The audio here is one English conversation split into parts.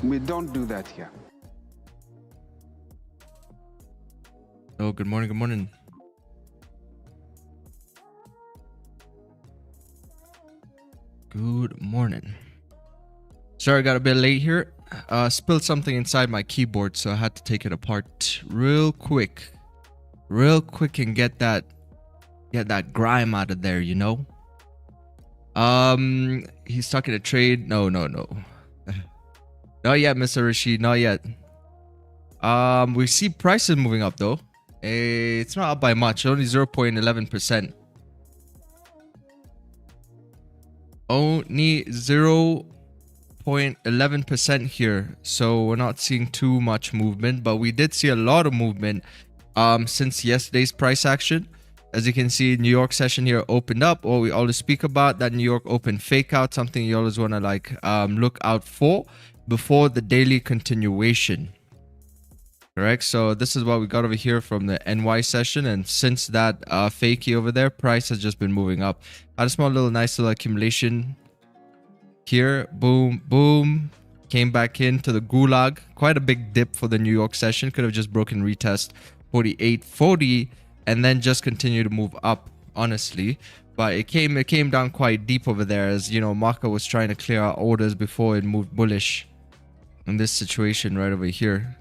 We don't do that here. Oh, good morning. Good morning. Good morning. Sorry, I got a bit late here. Spilled something inside my keyboard, so I had to take it apart real quick and get that grime out of there, you know. He's talking to trade. No. Not yet, Mr. Rashid. Not yet. We see prices moving up though. It's not up by much, only 0.11%. Only 0.11% here, so we're not seeing too much movement, but we did see a lot of movement since yesterday's price action. As you can see, New York session here opened up. What we always speak about, that New York open fake out, something you always want to look out for before the daily continuation. Correct. So this is what we got over here from the NY session, and since that fakey over there, price has just been moving up. Had a small little nice little accumulation here. Boom, came back into the gulag. Quite a big dip for the New York session. Could have just broken retest 48.40 and then just continue to move up, honestly. But it came down quite deep over there, as you know, market was trying to clear out orders before it moved bullish in this situation right over here.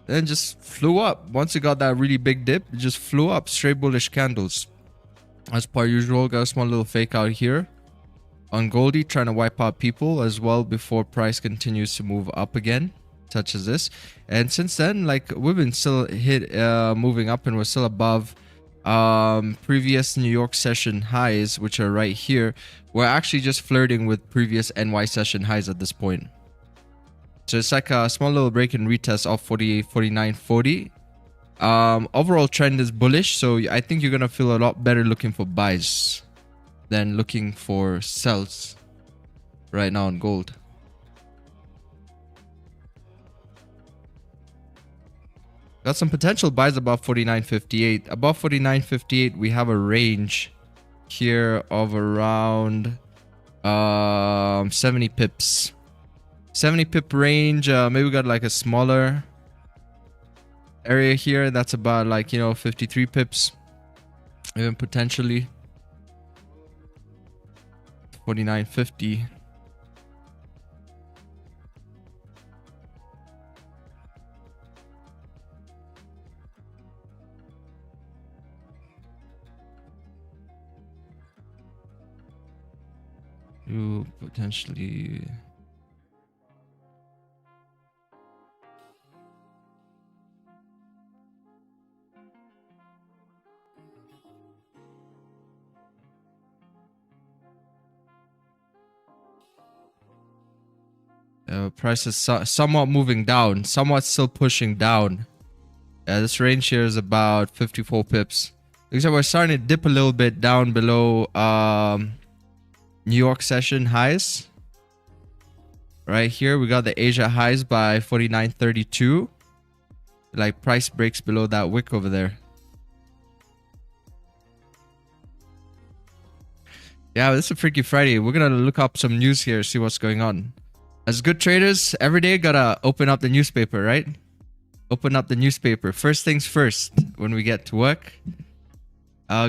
Then just flew up. Once it got that really big dip, it just flew up. Straight bullish candles. As per usual, got a small little fake out here on Goldie, trying to wipe out people as well before price continues to move up again, such as this. And since then, like, we've been still moving up, and we're still above previous New York session highs, which are right here. We're actually just flirting with previous NY session highs at this point. So it's like a small little break and retest of 48, 49, 40. Overall trend is bullish, so I think you're gonna feel a lot better looking for buys than looking for sells right now on gold. Got some potential buys above 49.58. Above 49.58, we have a range here of around 70 pips. 70 pip range. Maybe we got like a smaller area here that's about, like, you know, 53 pips, even potentially 49.50. You potentially. Price is somewhat moving down, somewhat still pushing down. This range here is about 54 pips. Looks like we're starting to dip a little bit down below New York session highs. Right here, we got the Asia highs by 49.32. Like, price breaks below that wick over there. Yeah, this is a Freaky Friday. We're gonna look up some news here, see what's going on. As good traders, every day gotta open up the newspaper, right? Open up the newspaper. First things first when we get to work.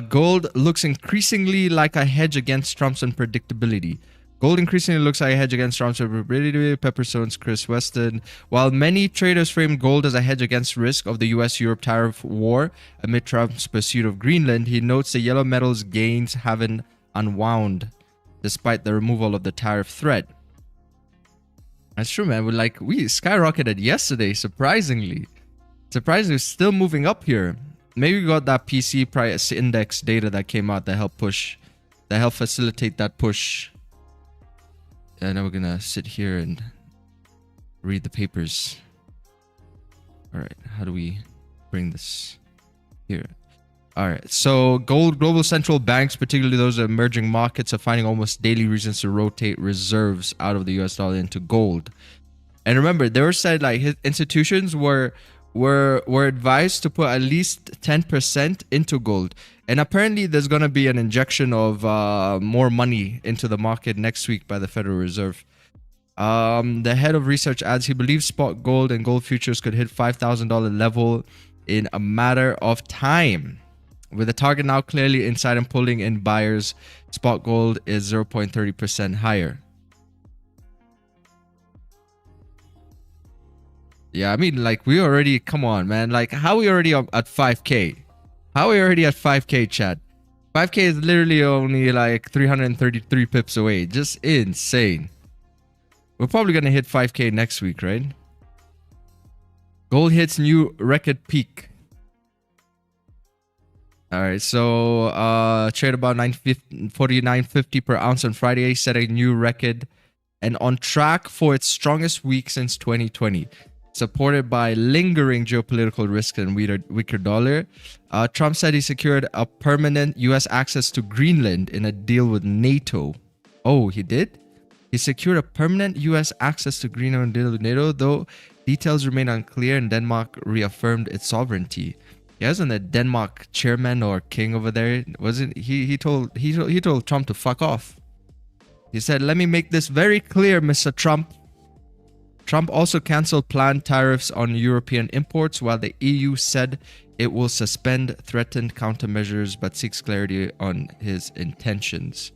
Gold looks increasingly like a hedge against Trump's unpredictability. Gold increasingly looks like a hedge against Trump's unpredictability. Pepperstone's Chris Weston. While many traders frame gold as a hedge against risk of the US-Europe tariff war amid Trump's pursuit of Greenland, he notes the yellow metal's gains haven't unwound despite the removal of the tariff threat. That's true, man. We skyrocketed yesterday, surprisingly. Surprisingly, still moving up here. Maybe we got that PC price index data that came out that helped facilitate that push. And now we're gonna sit here and read the papers. All right, how do we bring this here? All right, so global central banks, particularly those emerging markets, are finding almost daily reasons to rotate reserves out of the US dollar into gold. And remember, they were said, like, institutions were advised to put at least 10% into gold. And apparently there's going to be an injection of more money into the market next week by the Federal Reserve. The head of research adds he believes spot gold and gold futures could hit $5,000 level in a matter of time. With the target now clearly inside and pulling in buyers, spot gold is 0.30% higher. Yeah, I mean, like, we already, come on, man. Like, how are we already at 5K? How are we already at 5K, chat? 5K is literally only like 333 pips away. Just insane. We're probably going to hit 5K next week, right? Gold hits new record peak. All right, so trade about 49.50 per ounce on Friday, set a new record and on track for its strongest week since 2020. Supported by lingering geopolitical risks and weaker dollar. Trump said he secured a permanent U.S. access to Greenland in a deal with NATO. Oh, he did? He secured a permanent U.S. access to Greenland in a deal with NATO, though details remain unclear and Denmark reaffirmed its sovereignty. He wasn't the Denmark chairman or king over there, wasn't he? He told Trump to fuck off. He said, "Let me make this very clear, Mr. Trump." Trump also canceled planned tariffs on European imports, while the EU said it will suspend threatened countermeasures but seeks clarity on his intentions.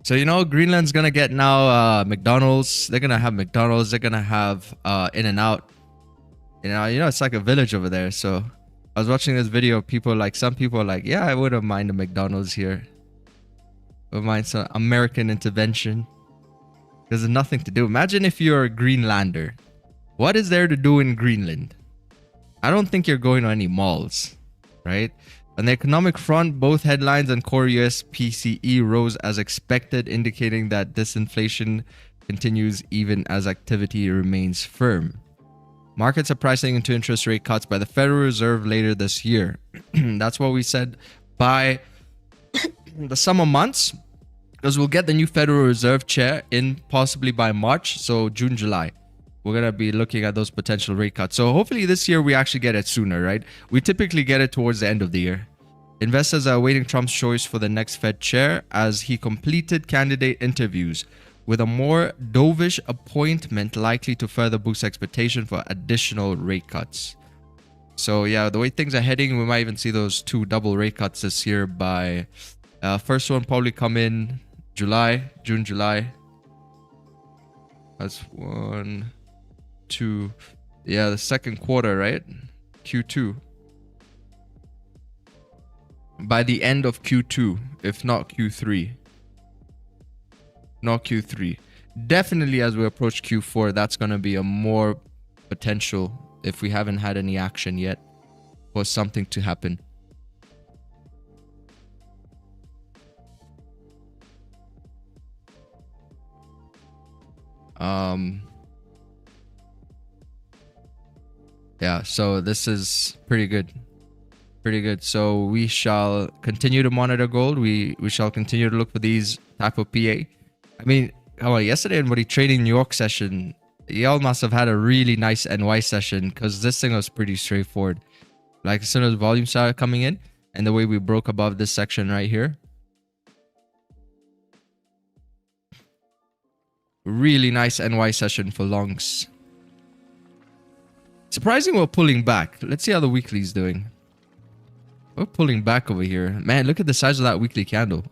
So, you know, Greenland's gonna get now McDonald's. They're gonna have McDonald's. They're gonna have In-N-Out. You know, it's like a village over there. So I was watching this video. Some people are like, yeah, I wouldn't mind a McDonald's here. Wouldn't mind some American intervention. There's nothing to do. Imagine if you're a Greenlander. What is there to do in Greenland? I don't think you're going to any malls, right? On the economic front, both headlines and core US PCE rose as expected, indicating that disinflation continues even as activity remains firm. Markets are pricing into interest rate cuts by the Federal Reserve later this year. That's what we said by the summer months. Because we'll get the new Federal Reserve chair in possibly by March. So June, July. We're going to be looking at those potential rate cuts. So hopefully this year we actually get it sooner, right? We typically get it towards the end of the year. Investors are awaiting Trump's choice for the next Fed chair as he completed candidate interviews, with a more dovish appointment likely to further boost expectation for additional rate cuts. So yeah, the way things are heading, we might even see those 2 double rate cuts this year by... first one probably come in June, July. That's 1, 2. Yeah, the second quarter, right? Q2. By the end of Q2, if not Q3. Not Q3. Definitely as we approach Q4, that's going to be a more potential, if we haven't had any action yet, for something to happen. Yeah, so this is pretty good. So we shall continue to monitor gold. We shall continue to look for these type of PA. I mean, yesterday everybody trading New York session, y'all must have had a really nice NY session, because this thing was pretty straightforward. Like, as soon as volume started coming in and the way we broke above this section right here, really nice NY session for longs. Surprising we're pulling back. Let's see how the weekly's doing. We're pulling back over here. Man, look at the size of that weekly candle.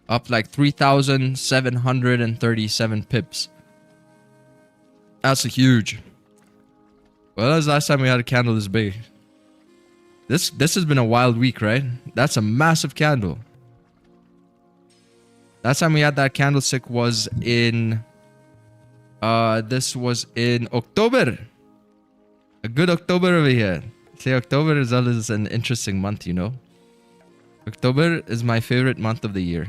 Up like 3,737 pips. That's huge. Well, that was the last time we had a candle this big. This has been a wild week, right? That's a massive candle. Last time we had that candlestick was in... this was in October. A good October over here. See, October is always an interesting month, you know? October is my favorite month of the year.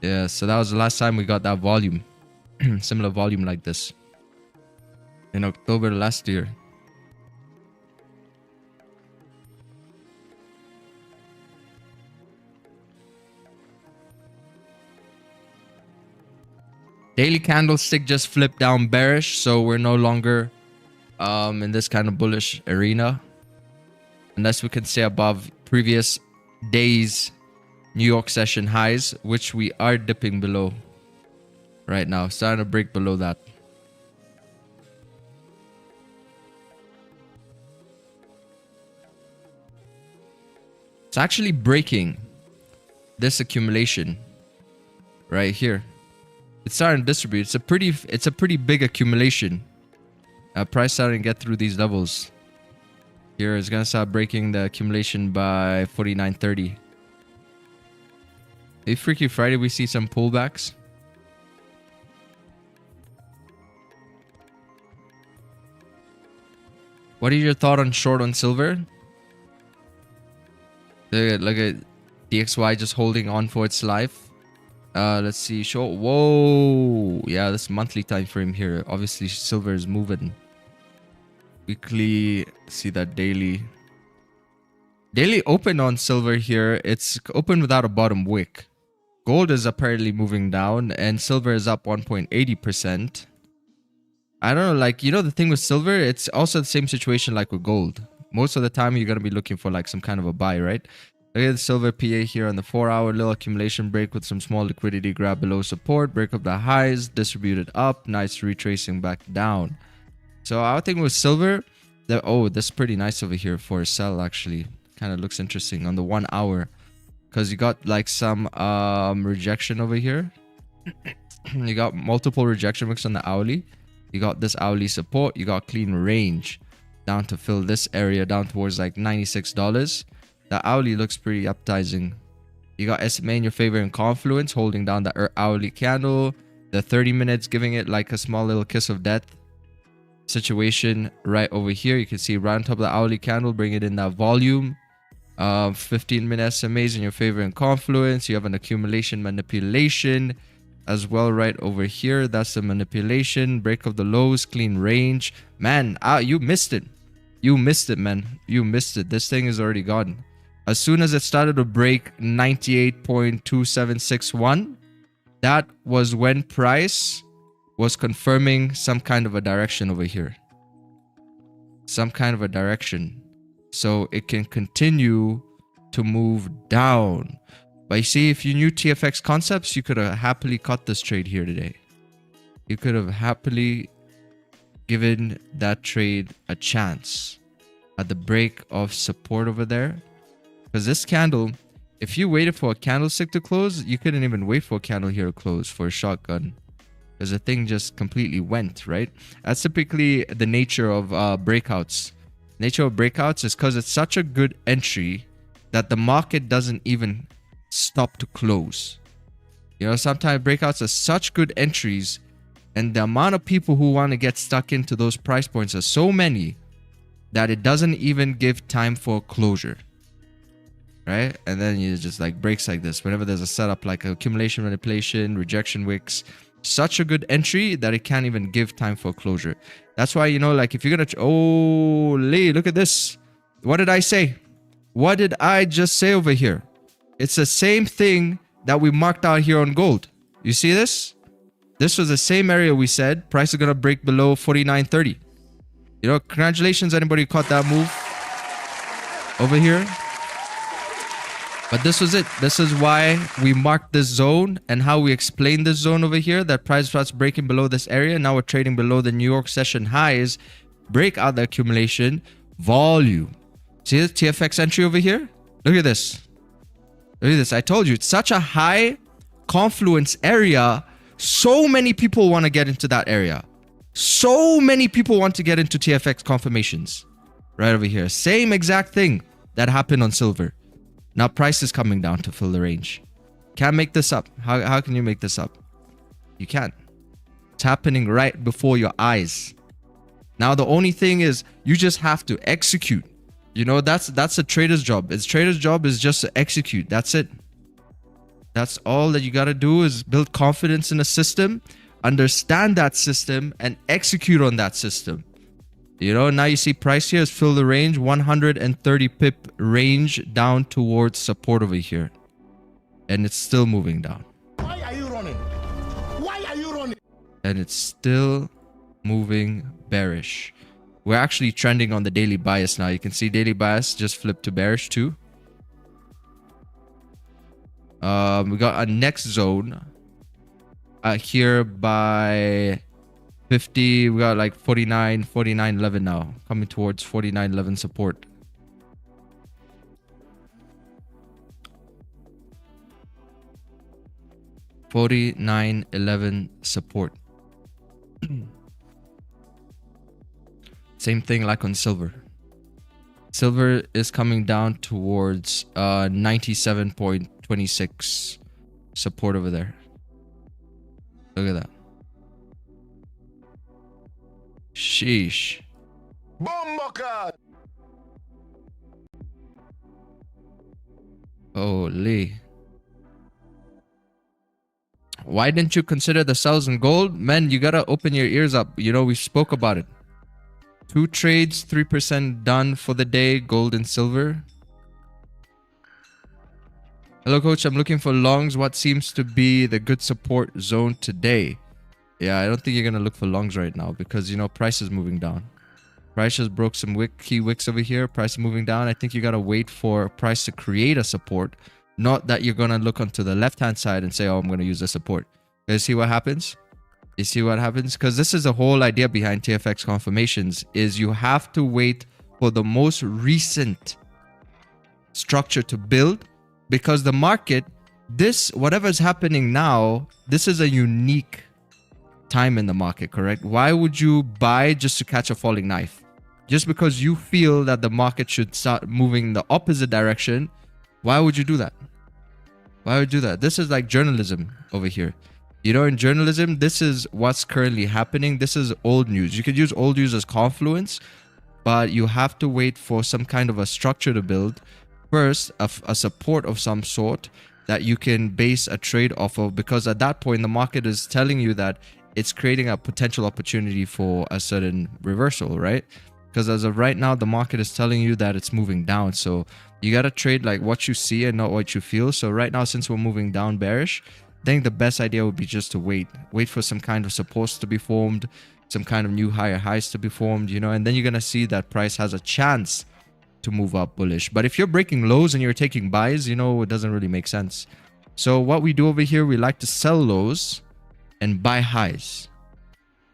Yeah, so that was the last time we got that volume. Similar volume like this. In October last year. Daily candlestick just flipped down bearish, so we're no longer in this kind of bullish arena. unless we can stay above previous days New York session highs, which we are dipping below right now, starting to break below that. It's actually breaking this accumulation right here. It's starting to distribute. It's a pretty big accumulation. Price starting to get through these levels. Here is gonna start breaking the accumulation by 49.30. Maybe Freaky Friday we see some pullbacks. What is your thought on short on silver? Look at DXY just holding on for its life. Let's see. Short. Whoa. Yeah, this monthly time frame here. Obviously, silver is moving. Weekly. See that daily. Daily open on silver here. It's open without a bottom wick. Gold is apparently moving down, and silver is up 1.80%. I don't know, like, you know, the thing with silver, it's also the same situation like with gold. Most of the time, you're going to be looking for like some kind of a buy, right? Look at the silver PA here on the 4-hour little accumulation break with some small liquidity grab below support, break up the highs, distributed up, nice retracing back down. So I would think with silver, that, oh, this is pretty nice over here for a sell actually. Kind of looks interesting on the 1 hour. Because you got like some rejection over here. You got multiple rejection wicks on the hourly. You got this hourly support. You got clean range down to fill this area down towards like $96. The hourly looks pretty appetizing. You got SMA in your favor and Confluence holding down the hourly candle. The 30 minutes giving it like a small little kiss of death situation right over here. You can see right on top of the hourly candle, bring it in that volume. 15-minute SMAs in your favor and Confluence. You have an accumulation manipulation as well right over here. That's the manipulation. Break of the lows, clean range. Man, you missed it. You missed it, man. You missed it. This thing is already gone. As soon as it started to break 98.2761, that was when price was confirming some kind of a direction over here. Some kind of a direction. So it can continue to move down. But you see, if you knew TFX concepts, you could have happily caught this trade here today. You could have happily given that trade a chance at the break of support over there. Because this candle, if you waited for a candlestick to close, you couldn't even wait for a candle here to close for a shotgun. Because the thing just completely went, right? That's typically the nature of breakouts. Nature of breakouts is because it's such a good entry that the market doesn't even stop to close. You know, sometimes breakouts are such good entries and the amount of people who want to get stuck into those price points are so many that it doesn't even give time for closure. Right? And then you just like breaks like this. Whenever there's a setup like accumulation manipulation, rejection wicks, such a good entry that it can't even give time for closure. That's why, you know, like if you're gonna oh Lee, look at this. What did I say? What did I just say over here? It's the same thing that we marked out here on gold. You see this? This was the same area we said price is gonna break below 49.30. You know, congratulations anybody who caught that move over here. But this was it. This is why we marked this zone and how we explained this zone over here, that price starts breaking below this area. Now we're trading below the New York session highs. Break out the accumulation volume. See the TFX entry over here? Look at this. Look at this. I told you, it's such a high confluence area. So many people want to get into that area. So many people want to get into TFX confirmations. Right over here. Same exact thing that happened on silver. Now price is coming down to fill the range. Can't make this up. How can you make this up? You can't. It's happening right before your eyes. Now the only thing is you just have to execute. You know, that's a trader's job. Its trader's job is just to execute. That's it. That's all that you got to do is build confidence in a system, understand that system, and execute on that system. You know, now you see price here is fill the range, 130 pip range down towards support over here. And it's still moving down. Why are you running? Why are you running? And it's still moving bearish. we're actually trending on the daily bias now. You can see daily bias just flipped to bearish too. We got a next zone here by 50. We got like 49.11 now, coming towards 49.11 support. $49.11 support. Same thing like on silver. Silver is coming down towards 97.26 support over there. Look at that. Sheesh. Holy. Why didn't you consider the sells in gold? Man, you gotta open your ears up. You know, we spoke about it. 2 trades, 3% done for the day, gold and silver. Hello, coach. I'm looking for longs. What seems to be the good support zone today? Yeah, I don't think you're going to look for longs right now because, you know, price is moving down. Price just broke some key wicks over here. Price is moving down. I think you got to wait for price to create a support. Not that you're going to look onto the left-hand side and say, oh, I'm going to use a support. You see what happens? You see what happens? Because this is the whole idea behind TFX confirmations is you have to wait for the most recent structure to build, because the market, whatever's happening now, this is a unique time in the market, correct? Why would you buy just to catch a falling knife? Just because you feel that the market should start moving in the opposite direction, why would you do that? Why would you do that? This is like journalism over here. You know, in journalism, this is what's currently happening. This is old news. You could use old news as confluence, but you have to wait for some kind of a structure to build. First, a support of some sort that you can base a trade off of, because at that point, the market is telling you that it's creating a potential opportunity for a certain reversal, right? Because as of right now, the market is telling you that it's moving down. So you got to trade like what you see and not what you feel. So right now, since we're moving down bearish, I think the best idea would be just to wait for some kind of supports to be formed, some kind of new higher highs to be formed, you know, and then you're going to see that price has a chance to move up bullish. But if you're breaking lows and you're taking buys, you know, it doesn't really make sense. So what we do over here, we like to sell lows and buy highs,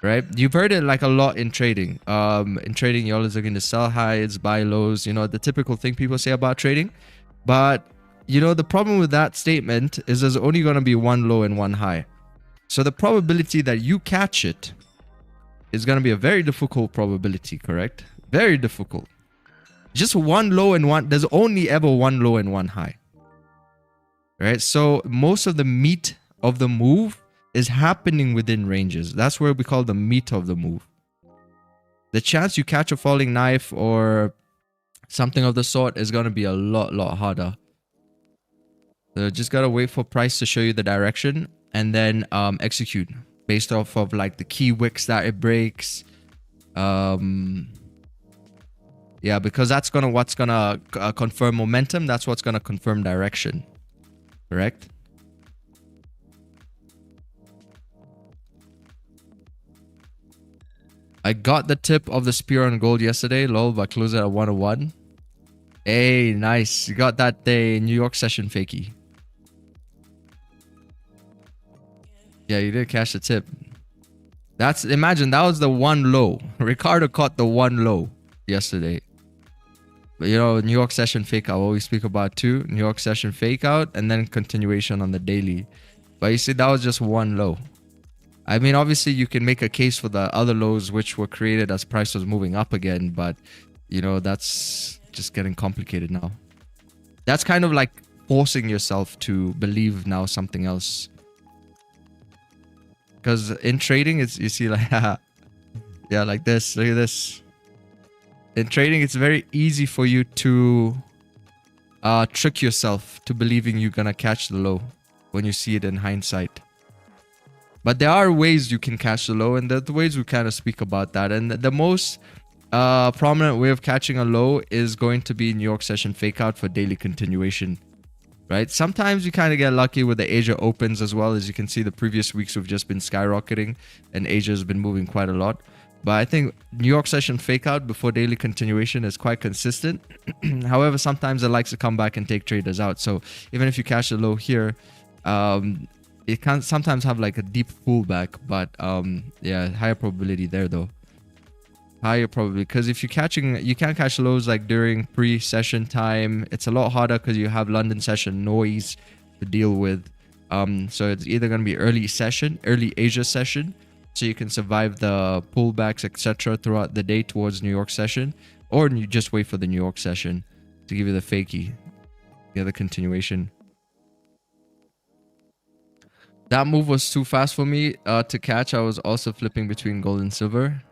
right? You've heard it like a lot in trading. In trading, you're always looking to sell highs, buy lows, you know, the typical thing people say about trading. But you know, the problem with that statement is there's only going to be one low and one high. So the probability that you catch it is going to be a very difficult probability, correct? Very difficult. Just one low and one, there's only ever one low and one high. Right? So most of the meat of the move is happening within ranges. That's where we call the meat of the move. The chance you catch a falling knife or something of the sort is going to be a lot harder. So just gotta wait for price to show you the direction and then execute based off of like the key wicks that it breaks. Yeah, because that's what's gonna confirm momentum. That's what's gonna confirm direction. Correct? I got the tip of the spear on gold yesterday. Lol, but closed at 101. Hey, nice. You got that day New York session fakey. Yeah, you did cash the tip. Imagine that was the one low. Ricardo caught the one low yesterday. But you know, New York session fake out, what we speak about too. New York session fake out and then continuation on the daily. But you see, that was just one low. I mean, obviously you can make a case for the other lows which were created as price was moving up again. But you know, that's just getting complicated now. That's kind of like forcing yourself to believe now something else. Because in trading, it's, you see, like, yeah, like this. Look at this. In trading, it's very easy for you to trick yourself to believing you're going to catch the low when you see it in hindsight. But there are ways you can catch the low, and the ways we kind of speak about that. And the most prominent way of catching a low is going to be New York session fake out for daily continuation. Right? Sometimes you kind of get lucky with the Asia opens as well. As you can see, the previous weeks we've just been skyrocketing and Asia has been moving quite a lot. But I think New York session fake out before daily continuation is quite consistent. However, sometimes it likes to come back and take traders out. So even if you catch a low here, it can sometimes have like a deep pullback. But yeah, higher probability there though. Higher probability, because if you can't catch lows like during pre-session time. It's a lot harder because you have London session noise to deal with. So it's either going to be early Asia session, so you can survive the pullbacks, etc. throughout the day towards New York session, or you just wait for the New York session to give you the fakie, the other continuation. That move was too fast for me to catch. I was also flipping between gold and silver.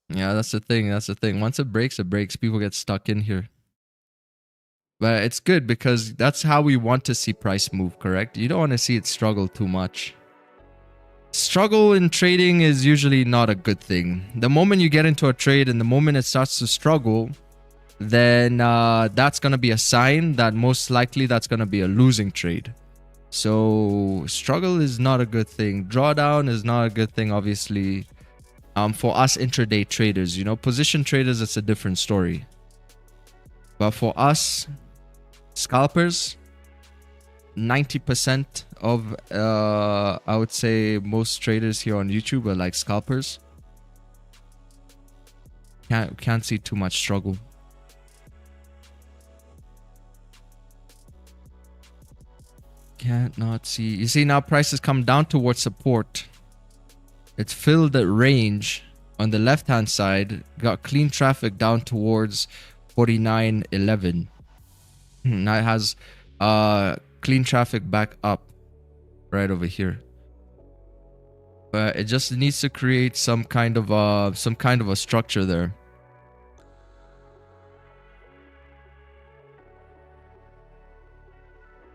Yeah, that's the thing. That's the thing. Once it breaks, it breaks. People get stuck in here. But it's good because that's how we want to see price move, correct? You don't want to see it struggle too much. Struggle in trading is usually not a good thing. The moment you get into a trade and the moment it starts to struggle, then that's going to be a sign that most likely that's going to be a losing trade. So struggle is not a good thing. Drawdown is not a good thing, obviously. For us intraday traders, you know, position traders, it's a different story. But for us scalpers, 90% of I would say most traders here on YouTube are like scalpers. Can't see too much struggle. Cannot see. You see now prices come down towards support. It's filled the range on the left hand side, got clean traffic down towards 49.11. Now it has clean traffic back up right over here. But it just needs to create some kind of a structure there.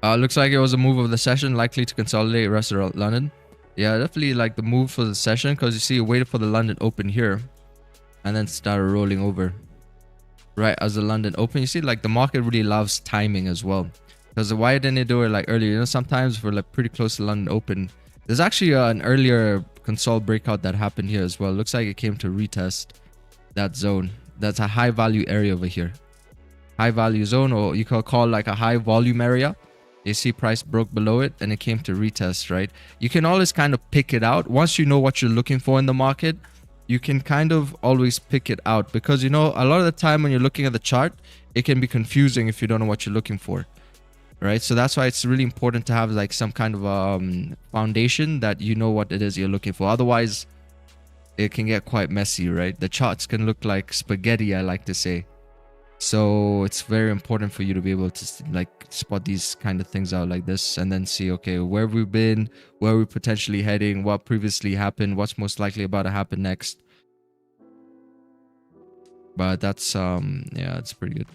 Looks like it was a move of the session, likely to consolidate rest of London. Yeah, definitely like the move for the session, because you see it waited for the London open here and then started rolling over right as the London open. You see like the market really loves timing as well, because why didn't it do it like earlier? You know, sometimes we're like pretty close to London open. There's actually an earlier console breakout that happened here as well. Looks like it came to retest that zone. That's a high value area over here, high value zone, or you could call like a high volume area. You see price broke below it and it came to retest, right? You can always kind of pick it out. Once you know what you're looking for in the market, you can kind of always pick it out, because, you know, a lot of the time when you're looking at the chart, it can be confusing if you don't know what you're looking for, right? So that's why it's really important to have like some kind of foundation that you know what it is you're looking for. Otherwise, it can get quite messy, right? The charts can look like spaghetti, I like to say. So it's very important for you to be able to like spot these kind of things out like this, and then see, okay, where we've been, where we're potentially heading, what previously happened, what's most likely about to happen next. But that's yeah, it's pretty good.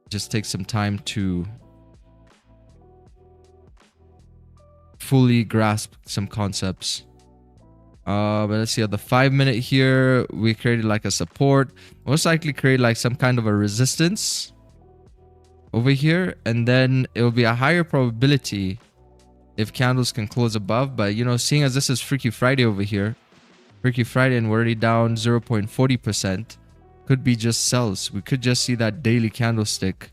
Just take some time to fully grasp some concepts. But let's see, at the 5 minute here, we created like a support, most likely create like some kind of a resistance over here, and then it will be a higher probability if candles can close above. But you know, seeing as this is Freaky Friday over here, Freaky Friday, and we're already down 0.40%, could be just sells. We could just see that daily candlestick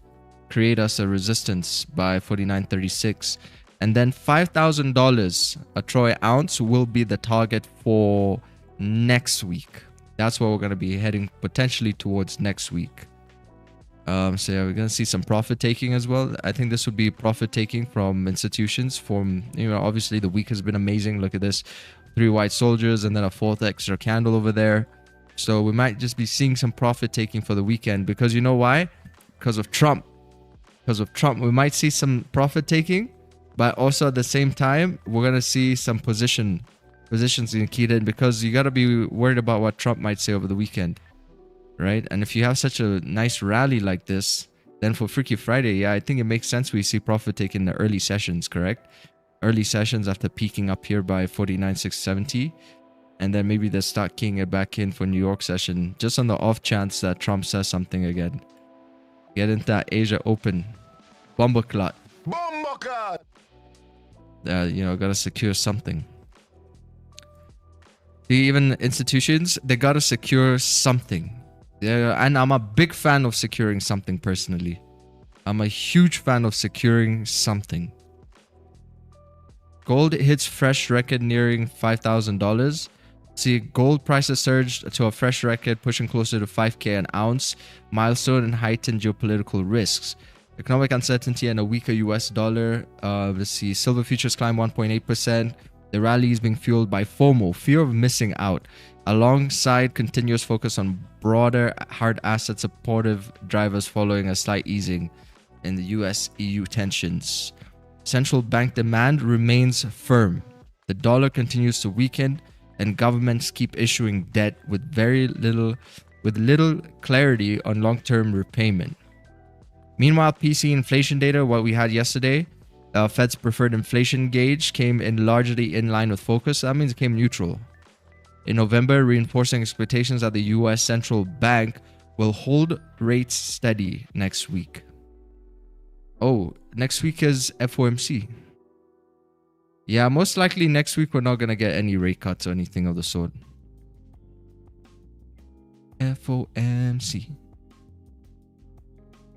create us a resistance by 49.36. And then $5,000 a Troy ounce will be the target for next week. That's what we're going to be heading potentially towards next week. So yeah, we're going to see some profit taking as well. I think this would be profit taking from institutions. From, you know, obviously the week has been amazing. Look at this, 3 white soldiers and then a 4th extra candle over there. So we might just be seeing some profit taking for the weekend, because you know why? Because of Trump. Because of Trump, we might see some profit taking. But also at the same time, we're going to see some positions being keyed in, because you got to be worried about what Trump might say over the weekend, right? And if you have such a nice rally like this, then for Freaky Friday, yeah, I think it makes sense we see profit take in the early sessions, correct? Early sessions after peaking up here by 49,670. And then maybe they start keying it back in for New York session, just on the off chance that Trump says something again. Get into that Asia Open. Bomboclat. You know, gotta secure something. See, even institutions, they gotta secure something. Yeah, and I'm a big fan of securing something personally. I'm a huge fan of securing something. Gold hits fresh record nearing $5,000. See, gold prices surged to a fresh record, pushing closer to 5K an ounce, milestone and heightened geopolitical risks. Economic uncertainty and a weaker US dollar. Let's see, silver futures climb 1.8%. The rally is being fueled by FOMO, fear of missing out, alongside continuous focus on broader hard asset supportive drivers following a slight easing in the US-EU tensions. Central bank demand remains firm. The dollar continues to weaken, and governments keep issuing debt with little clarity on long-term repayment. Meanwhile, PC inflation data, what we had yesterday, Fed's preferred inflation gauge came in largely in line with focus. That means it came neutral. In November, reinforcing expectations that the US Central Bank will hold rates steady next week. Oh, next week is FOMC. Yeah, most likely next week we're not going to get any rate cuts or anything of the sort. FOMC.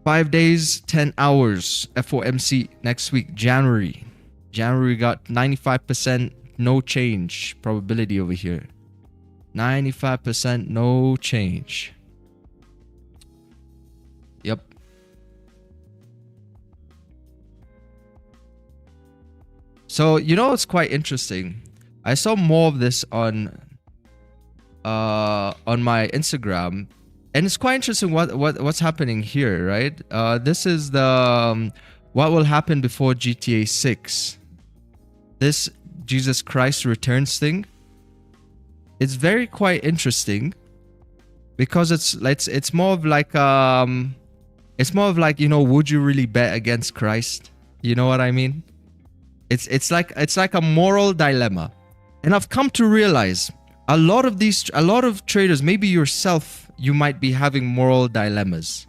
5 days, 10 hours. FOMC next week, January. January got 95% no change probability over here. 95% no change. Yep. So, you know, it's quite interesting. I saw more of this on my Instagram, and it's quite interesting what's happening here, right? This is the what will happen before GTA 6. This Jesus Christ returns thing. It's very quite interesting because it's more of like you know, would you really bet against Christ? You know what I mean? It's like a moral dilemma. And I've come to realize a lot of traders, maybe yourself, you might be having moral dilemmas.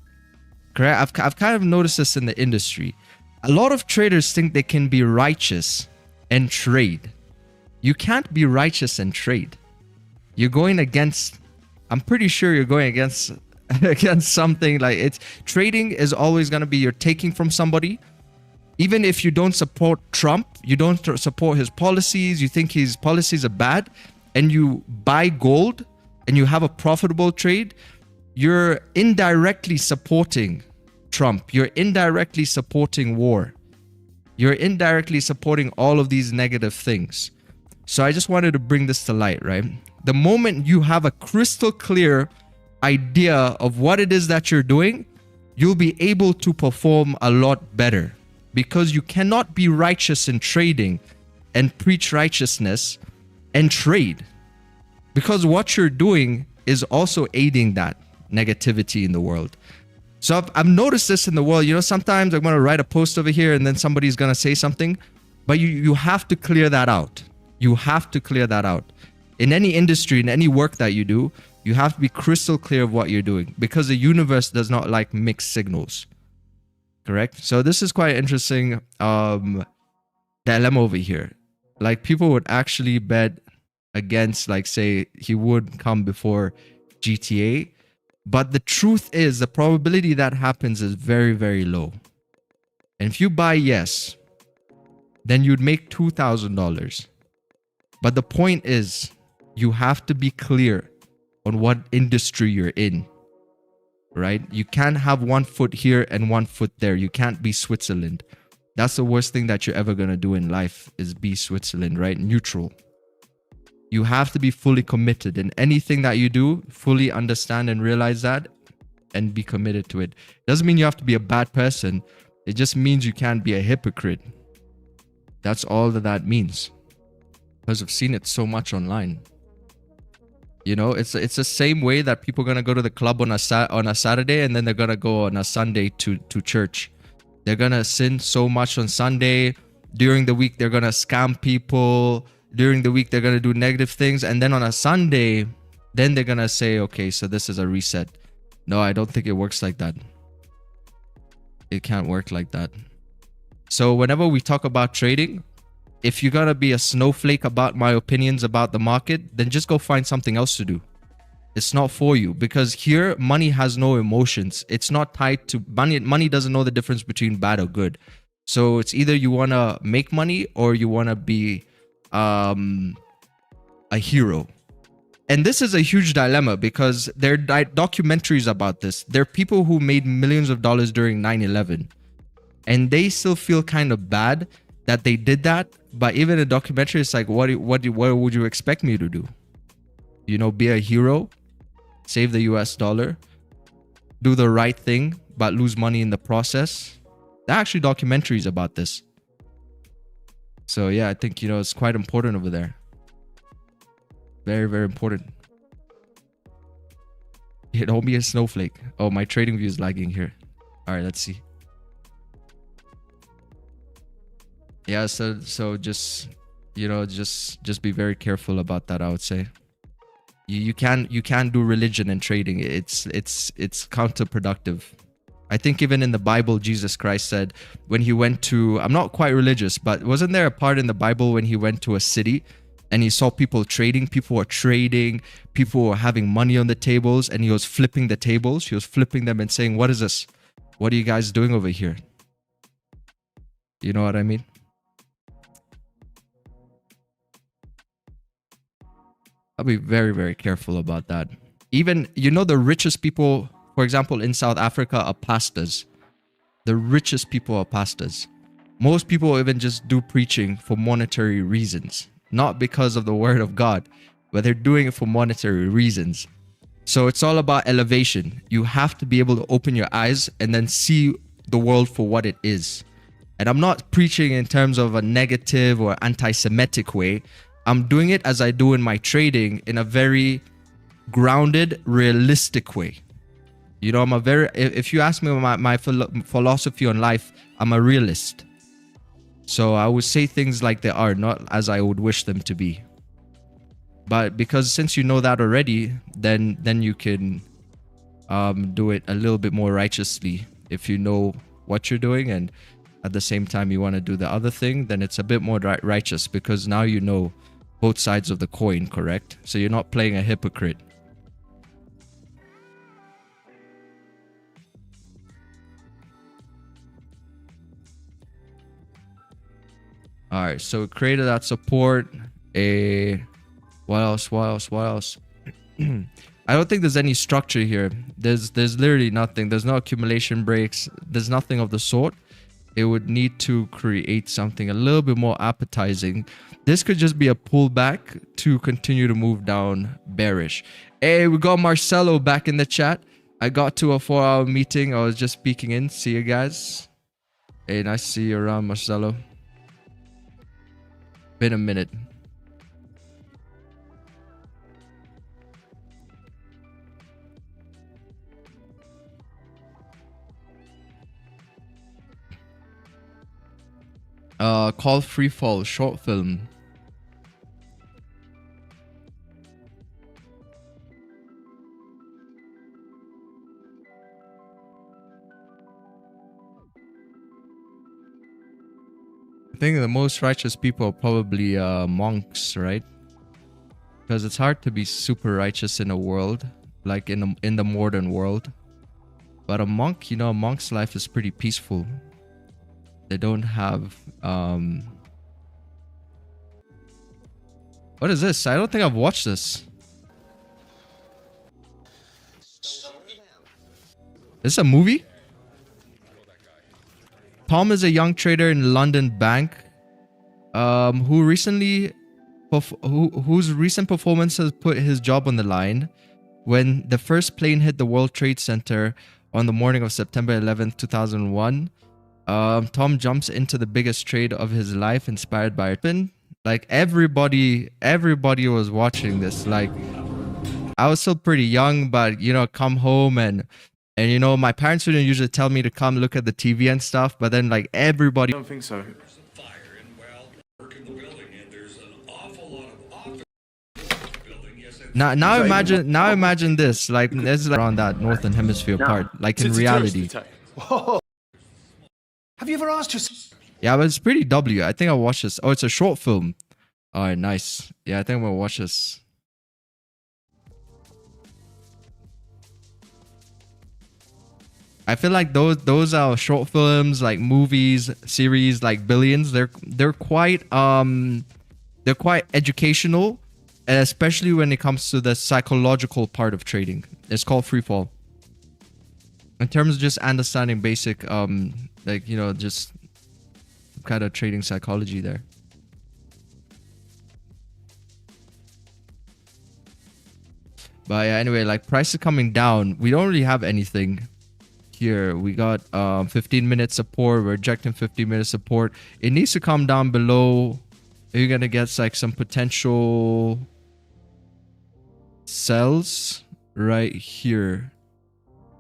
Correct? I've kind of noticed this in the industry. A lot of traders think they can be righteous and trade. You can't be righteous and trade. You're going against, I'm pretty sure you're going against something. Like, it's trading is always going to be you're taking from somebody. Even if you don't support Trump, you don't support his policies, you think his policies are bad, and you buy gold and you have a profitable trade, you're indirectly supporting Trump. You're indirectly supporting war. You're indirectly supporting all of these negative things. So I just wanted to bring this to light, right? The moment you have a crystal clear idea of what it is that you're doing, you'll be able to perform a lot better. Because you cannot be righteous in trading and preach righteousness and trade. Because what you're doing is also aiding that negativity in the world. So I've noticed this in the world. You know, sometimes I'm going to write a post over here and then somebody's going to say something. But you have to clear that out. You have to clear that out. In any industry, in any work that you do, you have to be crystal clear of what you're doing. Because the universe does not like mixed signals. Correct? So this is quite interesting dilemma over here. Like, people would actually bet against, like, say, he would come before GTA. But the truth is, the probability that happens is very, very low. And if you buy yes, then you'd make $2,000. But the point is, you have to be clear on what industry you're in. Right? You can't have one foot here and one foot there. You can't be Switzerland. That's the worst thing that you're ever going to do in life, is be Switzerland, right? Neutral. You have to be fully committed in anything that you do. Fully understand and realize that and be committed to it. Doesn't mean you have to be a bad person. It just means you can't be a hypocrite. That's all that means. Because I've seen it so much online. You know, it's the same way that people are going to go to the club on a Saturday and then they're going to go on a Sunday to church. They're going to sin so much on Sunday. During the week, they're going to scam people. During the week, they're going to do negative things. And then on a Sunday, then they're going to say, okay, so this is a reset. No, I don't think it works like that. It can't work like that. So whenever we talk about trading, if you're gonna be a snowflake about my opinions about the market, then just go find something else to do. It's not for you, because here money has no emotions. It's not tied to money. Money doesn't know the difference between bad or good. So it's either you want to make money or you want to be a hero. And this is a huge dilemma, because there are documentaries about this. There are people who made millions of dollars during 9/11, and they still feel kind of bad that they did that. But even a documentary, it's like, what would you expect me to do? You know, be a hero, save the US dollar, do the right thing, but lose money in the process. There are actually documentaries about this. So yeah, I think, you know, it's quite important over there. Very, very important. Don't be a snowflake. Oh, my trading view is lagging here. All right, let's see. Yeah, so just, you know, just be very careful about that, I would say. You can't do religion and trading. It's counterproductive. I think even in the Bible, Jesus Christ said when he went to, I'm not quite religious, but wasn't there a part in the Bible when he went to a city and he saw people trading? People were trading, people were having money on the tables, and he was flipping the tables. He was flipping them and saying, what is this? What are you guys doing over here? You know what I mean? I'll be very, very careful about that. Even, you know, the richest people, for example, in South Africa are pastors. The richest people are pastors. Most people even just do preaching for monetary reasons, not because of the word of God, but they're doing it for monetary reasons. So it's all about elevation. You have to be able to open your eyes and then see the world for what it is. And I'm not preaching in terms of a negative or anti-Semitic way. I'm doing it as I do in my trading, in a very grounded, realistic way. You know, if you ask me my philosophy on life, I'm a realist. So I would say things like they are, not as I would wish them to be. But because since you know that already, then you can do it a little bit more righteously. If you know what you're doing and at the same time you want to do the other thing, then it's a bit more righteous, because now you know both sides of the coin, correct? So you're not playing a hypocrite. All right, so created that support. What else? I don't think there's any structure here. There's literally nothing. There's no accumulation breaks. There's nothing of the sort. It would need to create something a little bit more appetizing. This could just be a pullback to continue to move down bearish. Hey, we got Marcelo back in the chat. I got to a 4-hour meeting. I was just peeking in. See you guys. Hey, nice to see you around, Marcelo. Been a minute. Called Free Fall, short film. I think the most righteous people are probably monks, right? Because it's hard to be super righteous in a world, like in the modern world. But a monk, you know, a monk's life is pretty peaceful. They don't have what is this? I don't think I've watched this. This is a movie? Tom is a young trader in London bank whose recent performance has put his job on the line. When the first plane hit the World Trade Center on the morning of September 11th, 2001, Tom jumps into the biggest trade of his life, inspired by it. Like everybody was watching this. Like I was still pretty young, but you know, come home and you know, my parents wouldn't usually tell me to come look at the TV and stuff, but then like everybody. I don't think so. Now imagine this. Like this is like around that northern hemisphere part, like in reality. Whoa. Have you ever asked yourself? Yeah, but it's pretty W. I think I'll watch this. Oh, it's a short film. All right, nice. Yeah, I think I'm gonna watch this. I feel like those are short films, like movies, series, like Billions. They're quite educational, and especially when it comes to the psychological part of trading. It's called free fall. In terms of just understanding basic, like, you know, just kind of trading psychology there. But yeah, anyway, like price is coming down. We don't really have anything here. We got 15-minute support. We're rejecting 15-minute support. It needs to come down below. You're gonna get like some potential sells right here.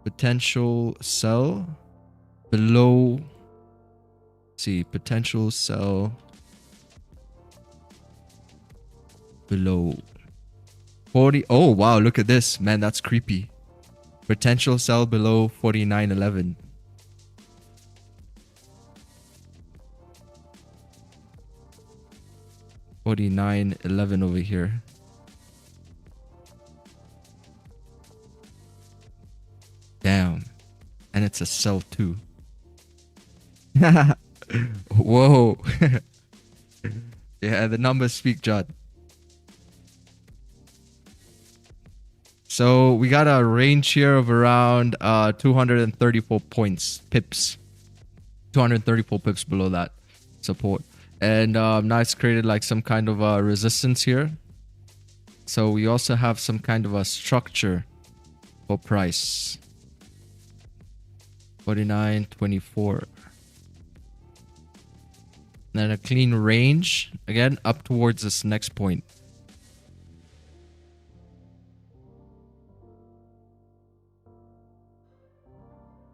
Potential sell below. Let's see, potential sell below 40. Oh wow, look at this, man. That's creepy. Potential sell below 49.11. $49.11 over here. Damn. And it's a sell too. Whoa. Yeah, the numbers speak, Judd. So we got a range here of around 234 pips. 234 pips below that support. And now it's created like some kind of resistance here. So we also have some kind of a structure for price. 49.24. Then a clean range again up towards this next point.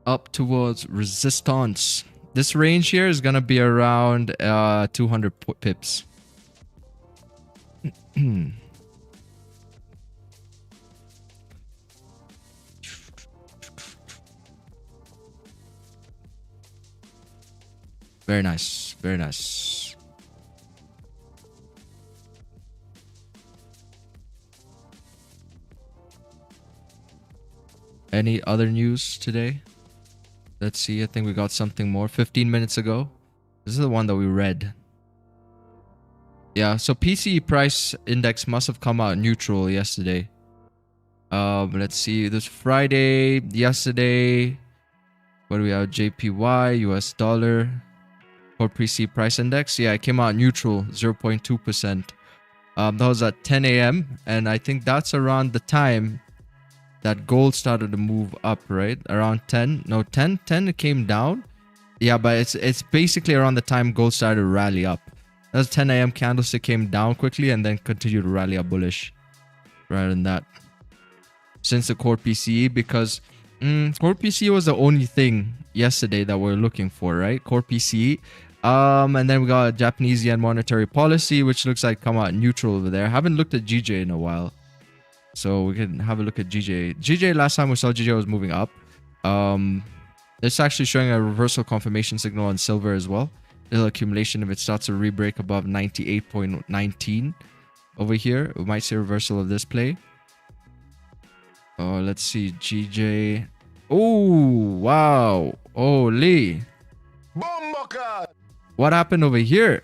Up towards resistance. This range here is gonna be around 200 pips. Very nice. Very nice. Any other news today? Let's see. I think we got something more 15 minutes ago. This is the one that we read. Yeah, so PCE price index must have come out neutral yesterday. Let's see. This Friday, yesterday. What do we have? JPY, US dollar. For PCE price index. Yeah, it came out neutral, 0.2%. That was at 10 a.m. And I think that's around the time that gold started to move up, right? Around 10. No, 10 it came down. Yeah, but it's basically around the time gold started to rally up. That's 10 a.m. candlestick came down quickly and then continued to rally up bullish. Rather than that. Since the core PCE, because core PCE was the only thing yesterday that we're looking for, right? Core PCE. And then we got Japanese yen monetary policy, which looks like come out neutral over there. I haven't looked at GJ in a while. So we can have a look at GJ. GJ, last time we saw GJ was moving up. It's actually showing a reversal confirmation signal on silver as well. Little accumulation if it starts to re-break above 98.19 over here. We might see a reversal of this play. Oh, let's see. GJ. Oh, wow. Holy. What happened over here?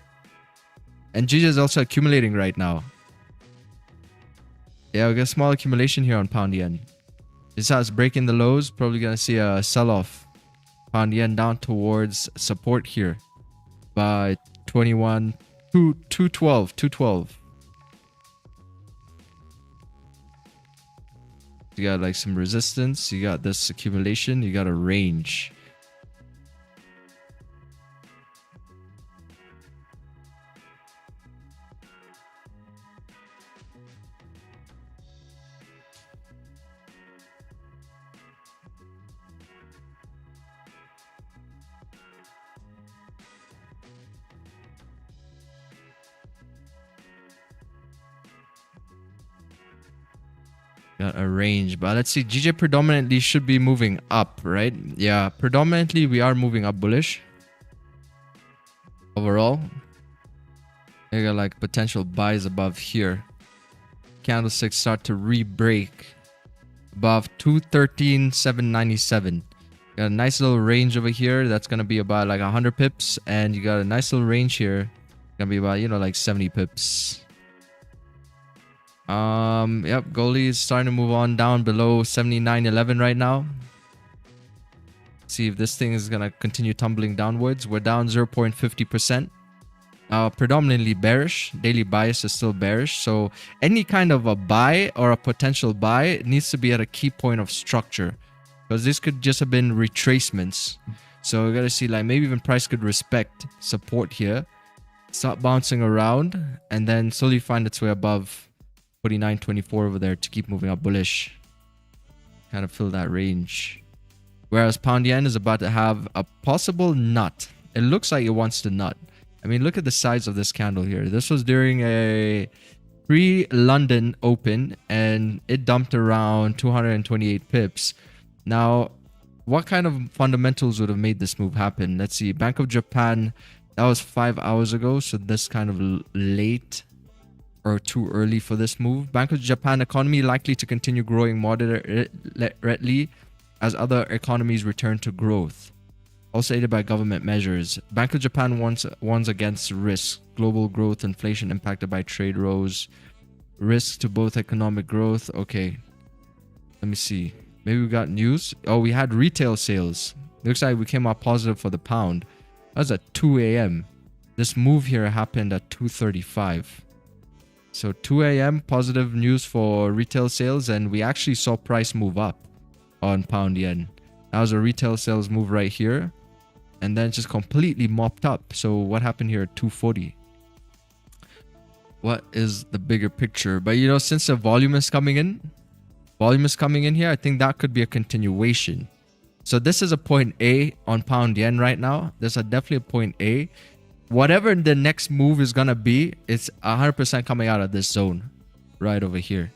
And GJ is also accumulating right now. Yeah, we got a small accumulation here on pound yen. This has breaking the lows. Probably going to see a sell-off. Pound yen down towards support here by 212. You got like some resistance. You got this accumulation. You got a range. Got a range, but let's see. GJ predominantly should be moving up, right? Yeah, predominantly we are moving up bullish. overall. You got like potential buys above here. Candlesticks start to re-break above 213,797. Got a nice little range over here. That's gonna be about like 100 pips, and you got a nice little range here. Gonna be about, you know, like 70 pips. Yep, goldie is starting to move on down below 79.11 right now. See if this thing is gonna continue tumbling downwards. We're down 0.50%. Predominantly bearish. Daily bias is still bearish. So any kind of a buy or a potential buy needs to be at a key point of structure, because this could just have been retracements. So we gotta see, like, maybe even price could respect support here, start bouncing around, and then slowly find its way above 49.24 over there to keep moving up bullish. Kind of fill that range. Whereas pound yen is about to have a possible nut. It looks like it wants to nut. I mean, look at the size of this candle here. This was during a pre-London open, and it dumped around 228 pips. Now, what kind of fundamentals would have made this move happen? Let's see. Bank of Japan, that was 5 hours ago, so this kind of late or too early for this move. Bank of Japan economy likely to continue growing moderately as other economies return to growth, also aided by government measures. Bank of Japan warns against risk. Global growth, inflation impacted by trade rows. Risk to both economic growth. Okay. Let me see. Maybe we got news. Oh, we had retail sales. Looks like we came out positive for the pound. That was at 2 a.m. This move here happened at 2:35. So 2 a.m. positive news for retail sales, and we actually saw price move up on pound yen. That was a retail sales move right here, and then just completely mopped up. So what happened here at 240? What is the bigger picture? But you know, since the volume is coming in here, I think that could be a continuation. So this is a point A on pound yen right now. There's definitely a point A. Whatever the next move is gonna be, it's 100% coming out of this zone right over here.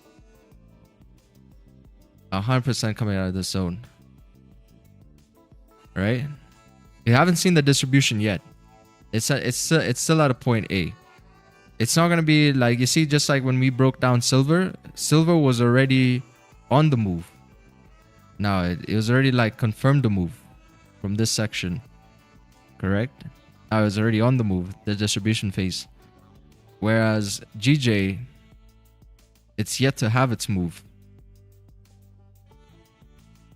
100% coming out of this zone. Right? We haven't seen the distribution yet. It's still at a point A. It's not gonna be like, you see, just like when we broke down silver was already on the move. Now it was already like confirmed the move from this section. Correct? Now it was already on the move, the distribution phase. Whereas GJ, it's yet to have its move.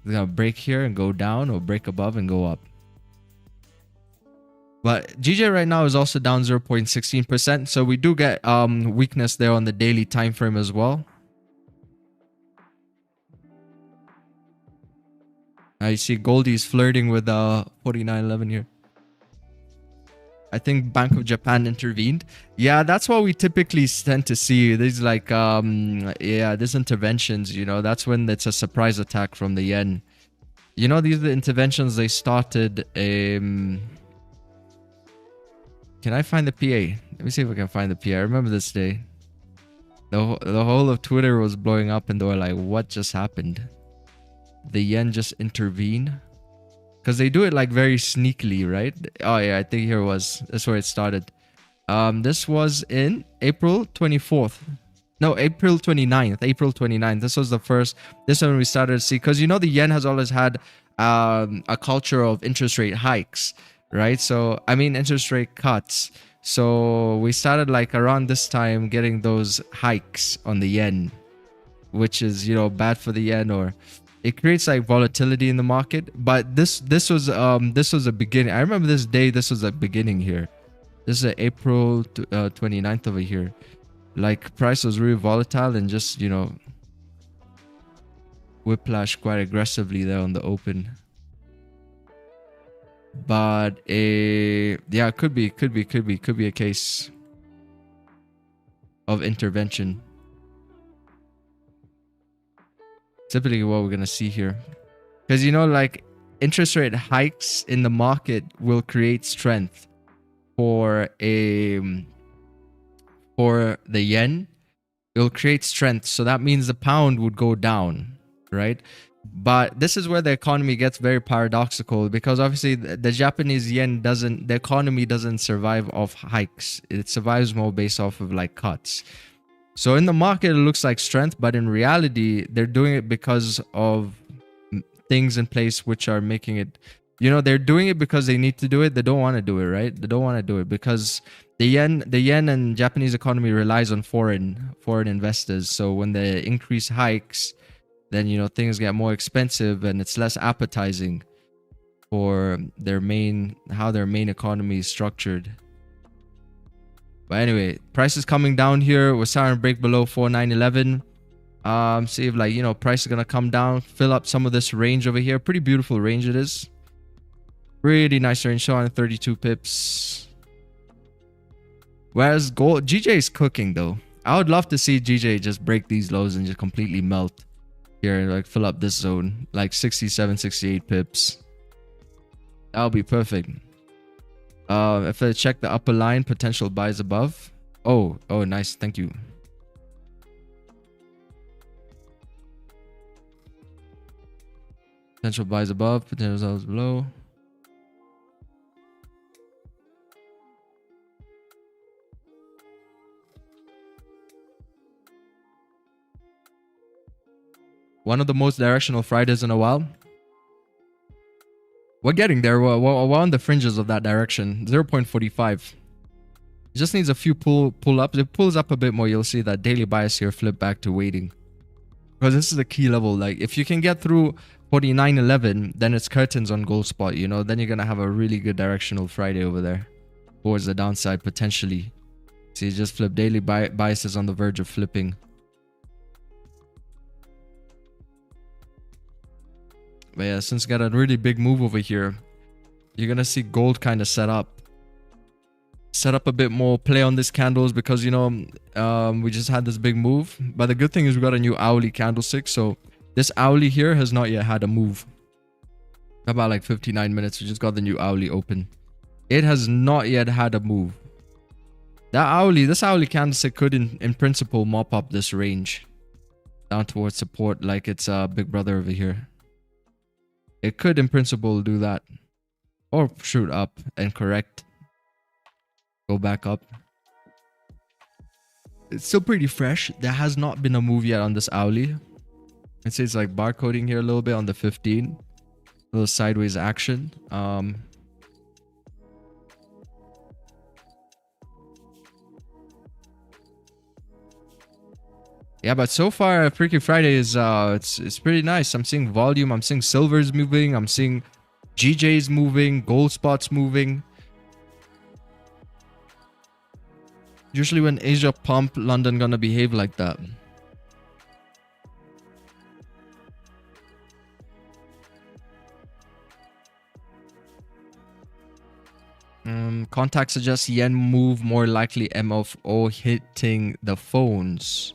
It's gonna break here and go down, or break above and go up. But GJ right now is also down 0.16%. So we do get weakness there on the daily time frame as well. Now you see Goldie's flirting with 49.11 here. I think Bank of Japan intervened. Yeah, that's what we typically tend to see. These like these interventions, you know, that's when it's a surprise attack from the yen. You know, these are the interventions they started. Can I find the PA? Let me see if I can find the PA. I remember this day. The whole of Twitter was blowing up, and they were like, what just happened? The yen just intervened? Because they do it like very sneakily, right? Oh yeah, I think here was. That's where it started. This was in April 24th. No, April 29th. April 29th. This was the first. This one we started to see. Because you know the yen has always had a culture of interest rate hikes, right? So, I mean interest rate cuts. So we started like around this time getting those hikes on the yen, which is, you know, bad for the yen, or it creates like volatility in the market. But this was a beginning. I remember this day. This was a beginning here. This is April 29th over here. Like price was really volatile and just, you know, whiplash quite aggressively there on the open. But yeah, could be a case of intervention. Typically what we're gonna see here, because you know, like interest rate hikes in the market will create strength for the yen. It will create strength, so that means the pound would go down, right? But this is where the economy gets very paradoxical, because obviously the Japanese yen the economy doesn't survive off hikes. It survives more based off of like cuts. So in the market, it looks like strength, but in reality, they're doing it because of things in place which are making it, they're doing it because they need to do it. They don't want to do it, right? They don't want to do it because the yen and Japanese economy relies on foreign investors. So when the increase hikes, then things get more expensive and it's less appetizing for how their main economy is structured. But anyway, price is coming down here. We're starting to break below 4911. See if price is gonna come down, fill up some of this range over here. Pretty beautiful range it is. Pretty nice range, showing 32 pips. Whereas gold, GJ is cooking though. I would love to see GJ just break these lows and just completely melt here, like fill up this zone, like 67, 68 pips. That would be perfect. If I check the upper line, potential buys above. Oh, nice. Thank you. Potential buys above, potential sells below. One of the most directional Fridays in a while. We're getting there. We're on the fringes of that direction. 0.45. It just needs a few pull ups. If it pulls up a bit more, you'll see that daily bias here flip back to waiting. Because this is the key level. Like if you can get through 49.11, then it's curtains on gold spot, then you're gonna have a really good directional Friday over there. Towards the downside potentially. See, just flip daily biases on the verge of flipping. But yeah, since we got a really big move over here, you're gonna see gold kind of set up a bit more, play on these candles, because we just had this big move. But the good thing is we got a new hourly candlestick, so this hourly here has not yet had a move. About like 59 minutes, we just got the new hourly open. It has not yet had a move. This hourly candlestick could in principle mop up this range down towards support, like it's a big brother over here. It could in principle do that, or shoot up and correct, go back up. It's still pretty fresh. There has not been a move yet on this hourly. I'd say it's like barcoding here a little bit on the 15, a little sideways action. Yeah, but so far Freaky Friday is it's pretty nice. I'm seeing volume, I'm seeing silvers moving, I'm seeing GJs moving, gold spots moving. Usually when Asia pump, London gonna behave like that. Contact suggests yen move more likely MFO hitting the phones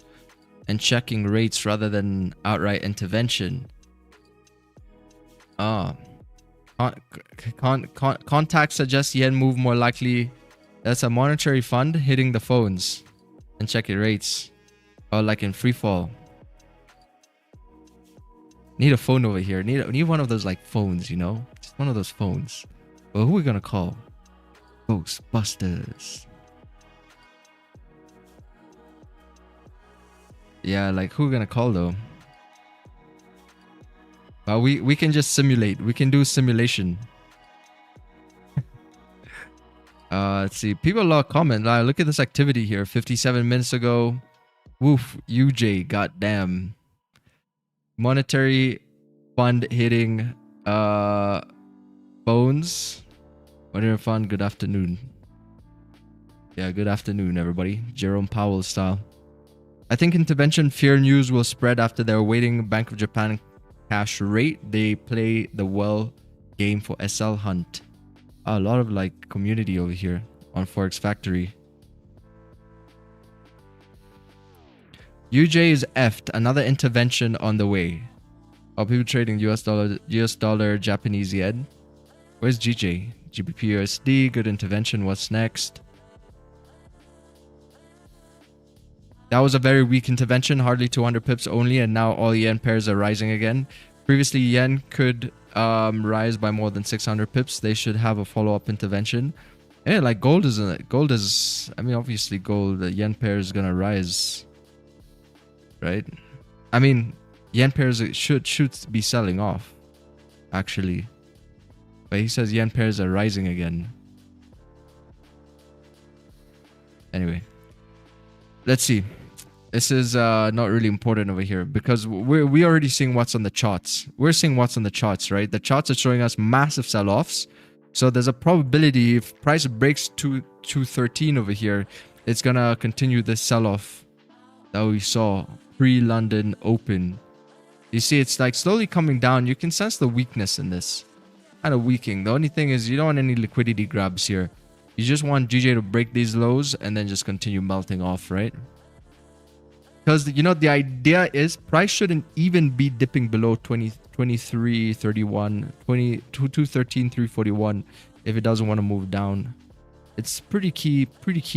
and checking rates rather than outright intervention. Contact suggests yen move more likely. That's a monetary fund hitting the phones and checking rates. Or like in free fall. Need a phone over here. Need one of those like phones, just one of those phones. Well, who are we gonna call? Ghostbusters. Yeah, like who are we gonna call though? Well, we can just simulate. We can do simulation. Let's see. People love comment. Look at this activity here. 57 minutes ago. Woof. UJ. Goddamn. Monetary fund hitting phones. Monetary fund. Good afternoon. Yeah, good afternoon, everybody. Jerome Powell style. I think intervention fear news will spread after they're waiting Bank of Japan cash rate. They play the well game for SL hunt. A lot of like community over here on Forex Factory. UJ is effed. Another intervention on the way. Oh, people trading US dollar, Japanese yen. Where's GJ? Gbpjpy USD. Good intervention. What's next? That was a very weak intervention. Hardly 200 pips only. And now all yen pairs are rising again. Previously, yen could rise by more than 600 pips. They should have a follow-up intervention. Yeah, like gold is, I mean, obviously gold, the yen pair is gonna rise, right? I mean, yen pairs should be selling off, actually. But he says yen pairs are rising again. Anyway, let's see. This is not really important over here because we're already seeing what's on the charts. We're seeing what's on the charts, right? The charts are showing us massive sell-offs. So there's a probability if price breaks 213 over here, it's gonna continue the sell-off that we saw pre-London open. You see, it's like slowly coming down. You can sense the weakness in this. Kind of weakening. The only thing is you don't want any liquidity grabs here. You just want GJ to break these lows and then just continue melting off, right? Because, you know, the idea is price shouldn't even be dipping below 23.31, 213.341 if it doesn't want to move down. It's pretty key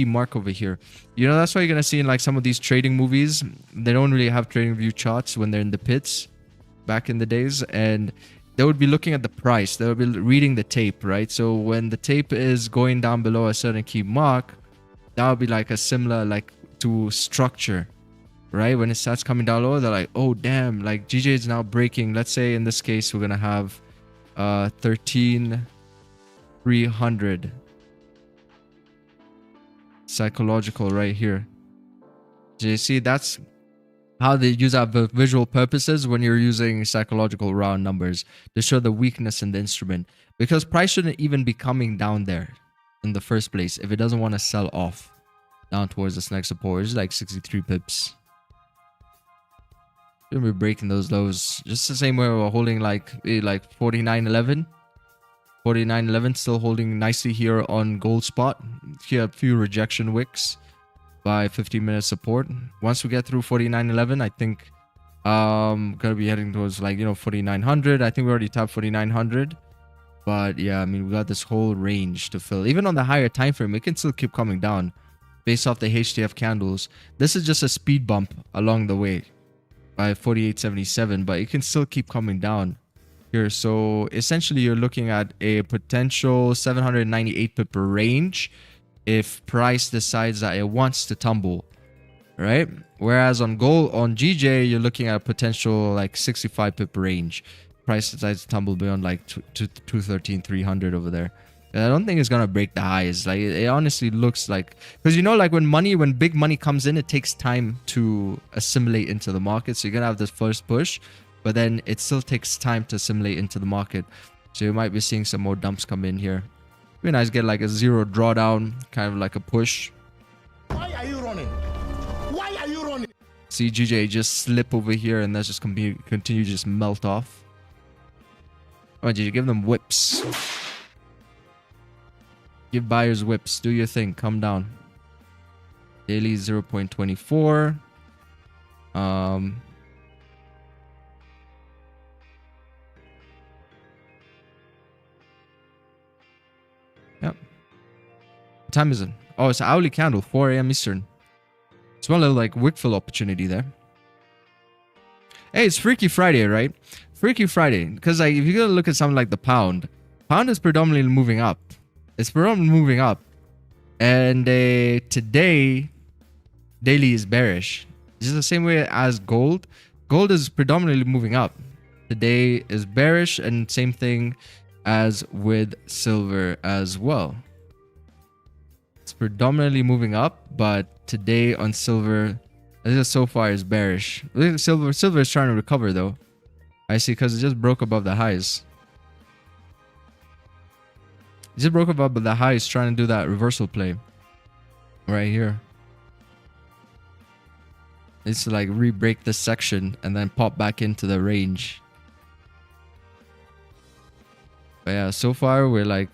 mark over here. You know, that's why you're going to see in like some of these trading movies, they don't really have trading view charts when they're in the pits back in the days. And they would be looking at the price. They would be reading the tape, right? So when the tape is going down below a certain key mark, that would be like a similar like to structure. Right, when it starts coming down low, they're like, oh damn, like GJ is now breaking. Let's say in this case we're gonna have 13,300 psychological right here. So you see, that's how they use that for visual purposes when you're using psychological round numbers to show the weakness in the instrument, because price shouldn't even be coming down there in the first place if it doesn't want to sell off down towards this next support. It's like 63 pips. We're gonna be breaking those lows just the same way we're holding like 49.11. 49.11 still holding nicely here on gold spot. Here a few rejection wicks by 15-minute support. Once we get through 49.11, I think gonna be heading towards like, you know, 4900. I think we already tapped 4900. But yeah, I mean, we got this whole range to fill. Even on the higher time frame, it can still keep coming down based off the HTF candles. This is just a speed bump along the way by 48.77, but it can still keep coming down here. So essentially you're looking at a potential 798 pip range if price decides that it wants to tumble, right? Whereas on gold, on GJ, you're looking at a potential like 65 pip range. Price decides to tumble beyond like 213,300 over there. I don't think it's gonna break the highs. Like it honestly looks like, because you know, like when big money comes in, it takes time to assimilate into the market. So you're gonna have this first push, but then it still takes time to assimilate into the market. So you might be seeing some more dumps come in here. It'd be nice to get like a zero drawdown, kind of like a push. Why are you running? Why are you running? See GJ just slip over here and that's just continue to just melt off. Come on, GJ, give them whips. Give buyers whips. Do your thing. Come down. Daily 0.24. Yep. What time is it? Oh, it's an hourly candle. 4 a.m. Eastern. It's one little like wick fill opportunity there. Hey, it's Freaky Friday, right? Freaky Friday. Because like, if you're going to look at something like the pound is predominantly moving up. It's predominantly moving up. And today, daily is bearish. It's the same way as gold. Gold is predominantly moving up. Today is bearish, and same thing as with silver as well. It's predominantly moving up, but today on silver, this so far is bearish. Silver is trying to recover though. I see, because it just broke above the highs. It just broke above the highs, trying to do that reversal play right here. It's to like re-break this section and then pop back into the range. But yeah, so far we're like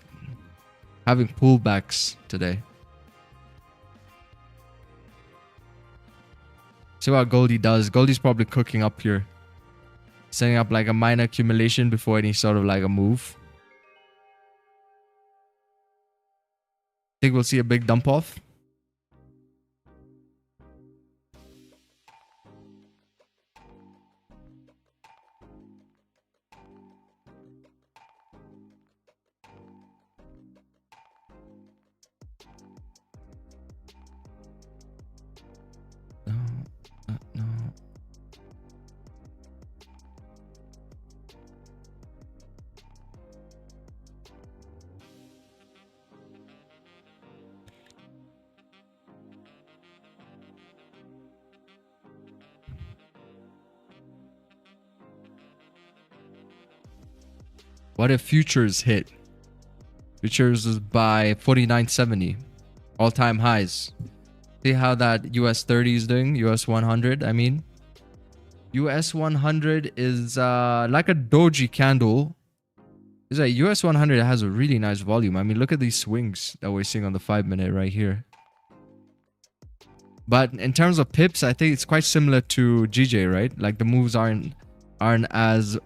having pullbacks today. See what Goldie does. Goldie's probably cooking up here, setting up like a minor accumulation before any sort of like a move. Think we'll see a big dump off. What if futures hit? Futures is by 49.70. All-time highs. See how that US 30 is doing? US 100, I mean. US 100 is like a doji candle. It's like US 100 has a really nice volume. I mean, look at these swings that we're seeing on the 5-minute right here. But in terms of pips, I think it's quite similar to GJ, right? Like the moves aren't as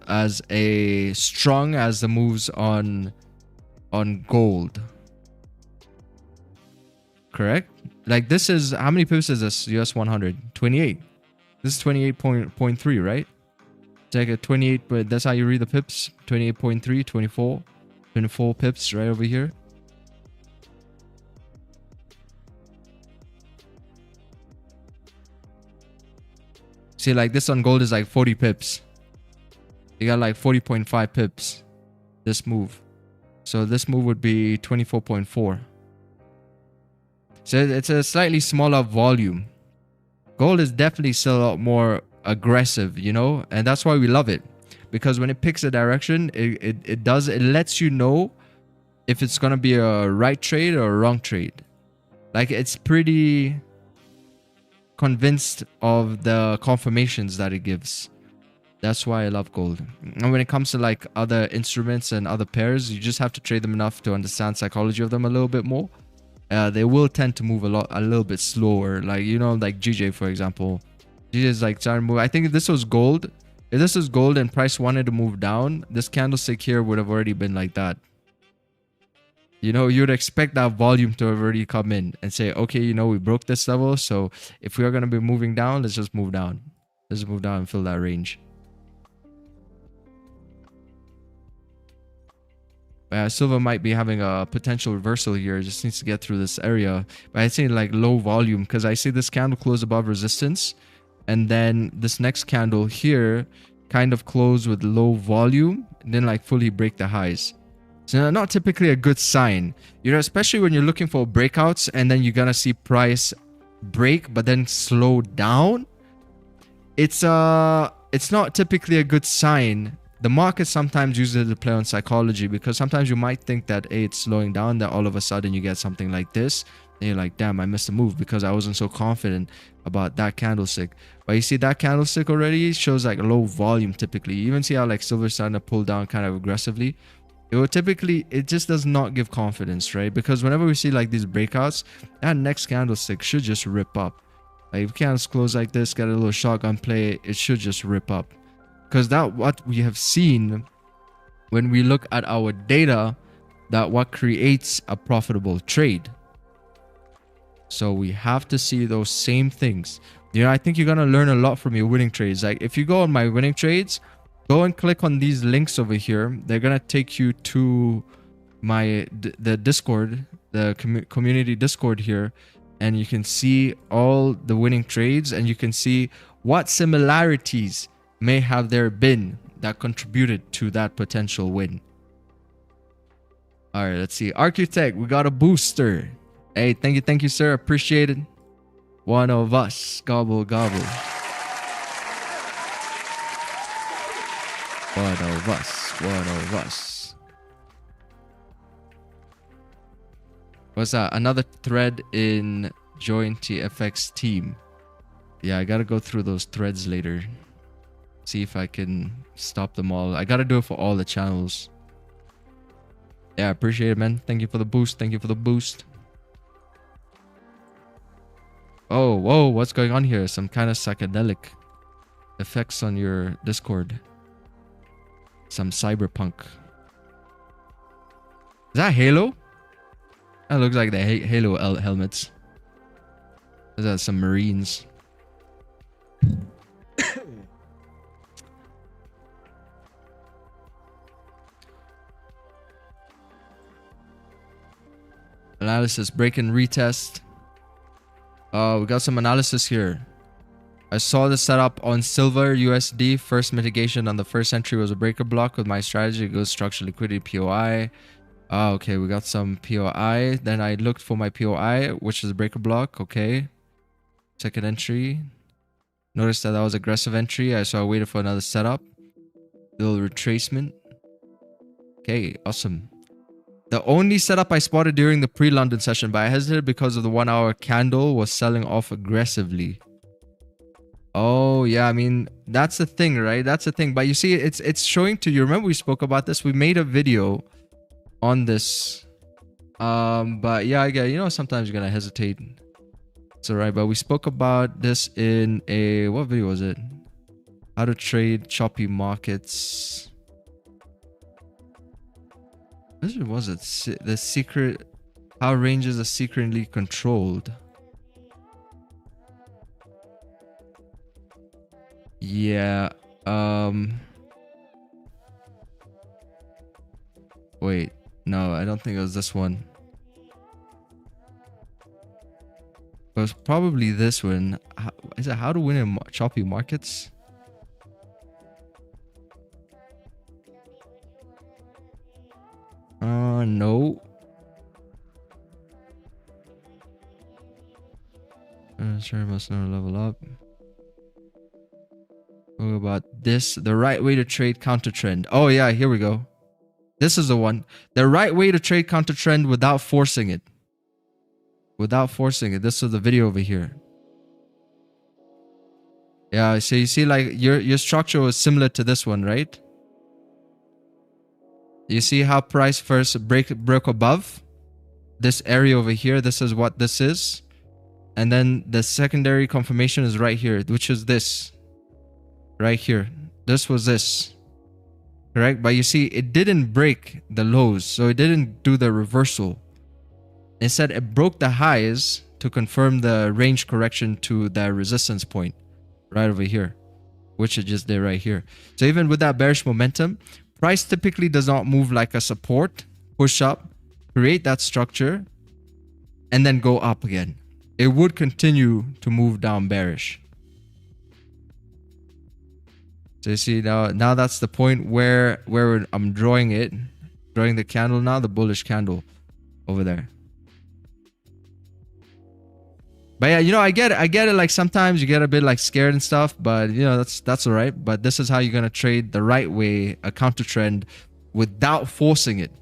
a strong as the moves on gold. Correct? Like this is, how many pips is this? US 100? 28. This is 28.3, right? Take a 28, but that's how you read the pips. 28.3, 24. 24 pips right over here. See, like this on gold is like 40 pips. You got like 40.5 pips. This move. So this move would be 24.4. So it's a slightly smaller volume. Gold is definitely still a lot more aggressive, you know? And that's why we love it. Because when it picks a direction, it lets you know if it's going to be a right trade or a wrong trade. Like it's pretty convinced of the confirmations that it gives. That's why I love gold. And when it comes to like other instruments and other pairs, you just have to trade them enough to understand psychology of them a little bit more. They will tend to move a little bit slower. Like, you know, like GJ, for example. GJ is like trying to move. I think if this was gold, if this was gold and price wanted to move down, this candlestick here would have already been like that. You know, you'd expect that volume to have already come in and say, okay, you know, we broke this level. So if we are going to be moving down, let's just move down. Let's move down and fill that range. Silver might be having a potential reversal here. It just needs to get through this area. But I see like low volume because I see this candle close above resistance. And then this next candle here kind of close with low volume and then like fully break the highs. So not typically a good sign, you know, especially when you're looking for breakouts and then you're gonna see price break but then slow down. It's not typically a good sign. The market sometimes uses it to play on psychology because sometimes you might think that, hey, it's slowing down, that all of a sudden you get something like this and you're like, damn, I missed a move because I wasn't so confident about that candlestick. But you see that candlestick already shows like low volume typically. You even see how like silver's starting to pull down kind of aggressively. It just does not give confidence, right? Because whenever we see like these breakouts, that next candlestick should just rip up. Like if candles close like this, get a little shotgun play, it should just rip up. Because that what we have seen when we look at our data, that what creates a profitable trade. So we have to see those same things. You know, I think you're going to learn a lot from your winning trades. Like if you go on my winning trades, go and click on these links over here. They're going to take you to the Discord, the community Discord here. And you can see all the winning trades and you can see what similarities may have there been that contributed to that potential win. All right, let's see. Architect, we got a booster. Hey, thank you, sir. Appreciate it. One of us. Gobble, gobble. One of us. One of us. What's that? Another thread in join TetraFX team. Yeah, I gotta go through those threads later. See if I can stop them all. I gotta do it for all the channels. Yeah, appreciate it, man. Thank you for the boost. Thank you for the boost. Oh, whoa, what's going on here? Some kind of psychedelic effects on your Discord. Some cyberpunk. Is that Halo? That looks like the Halo helmets. Is that some Marines? Analysis, break and retest. We got some analysis here. I saw the setup on silver USD. First mitigation on the first entry was a breaker block with my strategy. It goes structural liquidity POI. Okay, we got some POI. Then I looked for my POI, which is a breaker block. Okay. Second entry. Noticed that was aggressive entry. So I waited for another setup. Little retracement. Okay, awesome. The only setup I spotted during the pre-London session, but I hesitated because of the 1 hour candle was selling off aggressively. Oh yeah, I mean that's the thing, right? That's the thing. But you see, it's showing to you. Remember we spoke about this. We made a video on this. But yeah, I get, you know, sometimes you're gonna hesitate. It's alright. But we spoke about this in a, what video was it? How to trade choppy markets. Which was it? The secret, how ranges are secretly controlled. Yeah. Wait, no, I don't think it was this one. It was probably this one. Is it how to win in choppy markets? No. Sure, must never level up. What about this? The right way to trade counter trend. Oh yeah, here we go. This is the one. The right way to trade counter trend without forcing it. Without forcing it. This is the video over here. Yeah, so you see like your structure was similar to this one, right? You see how price first broke above this area over here. This is what this is. And then the secondary confirmation is right here, which is this. Right here. This was this. Correct? But you see, it didn't break the lows. So it didn't do the reversal. Instead, it broke the highs to confirm the range correction to the resistance point. Right over here. Which it just did right here. So even with that bearish momentum, price typically does not move like a support, push up, create that structure, and then go up again. It would continue to move down bearish. So you see now that's the point where I'm drawing it, drawing the candle now, the bullish candle over there. But yeah, you know, I get it. Like sometimes you get a bit like scared and stuff, but you know, that's all right. But this is how you're gonna trade the right way, a counter trend, without forcing it.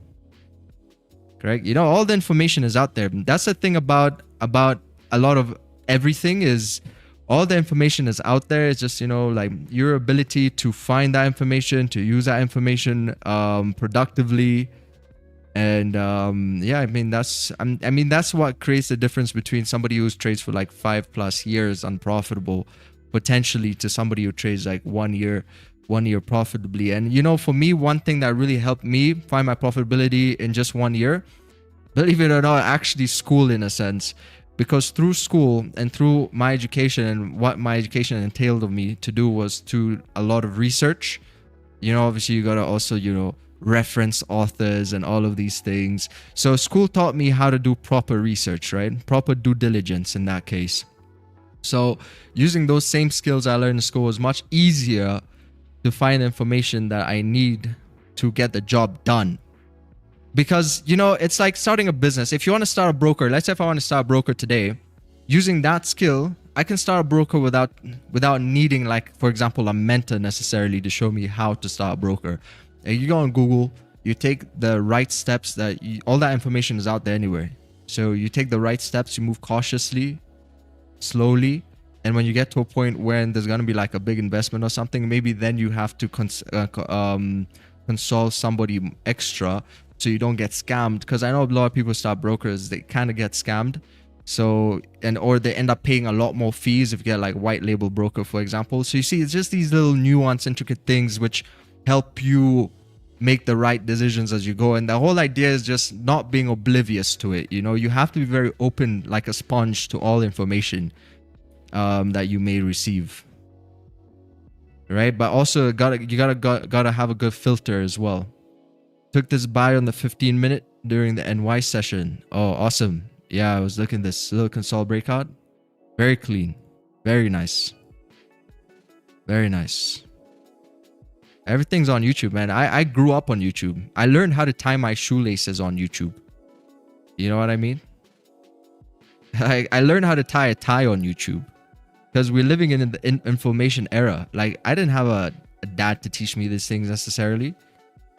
Correct? You know, all the information is out there. That's the thing about a lot of everything is all the information is out there. It's just, you know, like your ability to find that information, to use that information productively. And yeah, I mean that's what creates the difference between somebody who trades for like 5+ years unprofitable potentially to somebody who trades like 1 year profitably. And you know, for me, one thing that really helped me find my profitability in just 1 year, believe it or not, actually school in a sense. Because through school and through my education and what my education entailed of me to do was to a lot of research. You know, obviously you gotta also, you know, reference authors and all of these things. So school taught me how to do proper research, right? Proper due diligence in that case. So using those same skills I learned in school was much easier to find information that I need to get the job done. Because, you know, it's like starting a business. If you want to start a broker, let's say if I want to start a broker today, using that skill, I can start a broker without needing, like, for example, a mentor necessarily to show me how to start a broker. And you go on Google, you take the right steps all that information is out there anyway. So you take the right steps, you move cautiously, slowly. And when you get to a point where there's going to be like a big investment or something, maybe then you have to consult somebody extra so you don't get scammed. Because I know a lot of people start brokers, they kind of get scammed. So, or they end up paying a lot more fees if you get like white label broker, for example. So you see, it's just these little nuanced, intricate things which help you make the right decisions as you go. And the whole idea is just not being oblivious to it. You know, you have to be very open, like a sponge, to all information that you may receive. Right? But also you gotta have a good filter as well. Took this buy on the 15-minute during the NY session. Oh, awesome. Yeah, I was looking at this little console breakout. Very clean. Very nice. Very nice. Everything's on YouTube, man. I grew up on YouTube. I learned how to tie my shoelaces on YouTube. You know what I mean? I learned how to tie a tie on YouTube. Because we're living in the information era. Like, I didn't have a dad to teach me these things necessarily.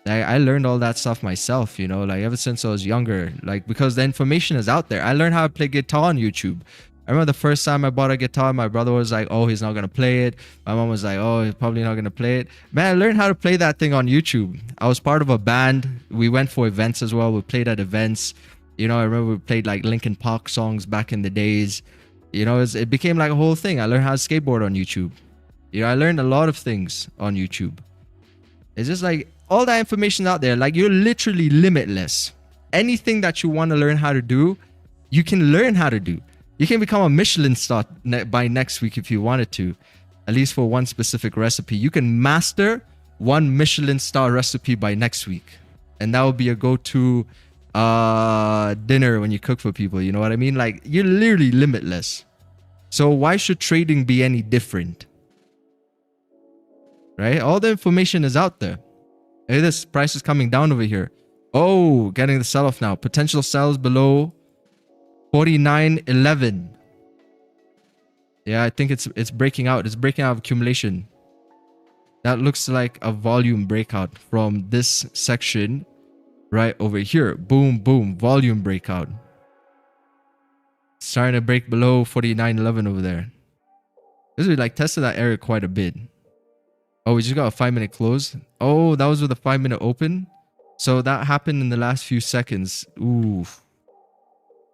I learned all that stuff myself, you know, like ever since I was younger, like because the information is out there. I learned how to play guitar on YouTube. I remember the first time I bought a guitar, my brother was like, oh, he's not going to play it. My mom was like, oh, he's probably not going to play it. Man, I learned how to play that thing on YouTube. I was part of a band. We went for events as well. We played at events. You know, I remember we played like Linkin Park songs back in the days. You know, it became like a whole thing. I learned how to skateboard on YouTube. You know, I learned a lot of things on YouTube. It's just like all that information out there. Like you're literally limitless. Anything that you want to learn how to do, you can learn how to do. You can become a Michelin star by next week if you wanted to, at least for one specific recipe. You can master one Michelin star recipe by next week. And that will be a go-to dinner when you cook for people. You know what I mean? Like you're literally limitless. So why should trading be any different? Right? All the information is out there. Hey, this price is coming down over here. Oh, getting the sell-off now. Potential sells below 49.11. Yeah, I think it's breaking out. It's breaking out of accumulation. That looks like a volume breakout from this section right over here. Boom, boom. Volume breakout. Starting to break below 49.11 over there. This is like tested that area quite a bit. Oh, we just got a 5-minute close. Oh, that was with a 5-minute open. So that happened in the last few seconds. Ooh.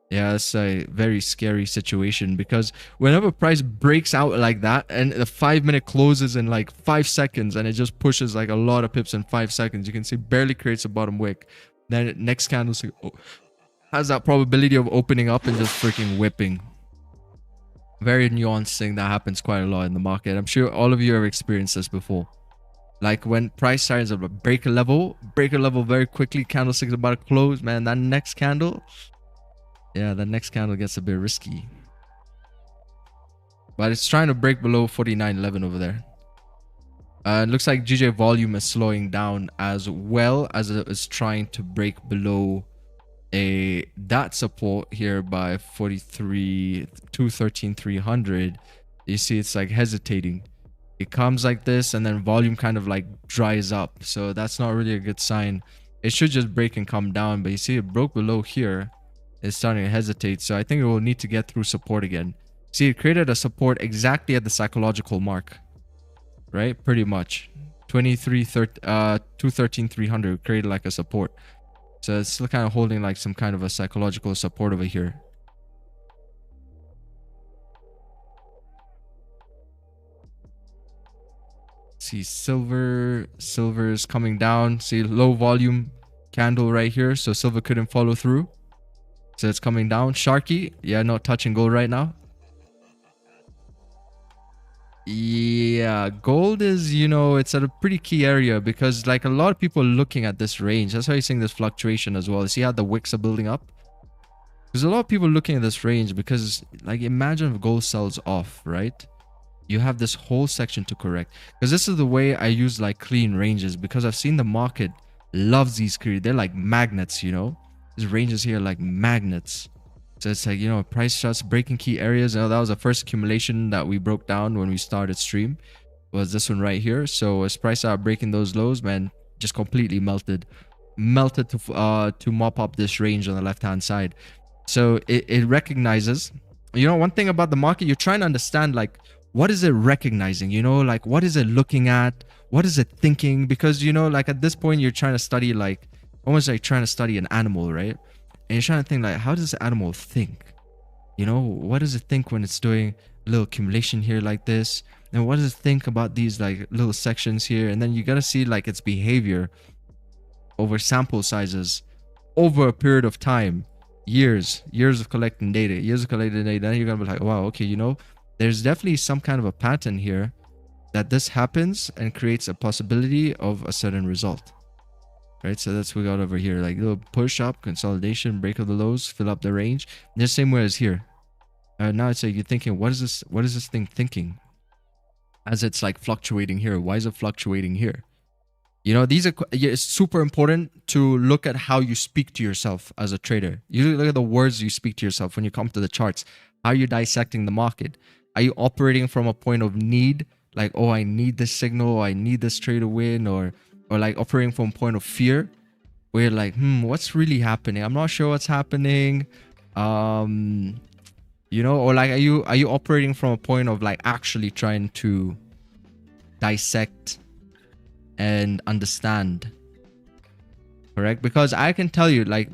Yeah, that's a very scary situation because whenever price breaks out like that and the 5-minute closes in like 5 seconds and it just pushes like a lot of pips in 5 seconds, you can see barely creates a bottom wick. Then next candle has that probability of opening up and just freaking whipping. Very nuanced thing that happens quite a lot in the market. I'm sure all of you have experienced this before. Like when price starts to break a level very quickly, candlestick's about to close, man, that next candle, yeah, the next candle gets a bit risky. But it's trying to break below 49.11 over there. It looks like GJ volume is slowing down as well as it is trying to break below that support here by 213,300. You see it's like hesitating. It comes like this and then volume kind of like dries up. So that's not really a good sign. It should just break and come down. But you see it broke below here. It's starting to hesitate. So I think it will need to get through support again. See, it created a support exactly at the psychological mark. Right? Pretty much. 213,300 created like a support. So it's still kind of holding like some kind of a psychological support over here. See silver is coming down. See low volume candle right here. So silver couldn't follow through. So it's coming down. Sharky, yeah, not touching gold right now. Yeah, gold is, you know, it's at a pretty key area because like a lot of people are looking at this range. That's why you're seeing this fluctuation as well. See how the wicks are building up? There's a lot of people looking at this range because like imagine if gold sells off, right? You have this whole section to correct. Because this is the way I use like clean ranges because I've seen the market loves these clean. They're like magnets, you know? These ranges here are like magnets. So it's like, you know, price starts breaking key areas. You know, that was the first accumulation that we broke down when we started stream. Was this one right here. So as price started breaking those lows, man, just completely melted to mop up this range on the left hand side. So it recognizes, you know, one thing about the market, you're trying to understand like what is it recognizing, you know, like what is it looking at, what is it thinking? Because, you know, like at this point you're trying to study like almost like trying to study an animal, right? And you're trying to think like, how does the animal think? You know, what does it think when it's doing a little accumulation here like this? And what does it think about these like little sections here? And then you got to see like its behavior over sample sizes over a period of time, years of collecting data, Then you're going to be like, wow, okay, you know, there's definitely some kind of a pattern here that this happens and creates a possibility of a certain result. Right, so that's what we got over here, like little push up, consolidation, break of the lows, fill up the range. And the same way as here. Now it's like you're thinking, what is this thing thinking? As it's like fluctuating here. Why is it fluctuating here? You know, it's super important to look at how you speak to yourself as a trader. You look at the words you speak to yourself when you come to the charts. How are you dissecting the market? Are you operating from a point of need? Like, oh, I need this signal, I need this trade to win, or or like operating from a point of fear, where you're like, what's really happening? I'm not sure what's happening. You know, or like, are you operating from a point of like actually trying to dissect and understand? Correct? Because I can tell you, like,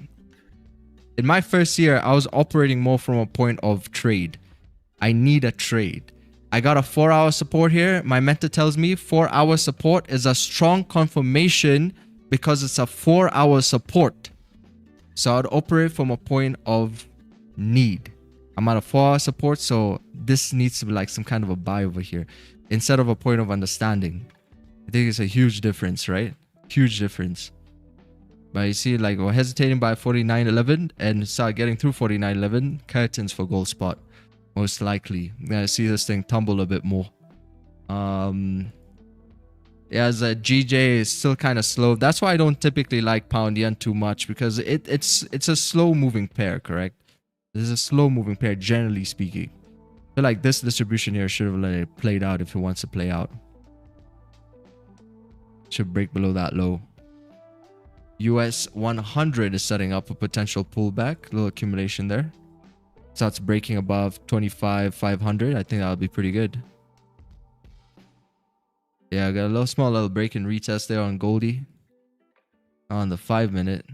in my first year, I was operating more from a point of trade. I need a trade. I got a 4-hour support here. My mentor tells me 4-hour support is a strong confirmation because it's a 4-hour support. So I'd operate from a point of need. I'm at a 4-hour support, so this needs to be like some kind of a buy over here instead of a point of understanding. I think it's a huge difference, right? Huge difference. But you see, like, we're hesitating by 49.11 and start getting through 49.11. Curtains for gold spot, most likely. You're gonna see this thing tumble a bit more. Yeah, as a GJ is still kind of slow. That's why I don't typically like pound yen too much, because it's a slow moving pair, correct? This is a slow moving pair, generally speaking. I feel like this distribution here should have let it played out if it wants to play out. Should break below that low. US 100 is setting up a potential pullback. A little accumulation there. Starts breaking above 25,500. I think that'll be pretty good. Yeah, I got a small little break and retest there on Goldie. On the 5-minute.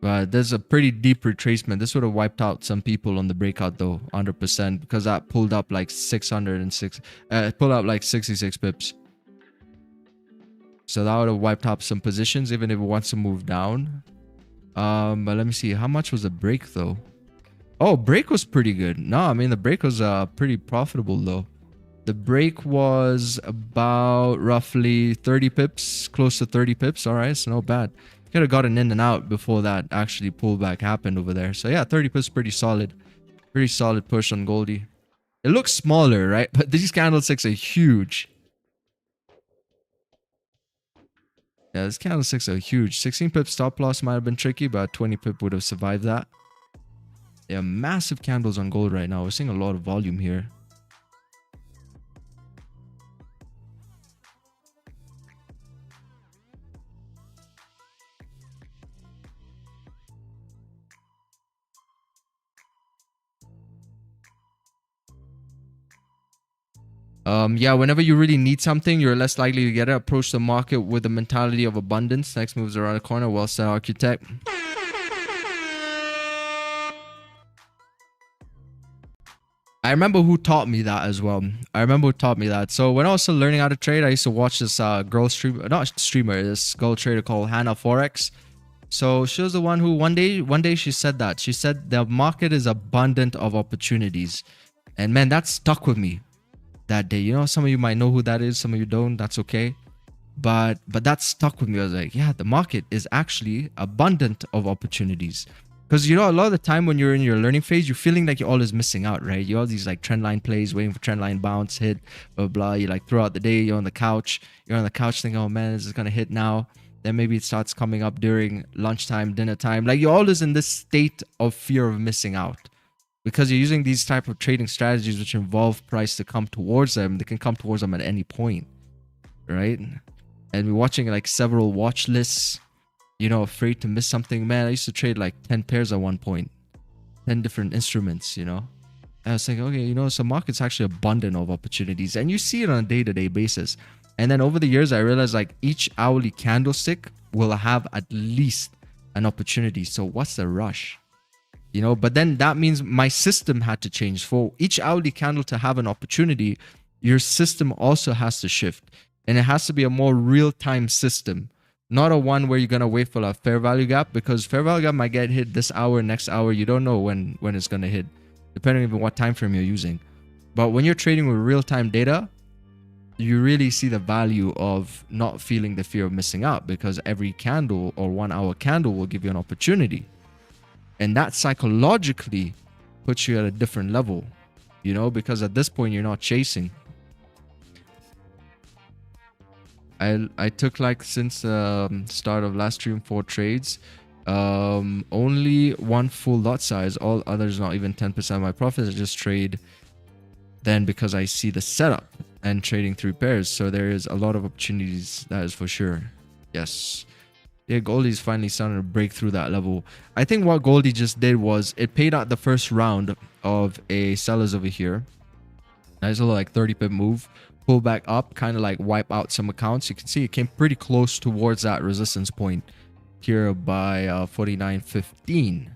But there's a pretty deep retracement. This would have wiped out some people on the breakout though, 100%, because that pulled up like 606. It pulled up like 66 pips. So that would have wiped out some positions, even if it wants to move down. But let me see. How much was the break though? Oh, break was pretty good. No, I mean, the break was pretty profitable though. The break was about roughly 30 pips, close to 30 pips. All right, so not bad. Could have gotten in and out before that actually pullback happened over there. So yeah, 30 pips, pretty solid. Pretty solid push on Goldie. It looks smaller, right? But these candlesticks are huge. Yeah, these candlesticks are huge. 16 pip stop loss might have been tricky, but 20 pip would have survived that. Yeah, massive candles on gold right now. We're seeing a lot of volume here. Yeah, whenever you really need something, you're less likely to get it. Approach the market with the mentality of abundance. Next moves around the corner. Well said, architect. I remember who taught me that as well. So when I was still learning how to trade, I used to watch this girl streamer, not streamer, this girl trader called Hannah Forex. So she was the one who one day she said that. She said the market is abundant of opportunities. And man, that stuck with me that day. You know, some of you might know who that is, some of you don't. That's okay. But that stuck with me. I was like, yeah, the market is actually abundant of opportunities. Because, you know, a lot of the time when you're in your learning phase, you're feeling like you're always missing out, right? You have these like trend line plays, waiting for trend line bounce, hit, blah, blah. You like throughout the day, you're on the couch thinking, oh man, this is going to hit now. Then maybe it starts coming up during lunchtime, dinner time. Like, you're always in this state of fear of missing out. Because you're using these type of trading strategies which involve price to come towards them. They can come towards them at any point, right? And we're watching like several watch lists, you know, afraid to miss something. Man, I used to trade like 10 pairs at one point, 10 different instruments, you know. And I was thinking, okay, you know, so market's actually abundant of opportunities, and you see it on a day-to-day basis. And then over the years, I realized like each hourly candlestick will have at least an opportunity. So what's the rush? You know, but then that means my system had to change. For each hourly candle to have an opportunity, your system also has to shift. And it has to be a more real-time system, not a one where you're going to wait for a fair value gap, because fair value gap might get hit this hour, next hour. You don't know when it's going to hit, depending on what time frame you're using. But when you're trading with real-time data, you really see the value of not feeling the fear of missing out, because every candle or 1 hour candle will give you an opportunity. And that psychologically puts you at a different level, you know, because at this point you're not chasing. I took like since the start of last stream 4 trades, only 1 full lot size, all others not even 10% of my profits. I just trade then because I see the setup and trading through pairs. So there is a lot of opportunities, that is for sure. Yes. Yeah, Goldie's finally starting to break through that level. I think what Goldie just did was it paid out the first round of a sellers over here. Nice little like 30 pip move. Pull back up, kind of like wipe out some accounts. You can see it came pretty close towards that resistance point here by 49.15.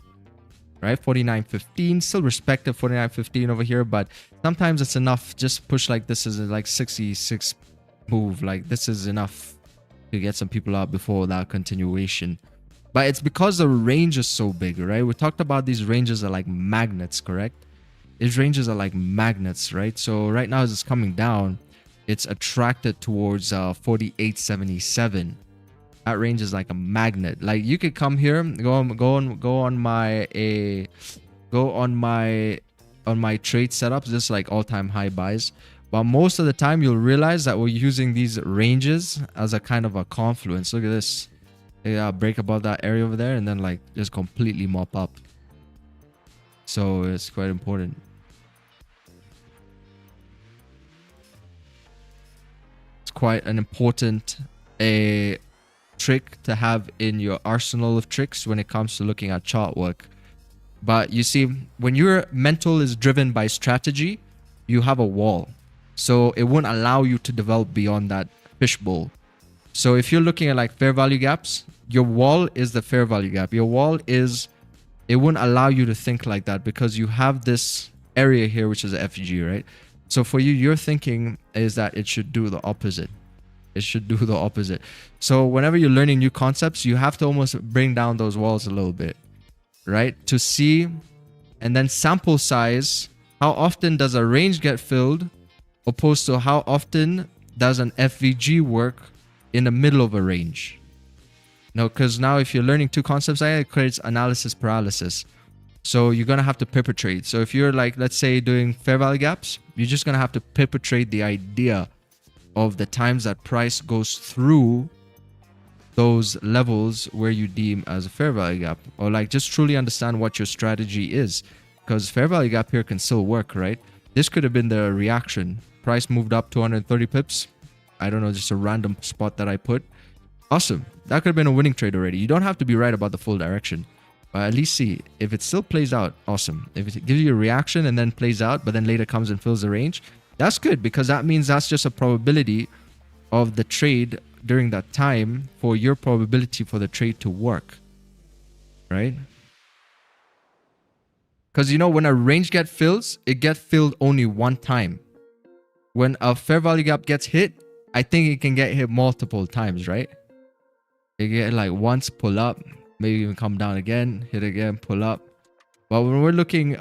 Right, 49.15, still respected 49.15 over here, but sometimes it's enough. Just push like this is like 66 move. Like this is enough to get some people out before that continuation. But it's because the range is so big, right? We talked about these ranges are like magnets, correct? These ranges are like magnets, right? So right now as it's coming down, it's attracted towards 48.77. That range is like a magnet. Like you could come here, go on my trade setups, just like all-time high buys. But most of the time you'll realize that we're using these ranges as a kind of a confluence. Look at this. Yeah, break above that area over there and then like just completely mop up. So it's quite important. It's quite an important trick to have in your arsenal of tricks when it comes to looking at chart work. But you see, when your mental is driven by strategy, you have a wall. So it won't allow you to develop beyond that fishbowl. So if you're looking at like fair value gaps, your wall is the fair value gap. Your wall is, it won't allow you to think like that because you have this area here, which is a FG, right? So for you, your thinking is that it should do the opposite. It should do the opposite. So whenever you're learning new concepts, you have to almost bring down those walls a little bit, right? To see, and then sample size, how often does a range get filled opposed to how often does an FVG work in the middle of a range? No, because now if you're learning two concepts, it creates analysis paralysis. So you're going to have to perpetrate. So if you're like, let's say doing fair value gaps, you're just going to have to perpetrate the idea of the times that price goes through those levels where you deem as a fair value gap, or like just truly understand what your strategy is, because fair value gap here can still work, right? This could have been the reaction. Price moved up 230 pips. I don't know, just a random spot that I put. Awesome. That could have been a winning trade already. You don't have to be right about the full direction, but at least see if it still plays out. Awesome. If it gives you a reaction and then plays out, but then later comes and fills the range, that's good, because that means that's just a probability of the trade during that time for your probability for the trade to work, right? Because you know, when a range gets filled, it gets filled only one time. When a fair value gap gets hit, I think it can get hit multiple times, right? It get like once, pull up, maybe even come down again, hit again, pull up. But when we're looking,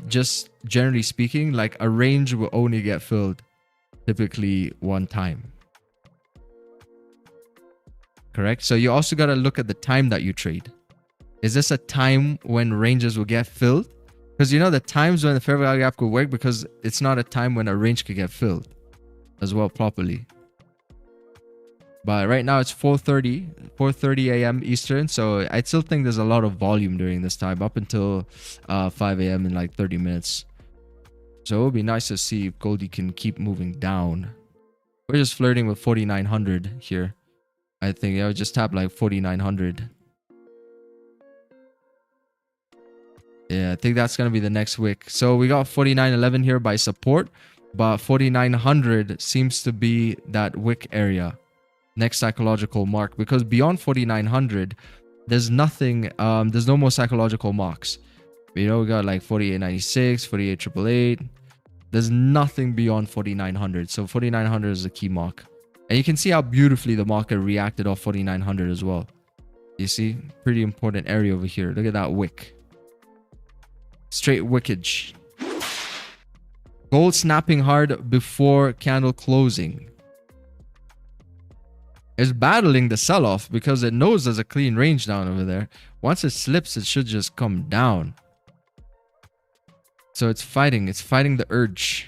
just generally speaking, like a range will only get filled typically one time. Correct? So you also got to look at the time that you trade. Is this a time when ranges will get filled? Because you know the times when the fair value gap could work, because it's not a time when a range could get filled as well properly. But right now it's 4:30 a.m. Eastern. So I still think there's a lot of volume during this time up until 5 a.m. in like 30 minutes. So it would be nice to see if Goldie can keep moving down. We're just flirting with 4,900 here. I think I would just tap like 4,900. Yeah, I think that's going to be the next wick. So we got 49.11 here by support, but 4,900 seems to be that wick area. Next psychological mark, because beyond 4,900 there's nothing, there's no more psychological marks. You know, we got like 48.96, 48.888. There's nothing beyond 4,900. So 4,900 is a key mark, and you can see how beautifully the market reacted off 4,900 as well. You see, pretty important area over here. Look at that wick, straight wickage. Gold snapping hard before candle closing. It's battling the sell-off because it knows there's a clean range down over there. Once it slips, it should just come down. So it's fighting the urge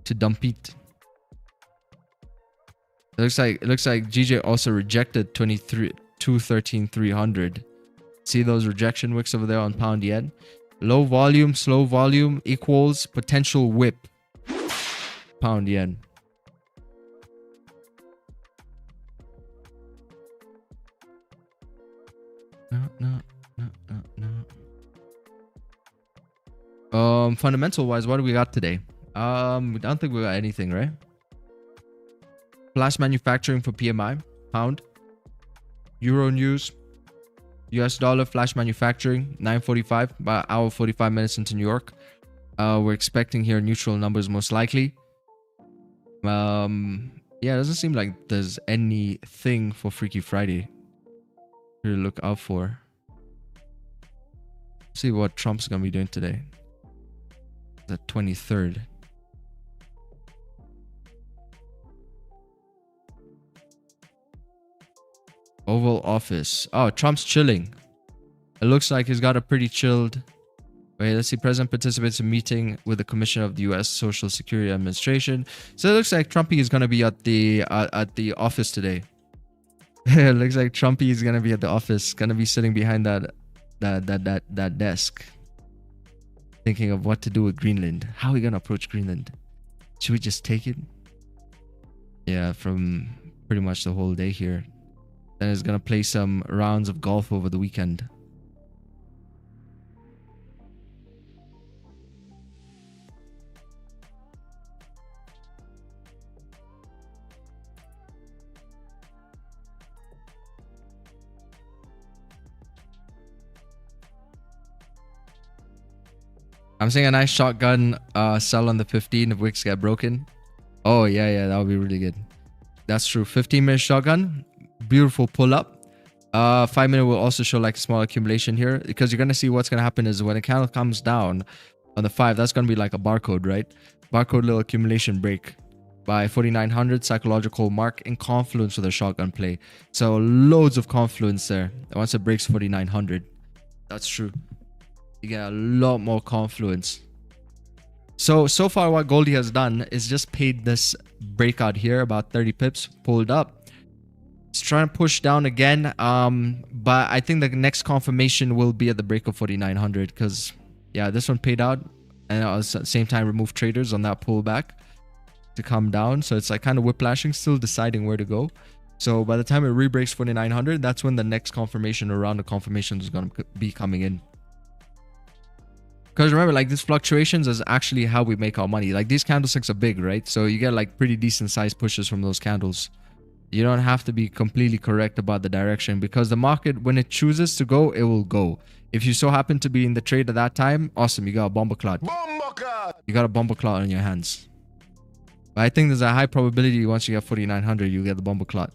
to dump it. It looks like GJ also rejected 213,300. See those rejection wicks over there on pound yen? Low volume, slow volume equals potential whip. Pound yen. Fundamental wise, what do we got today? I don't think we got anything, right? Flash manufacturing for PMI, pound. Euro news, US dollar flash manufacturing, 9:45, about hour 45 minutes into New York. We're expecting here neutral numbers most likely. Yeah, it doesn't seem like there's anything for Freaky Friday to look out for. Let's see what Trump's gonna be doing today. The 23rd. Oval Office. Oh, Trump's chilling. It looks like he's got a pretty chilled. Wait, let's see. President participates in meeting with the Commissioner of the U.S. Social Security Administration. So it looks like Trumpy is gonna be at the office today. It looks like Trumpy is gonna be at the office, gonna be sitting behind that desk, thinking of what to do with Greenland. How are we gonna approach Greenland? Should we just take it? Yeah, from pretty much the whole day here. Then he's gonna play some rounds of golf over the weekend. I'm seeing a nice shotgun sell on the 15 if wicks get broken. Oh, yeah, that would be really good. That's true. 15-minute shotgun. Beautiful pull up. 5-minute will also show like a small accumulation here, because you're going to see what's going to happen is when a candle comes down on the 5, that's going to be like a barcode, right? Barcode little accumulation break by 4,900, psychological mark in confluence with a shotgun play. So loads of confluence there. Once it breaks 4,900, that's true. You get a lot more confluence. So far what Goldie has done is just paid this breakout here, about 30 pips, pulled up. It's trying to push down again, but I think the next confirmation will be at the break of 4,900, because yeah, this one paid out, and at the same time remove traders on that pullback to come down. So it's like kind of whiplashing, still deciding where to go. So by the time it re-breaks 4,900, that's when the next confirmation around the confirmation is going to be coming in. Because remember, like, these fluctuations is actually how we make our money. Like, these candlesticks are big, right? So you get like pretty decent sized pushes from those candles. You don't have to be completely correct about the direction, because the market, when it chooses to go, it will go. If you so happen to be in the trade at that time, awesome, you got a bomber clot. You got a bomber clot on your hands. But I think there's a high probability once you get 4,900, you get the bomber clot.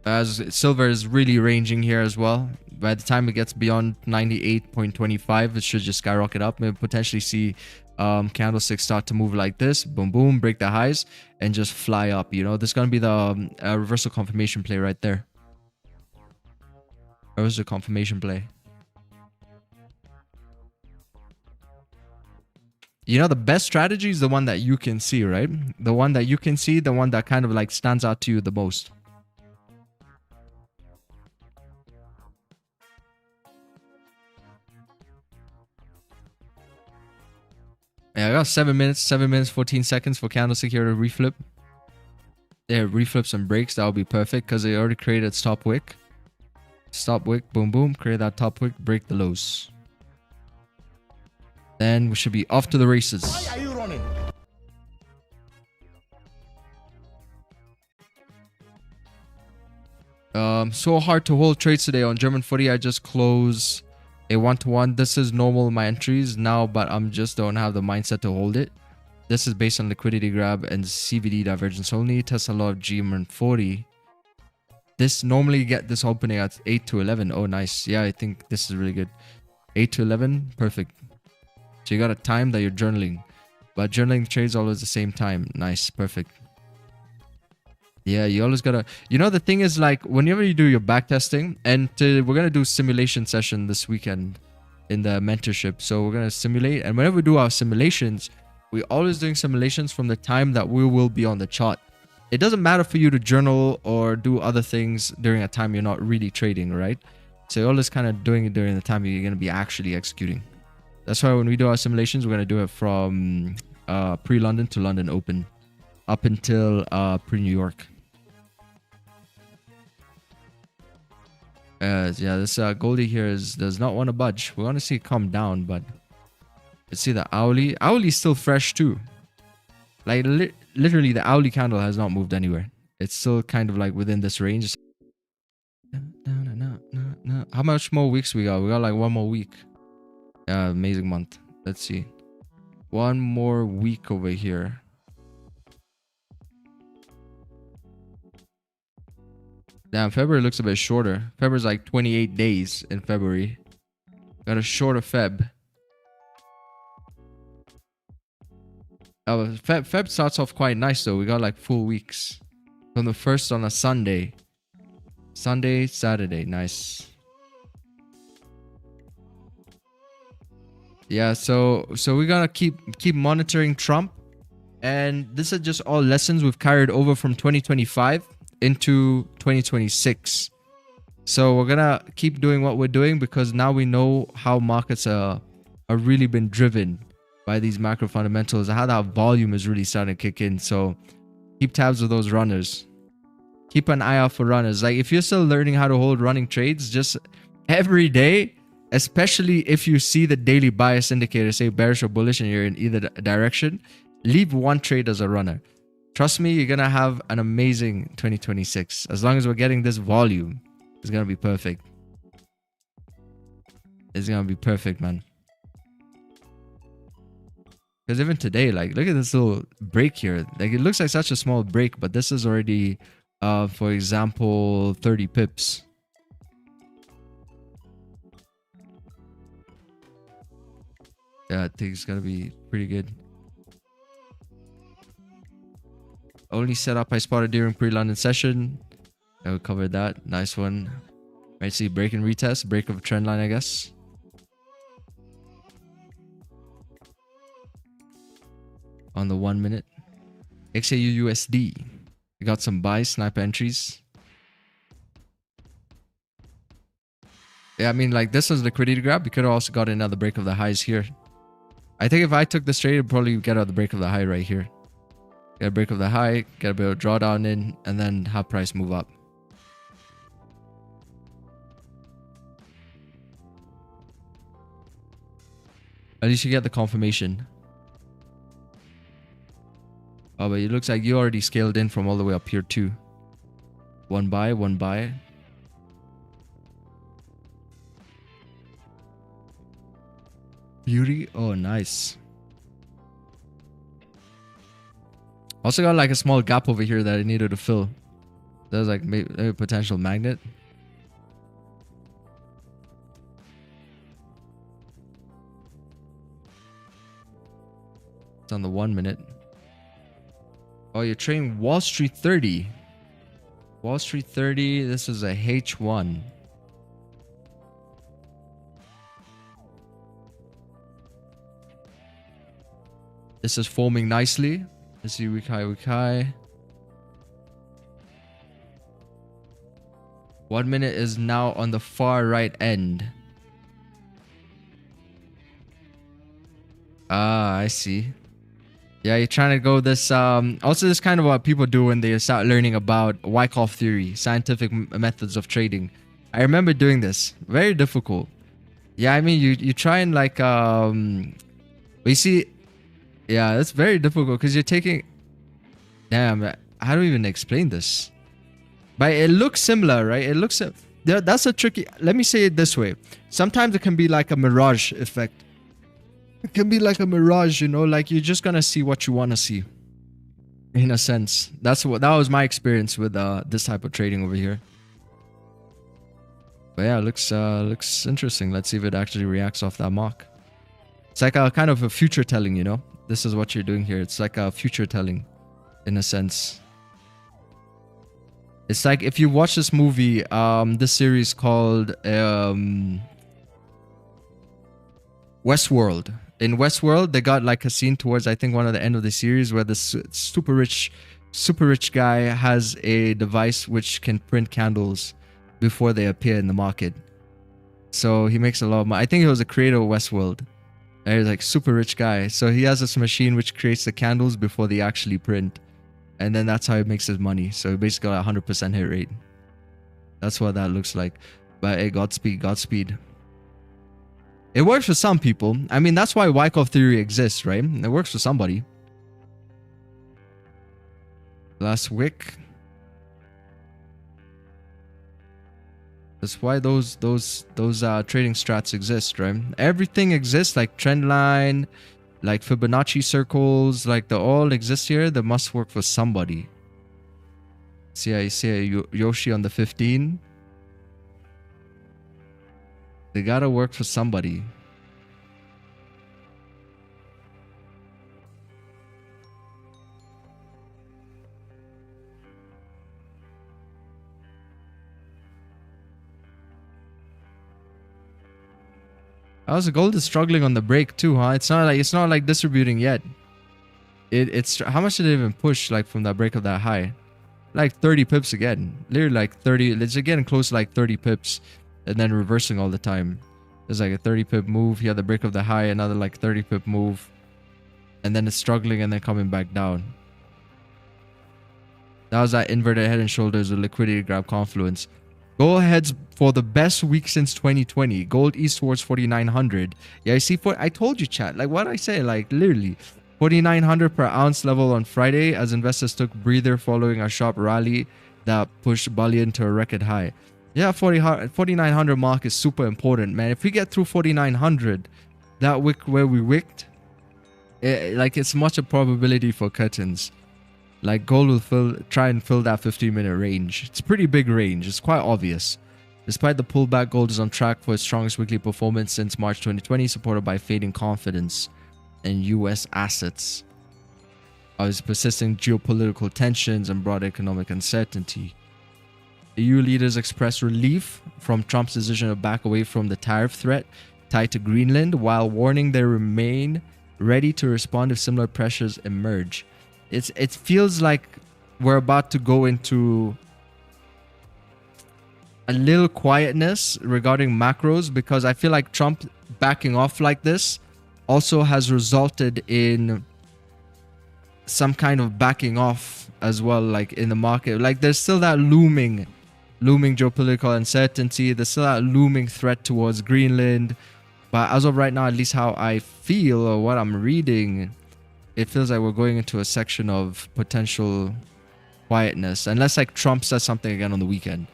As silver is really ranging here as well. By the time it gets beyond 98.25, it should just skyrocket up. Maybe potentially see candlesticks start to move like this. Boom, boom, break the highs and just fly up. You know, this is going to be the reversal confirmation play right there. Reversal confirmation play. You know, the best strategy is the one that you can see, right? The one that you can see, the one that kind of like stands out to you the most. Yeah, I got 7 minutes, 14 seconds for candlestick here to reflip. Yeah, reflips and breaks, that would be perfect, because they already created stop wick. Stop wick, boom, boom, create that top wick, break the lows. Then we should be off to the races. Why are you running? So hard to hold trades today on German footy. I just close a 1-to-1. This is normal in my entries now, but I'm just don't have the mindset to hold it. This is based on liquidity grab and CVD divergence only. Test a lot of German 40. This normally get this opening at 8 to 11. Oh, nice. Yeah, I think this is really good. 8 to 11, perfect. So you got a time that you're journaling, but journaling trades always the same time. Nice, perfect. Yeah, you always gotta, you know, the thing is, like, whenever you do your back testing, and we're gonna do simulation session this weekend. in the mentorship. So we're going to simulate, and whenever we do our simulations, we're always doing simulations from the time that we will be on the chart. It doesn't matter for you to journal or do other things during a time you're not really trading, right? So you're always kind of doing it during the time you're going to be actually executing. That's why when we do our simulations, we're going to do it from pre-London to London Open up until pre-New York. Yeah, this Goldie here does not want to budge. We want to see it come down, but let's see the hourly. Hourly is still fresh too. Like literally, the hourly candle has not moved anywhere. It's still kind of like within this range. How much more weeks we got? We got like one more week. Yeah, amazing month. Let's see. One more week over here. Damn, February looks a bit shorter. February's like 28 days in February. Got a shorter Feb. Feb starts off quite nice though. We got like full weeks. From the 1st on a Sunday. Sunday, Saturday. Nice. Yeah, so we're gonna keep monitoring Trump. And this is just all lessons we've carried over from 2025 into 2026. So we're gonna keep doing what we're doing because now we know how markets are really been driven by these macro fundamentals, how that volume is really starting to kick in. So keep tabs with those runners. Keep an eye out for runners. Like if you're still learning how to hold running trades, just every day, especially if you see the daily bias indicator say bearish or bullish and you're in either direction, leave one trade as a runner. Trust me, you're gonna have an amazing 2026. As long as we're getting this volume, it's gonna be perfect. It's gonna be perfect, man. Because even today, like, look at this little break here. Like, it looks like such a small break, but this is already, for example, 30 pips. Yeah, I think it's gonna be pretty good. Only setup I spotted during pre-London session. I will cover that. Nice one. Might see break and retest. Break of a trend line, I guess. On the 1 minute. XAUUSD. We got some buys, sniper entries. Yeah, I mean, like, this was liquidity grab. You could have also got another break of the highs here. I think if I took this trade, I'd probably get out the break of the high right here. Get a break of the high, get a bit of drawdown in, and then have price move up. At least you get the confirmation. Oh, but it looks like you already scaled in from all the way up here too. One buy, one buy. Beauty. Oh, nice. Also got like a small gap over here that I needed to fill. There's like maybe a potential magnet. It's on the 1 minute. Oh, you're trading Wall Street 30. Wall Street 30. This is a H1. This is forming nicely. Let's see, weak high, weak high. 1 minute is now on the far right end. Ah, I see. Yeah, you're trying to go this. Also, this is kind of what people do when they start learning about Wyckoff theory, scientific methods of trading. I remember doing this. Very difficult. Yeah, I mean, you try and like, you see, yeah, it's very difficult because you're taking. Damn, how do we even explain this? But it looks similar, right? It looks. That's a tricky. Let me say it this way. Sometimes it can be like a mirage effect. It can be like a mirage, you know, like you're just gonna see what you want to see. In a sense, that was my experience with this type of trading over here. But yeah, it looks interesting. Let's see if it actually reacts off that mark. It's like a kind of a future telling, you know. This is what you're doing here. It's like a future telling, in a sense. It's like if you watch this movie, this series called Westworld. In Westworld, they got like a scene towards I think one of the end of the series where the super rich guy has a device which can print candles before they appear in the market. So he makes a lot of money. I think he was a creator of Westworld. And he's like super rich guy. So he has this machine which creates the candles before they actually print. And then that's how he makes his money. So he basically got a 100% hit rate. That's what that looks like. But hey, Godspeed. It works for some people. I mean, that's why Wyckoff theory exists, right? It works for somebody. Last wick. That's why those trading strats exist, right? Everything exists, like trend line, like Fibonacci circles, like they all exist here. They must work for somebody. See, I see a Yoshi on the 15. They gotta work for somebody. Also, gold is struggling on the break too, huh? It's not like distributing yet. It's how much did it even push like from that break of that high? Like 30 pips again. Literally like 30. It's getting close to like 30 pips. And then reversing all the time. There's like a 30 pip move. He had the break of the high, another like 30 pip move. And then it's struggling and then coming back down. That was that inverted head and shoulders with liquidity grab confluence. Gold heads for the best week since 2020. Gold east towards 4,900. Yeah, I see. I told you, chat. Like what I say, like literally 4,900 per ounce level on Friday as investors took breather following a sharp rally that pushed bullion to a record high. Yeah, 4,900 mark is super important, man. If we get through 4,900, that wick where we wicked, like it's much a probability for curtains. Like gold will try and fill that 15-minute range. It's a pretty big range. It's quite obvious. Despite the pullback, gold is on track for its strongest weekly performance since March 2020, supported by fading confidence in U.S. assets, as persisting geopolitical tensions and broad economic uncertainty. EU leaders expressed relief from Trump's decision to back away from the tariff threat tied to Greenland, while warning they remain ready to respond if similar pressures emerge. It feels like we're about to go into a little quietness regarding macros, because I feel like Trump backing off like this also has resulted in some kind of backing off as well, like in the market. Like there's still that looming geopolitical uncertainty. There's still that looming threat towards Greenland. But as of right now, at least how I feel or what I'm reading, it feels like we're going into a section of potential quietness. Unless like Trump says something again on the weekend.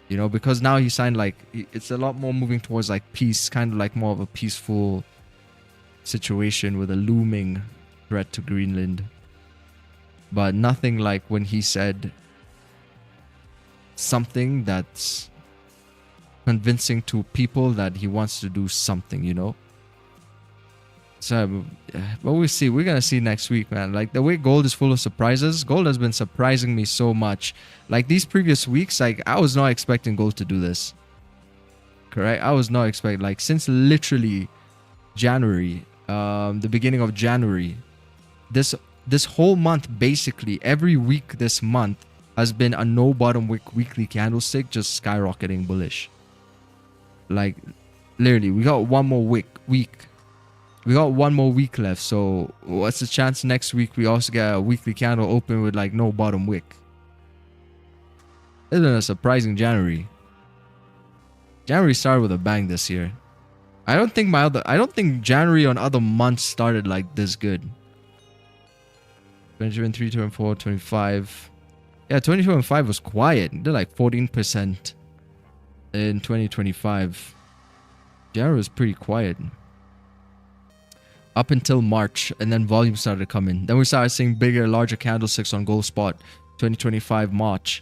You know, because now he signed like, it's a lot more moving towards like peace, kind of like more of a peaceful situation with a looming threat to Greenland. But nothing like when he said something that's convincing to people that he wants to do something, you know? So, but we'll see. We're gonna see next week, man. Like the way gold is full of surprises, gold has been surprising me so much. Like these previous weeks, like I was not expecting gold to do this. Correct? I was not expecting, like since literally January, the beginning of January, this whole month, basically every week this month has been a no bottom wick weekly candlestick, just skyrocketing bullish. Like literally, we got one more week. We got one more week left, so what's the chance next week we also get a weekly candle open with like no bottom wick? It's been a surprising January. January started with a bang this year. I don't think January on other months started like this good. 2023, 24, 25. Yeah, 2025 was quiet. They're like 14% in 2025. January was pretty quiet. Up until March, and then volume started coming. Then we started seeing bigger, larger candlesticks on gold spot, 2025 March.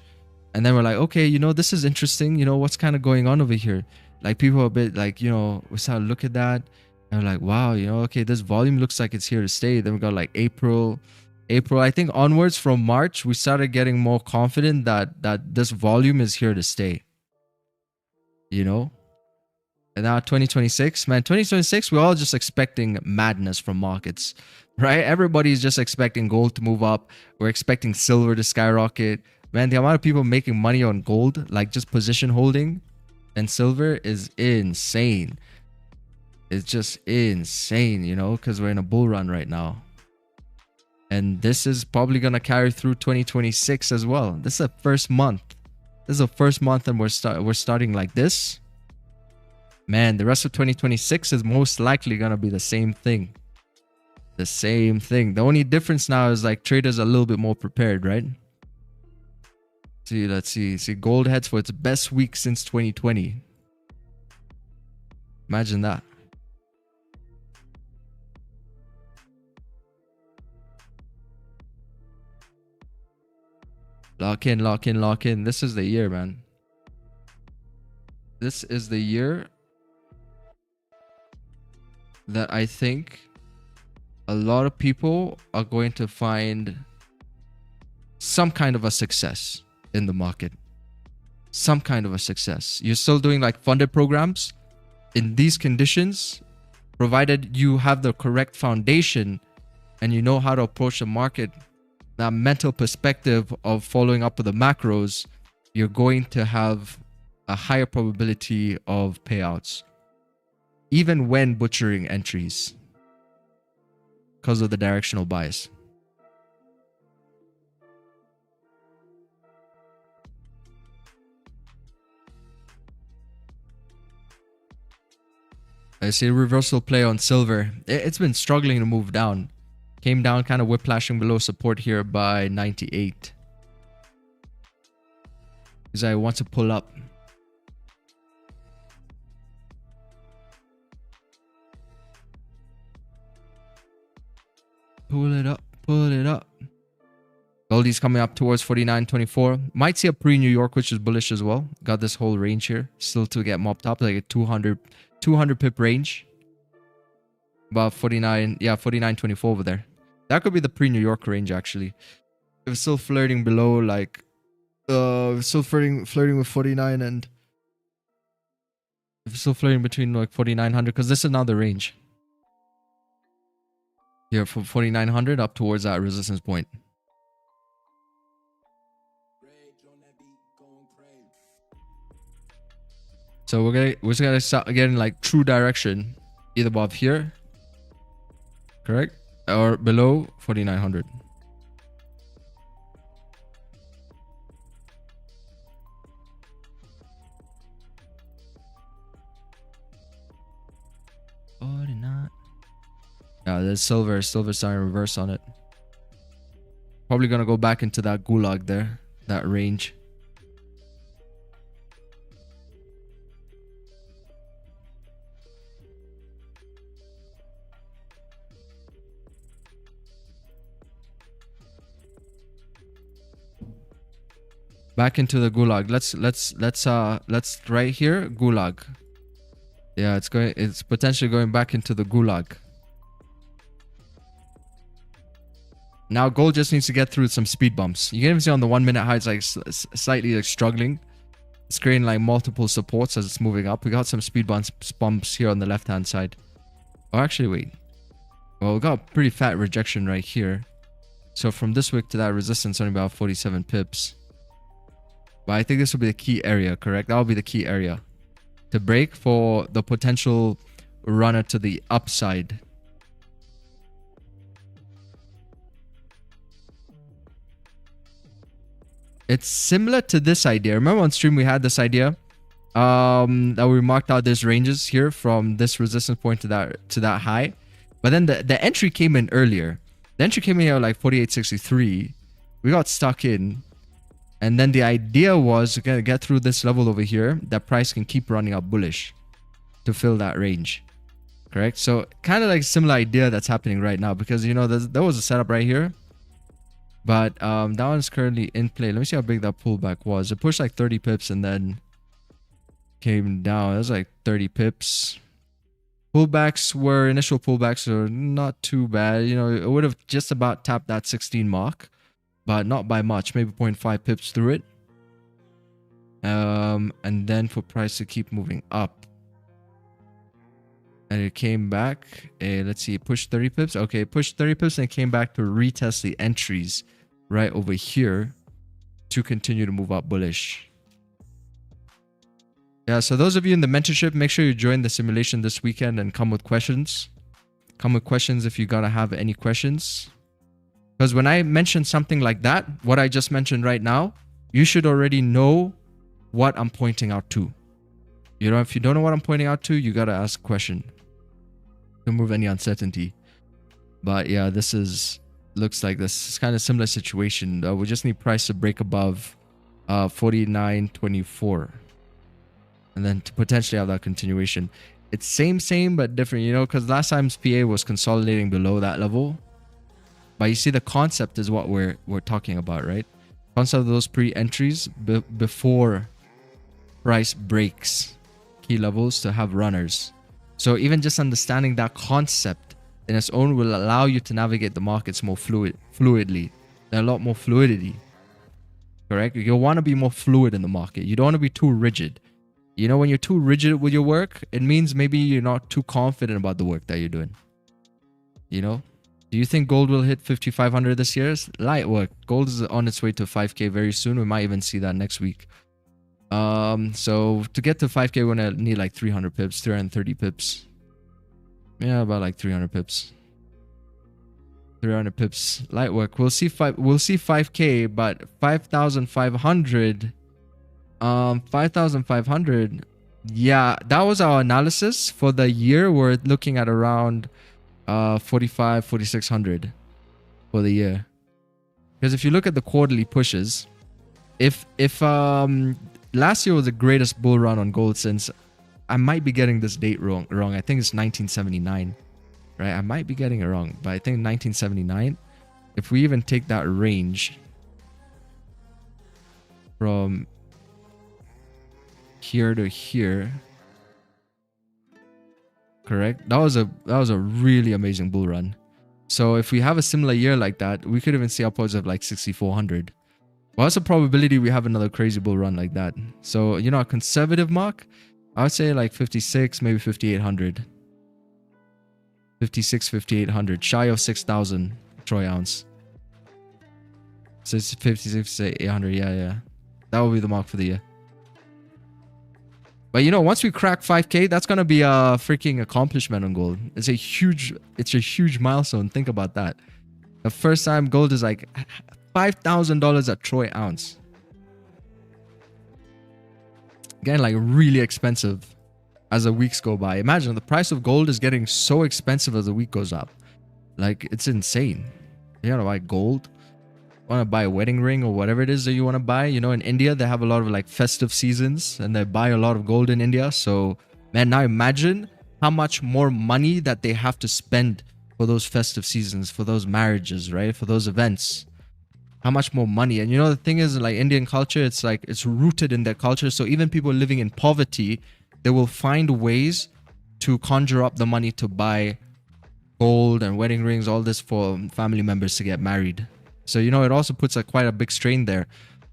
And then we're like, okay, you know, this is interesting. You know, what's kind of going on over here? Like people are a bit like, you know, we started to look at that. And we're like, wow, you know, okay, this volume looks like it's here to stay. Then we got like April, I think onwards from March, we started getting more confident that this volume is here to stay. You know? And now 2026, man, 2026, we're all just expecting madness from markets, right? Everybody's just expecting gold to move up. We're expecting silver to skyrocket. Man, the amount of people making money on gold, like just position holding and silver, is insane. It's just insane, you know, because we're in a bull run right now. And this is probably going to carry through 2026 as well. This is the first month. This is the first month and we're starting like this. Man, the rest of 2026 is most likely going to be the same thing. The same thing. The only difference now is like traders are a little bit more prepared, right? See, let's see. See, gold heads for its best week since 2020. Imagine that. Lock in, lock in, lock in. This is the year, man. This is the year that I think a lot of people are going to find some kind of a success in the market. Some kind of a success. You're still doing like funded programs in these conditions, provided you have the correct foundation and you know how to approach the market, that mental perspective of following up with the macros, you're going to have a higher probability of payouts, even when butchering entries, because of the directional bias. I see a reversal play on silver. It's been struggling to move down. Came down kind of whiplashing below support here by 98. Because I want to pull up. Pull it up, pull it up. Goldie's coming up towards 49.24. Might see a pre-New York, which is bullish as well. Got this whole range here. Still to get mopped up, like a 200 pip range. About 49, yeah, 49.24 over there. That could be the pre-New York range, actually. If it's still flirting below, like... still flirting with 49 and... If it's still flirting between, like, 4,900, because this is now the range. Here, from 4,900 up towards that resistance point. So we're just gonna start getting like true direction, either above here, correct, or below 4,900. Yeah, there's silver starting to reverse on it. Probably gonna go back into that gulag there, that range. Back into the gulag. Let's right here, gulag. Yeah, it's potentially going back into the gulag. Now gold just needs to get through some speed bumps. You can even see on the 1 minute high, it's like slightly like struggling. It's creating like multiple supports as it's moving up. We got some speed bumps here on the left hand side. Oh, actually, wait. Well, we got a pretty fat rejection right here. So from this wick to that resistance, only about 47 pips. But I think this will be the key area, correct? That will be the key area to break for the potential runner to the upside. It's similar to this idea. Remember on stream we had this idea that we marked out these ranges here from this resistance point to that high. But then the entry came in earlier. The entry came in here like 48.63. We got stuck in. And then the idea was to get through this level over here. That price can keep running up bullish to fill that range. Correct? So kind of like similar idea that's happening right now. Because, you know, there was a setup right here. But that one's currently in play. Let me see how big that pullback was. It pushed like 30 pips and then came down. It was like 30 pips. Initial pullbacks were not too bad. You know, it would have just about tapped that 16 mark. But not by much. Maybe 0.5 pips through it. And then for price to keep moving up. and it came back. Let's see, it pushed 30 pips. Okay, it pushed 30 pips and it came back to retest the entries right over here to continue to move up bullish. Yeah, so those of you in the mentorship, make sure you join the simulation this weekend and come with questions. Come with questions if you gotta have any questions. Because when I mention something like that, what I just mentioned right now, you should already know what I'm pointing out to. You know, if you don't know what I'm pointing out to, you gotta ask a question. Remove any uncertainty. But yeah, looks like this is kind of similar situation. We just need price to break above 49.24. And then to potentially have that continuation. It's same, but different, you know, because last time's PA was consolidating below that level. But you see, the concept is what we're talking about, right? Concept of those pre-entries before price breaks key levels to have runners. So even just understanding that concept in its own will allow you to navigate the markets more fluidly. There's a lot more fluidity, correct? You'll want to be more fluid in the market. You don't want to be too rigid. You know, when you're too rigid with your work, it means maybe you're not too confident about the work that you're doing. You know? Do you think gold will hit 5,500 this year? It's light work. Gold is on its way to 5K very soon. We might even see that next week. So to get to 5K, we're gonna need like 300 pips, 330 pips. Yeah, about like 300 pips. 300 pips. Light work. We'll see 5K, but 5,500. 5,500. Yeah, that was our analysis for the year. We're looking at around 4,600 for the year. Because if you look at the quarterly pushes, if last year was the greatest bull run on gold since, I might be getting this date wrong. I think it's 1979, right? I might be getting it wrong, but I think 1979. If we even take that range from here to here, correct? That was a really amazing bull run. So if we have a similar year like that, we could even see upwards of like 6,400. What's the probability we have another crazy bull run like that? So, you know, a conservative mark, I would say like 56, maybe 5,800. 56, 5,800, shy of 6,000 troy ounce. So it's 56, 800, yeah. That will be the mark for the year. But you know, once we crack 5K, that's gonna be a freaking accomplishment on gold. It's a huge milestone. Think about that. The first time gold is like $5,000 a troy ounce. Again, like really expensive as the weeks go by. Imagine the price of gold is getting so expensive as the week goes up. Like, it's insane. You gotta buy gold. Want to buy a wedding ring or whatever it is that you want to buy. You know, in India, they have a lot of like festive seasons and they buy a lot of gold in India. So, man, now imagine how much more money that they have to spend for those festive seasons, for those marriages, right? For those events. How much more money. And you know, the thing is, like Indian culture, it's like it's rooted in their culture. So even people living in poverty, they will find ways to conjure up the money to buy gold and wedding rings, all this for family members to get married. So, you know, it also puts quite a big strain there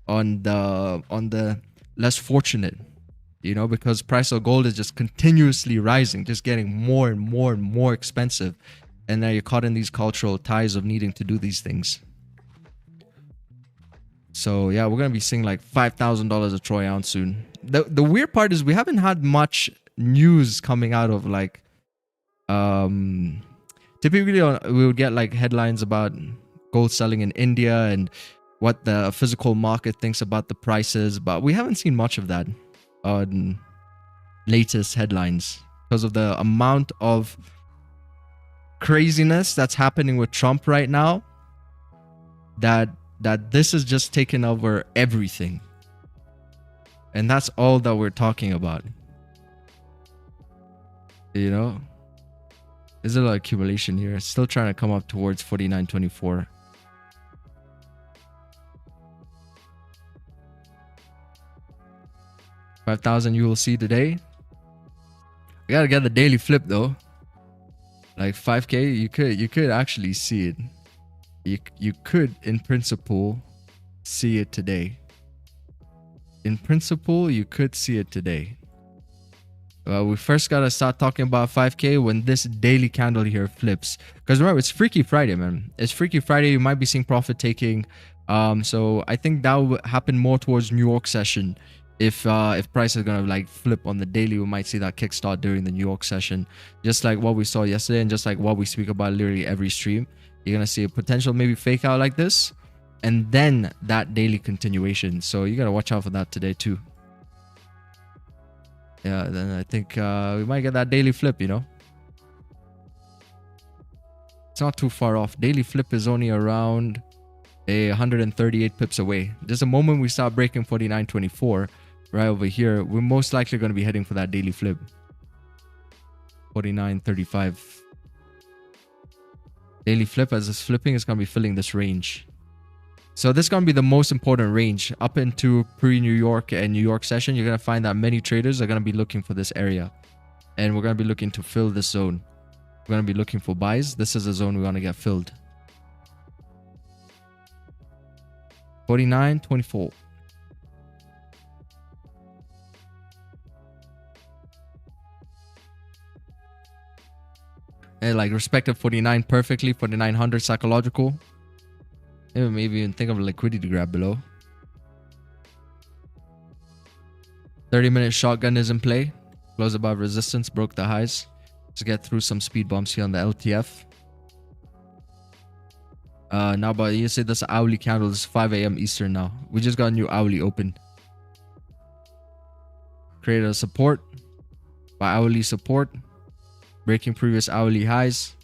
on the less fortunate, you know, because price of gold is just continuously rising, just getting more and more expensive. And now you're caught in these cultural ties of needing to do these things. So, yeah, we're going to be seeing like $5,000 a troy ounce soon. The weird part is we haven't had much news coming out of like, typically we would get like headlines about gold selling in India and what the physical market thinks about the prices, but we haven't seen much of that on latest headlines because of the amount of craziness that's happening with Trump right now, that this has just taken over everything. And that's all that we're talking about. You know? There's a lot of accumulation here. Still trying to come up towards 49.24. 5,000 you will see today. I gotta get the daily flip though. Like 5K, you could actually see it. You could, in principle, see it today. In principle, you could see it today. We first gotta start talking about 5K when this daily candle here flips. Because remember, it's Freaky Friday, man. It's Freaky Friday. You might be seeing profit taking. So I think that will happen more towards New York session. If price is gonna like flip on the daily, we might see that kickstart during the New York session, just like what we saw yesterday, and just like what we speak about literally every stream. You're gonna see a potential maybe fake out like this, and then that daily continuation. So you gotta watch out for that today too. Yeah, then I think we might get that daily flip, you know. It's not too far off. Daily flip is only around 138 pips away. Just the moment we start breaking 49.24 right over here, we're most likely going to be heading for that daily flip. 49.35. Daily flip, as it's flipping, is going to be filling this range. So this is going to be the most important range up into pre-New York and New York session. You're going to find that many traders are going to be looking for this area. And we're going to be looking to fill this zone. We're going to be looking for buys. This is the zone we want to get filled. 49.24. And like respective 49 perfectly, 4900 psychological. Maybe even think of a liquidity grab below. 30-minute shotgun is in play. Close above resistance, broke the highs. Let's get through some speed bumps here on the LTF. Now, but you say this hourly candle is 5 a.m. Eastern now. We just got a new hourly open. Created a support. By hourly support. Breaking previous hourly highs.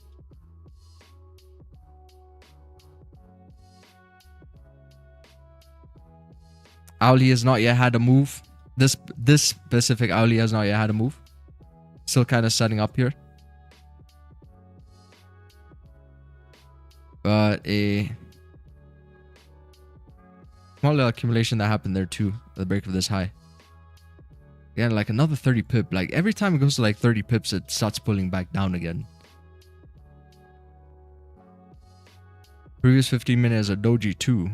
Hourly has not yet had a move. This specific hourly has not yet had a move. Still kind of setting up here. But a small little accumulation that happened there too at the break of this high. Again, like another 30 pip. Like every time it goes to like 30 pips, it starts pulling back down again. Previous 15 minutes is a doji too.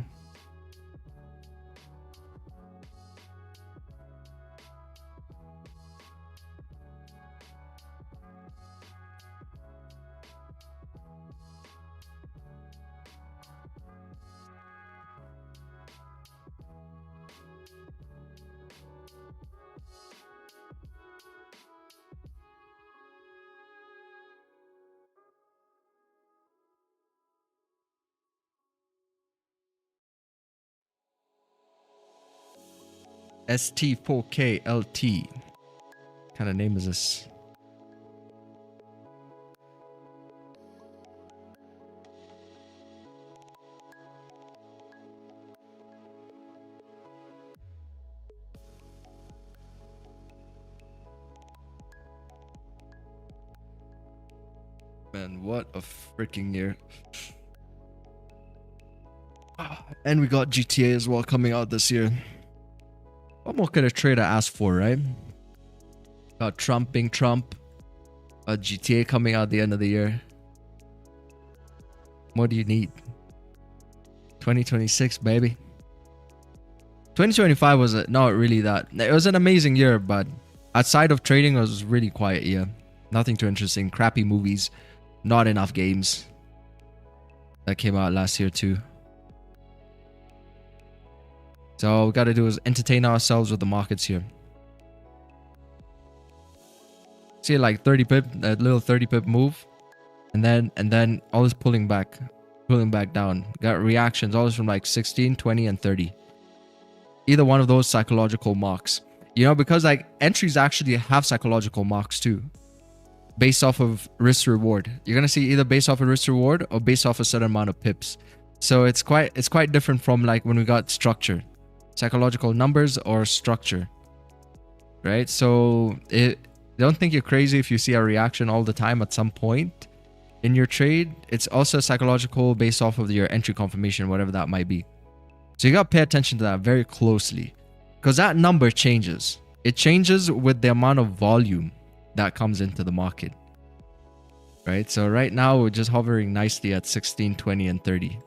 ST4KLT. What kind of name is this? Man, what a freaking year. And we got GTA as well coming out this year. What more could a trader ask for, right? Got Trump being Trump. GTA coming out at the end of the year. What do you need? 2026, baby. 2025 was not really that. It was an amazing year, but outside of trading, it was really quiet year. Nothing too interesting. Crappy movies. Not enough games. That came out last year too. So all we gotta do is entertain ourselves with the markets here. See like 30 pip, that little 30 pip move. And then all this pulling back down. Got reactions, all this from like 16, 20, and 30. Either one of those psychological marks. You know, because like entries actually have psychological marks too. Based off of risk reward. You're gonna see either based off of risk reward or based off a certain amount of pips. So it's quite different from like when we got structure. Psychological numbers or structure, right? So don't think you're crazy if you see a reaction all the time at some point in your trade. It's also psychological based off of your entry confirmation, whatever that might be. So you got to pay attention to that very closely because that number changes. It changes with the amount of volume that comes into the market, right? So right now we're just hovering nicely at 16, 20, and 30.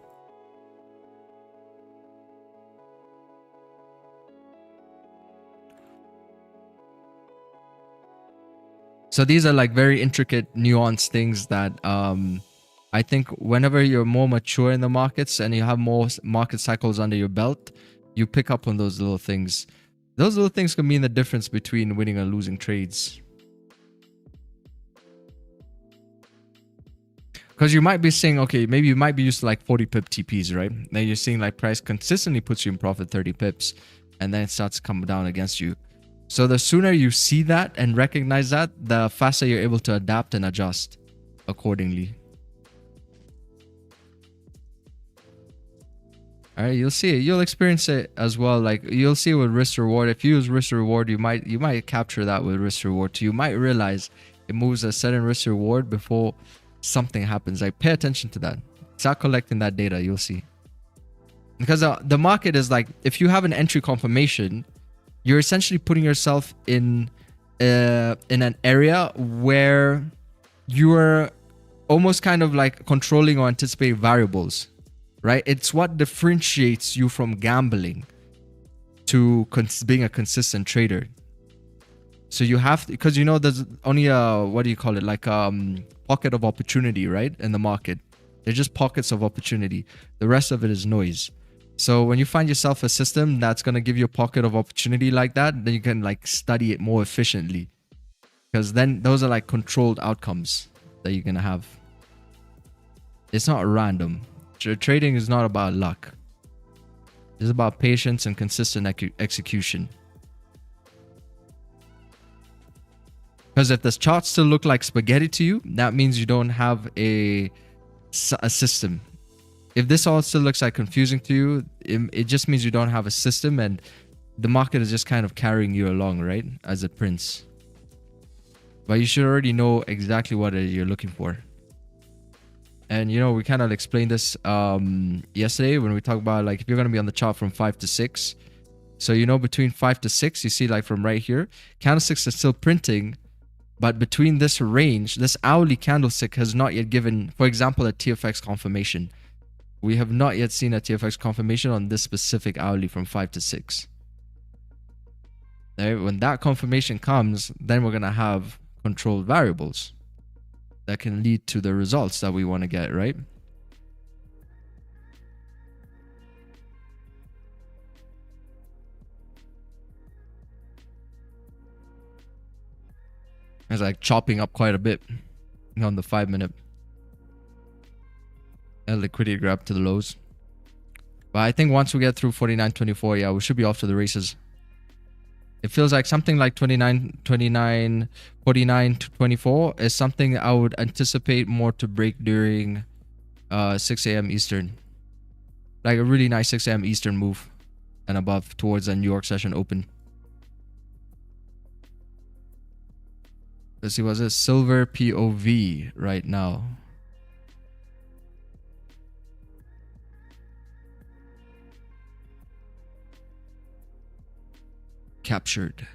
So these are like very intricate, nuanced things that I think whenever you're more mature in the markets and you have more market cycles under your belt, you pick up on those little things. Those little things can mean the difference between winning and losing trades. Because you might be saying, okay, maybe you might be used to like 40 pip TPs, right? Then you're seeing like price consistently puts you in profit 30 pips, and then it starts to come down against you. So the sooner you see that and recognize that, the faster you're able to adapt and adjust accordingly. All right, you'll see it. You'll experience it as well. Like you'll see it with risk reward. If you use risk reward, you might capture that with risk reward too. You might realize it moves a certain risk reward before something happens. Like pay attention to that. Start collecting that data. You'll see. Because the market is like, if you have an entry confirmation, you're essentially putting yourself in an area where you are almost kind of like controlling or anticipating variables. Right? It's what differentiates you from gambling to being a consistent trader. So you have to, because you know there's only a, what do you call it? Like pocket of opportunity, right? In the market. They're just pockets of opportunity. The rest of it is noise. So when you find yourself a system that's going to give you a pocket of opportunity like that, then you can like study it more efficiently. Because then those are like controlled outcomes that you're going to have. It's not random. Trading is not about luck. It's about patience and consistent execution. Because if the charts still look like spaghetti to you, that means you don't have a system. If this all still looks like confusing to you, it just means you don't have a system and the market is just kind of carrying you along, right? As a prince. But you should already know exactly what you're looking for. And you know, we kind of explained this yesterday when we talked about like if you're going to be on the chart from 5 to 6. So you know, between 5 to 6, you see like from right here, candlesticks are still printing, but between this range, this hourly candlestick has not yet given, for example, a TFX confirmation. We have not yet seen a TFX confirmation on this specific hourly from 5 to 6. Right? When that confirmation comes, then we're going to have controlled variables that can lead to the results that we want to get, right? It's like chopping up quite a bit on the 5-minute. And liquidity grab to the lows. But I think once we get through 49.24, yeah, we should be off to the races. It feels like something like 49 to 24 is something I would anticipate more to break during 6 a.m. Eastern. Like a really nice 6 a.m. Eastern move and above towards the New York session open. Let's see, what's this? Silver POV right now. Captured.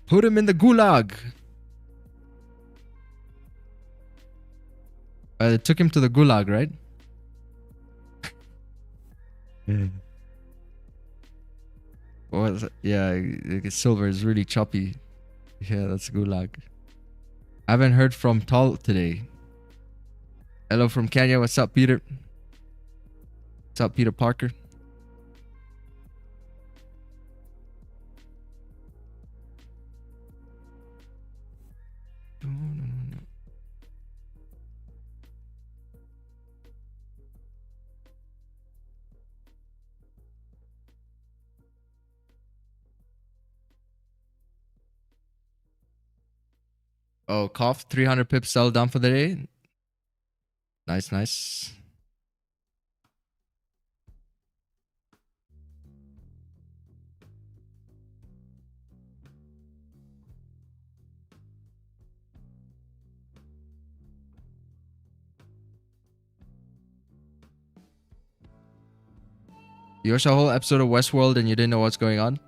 Put him in the gulag. Took him to the gulag, right? Yeah. What was it? Yeah, silver is really choppy. Yeah, that's gulag. I haven't heard from Tall today. Hello from Kenya. What's up, Peter? What's up, Peter Parker? Oh, cough. 300 pips sell down for the day. Nice, nice. You watched a whole episode of Westworld and you didn't know what's going on?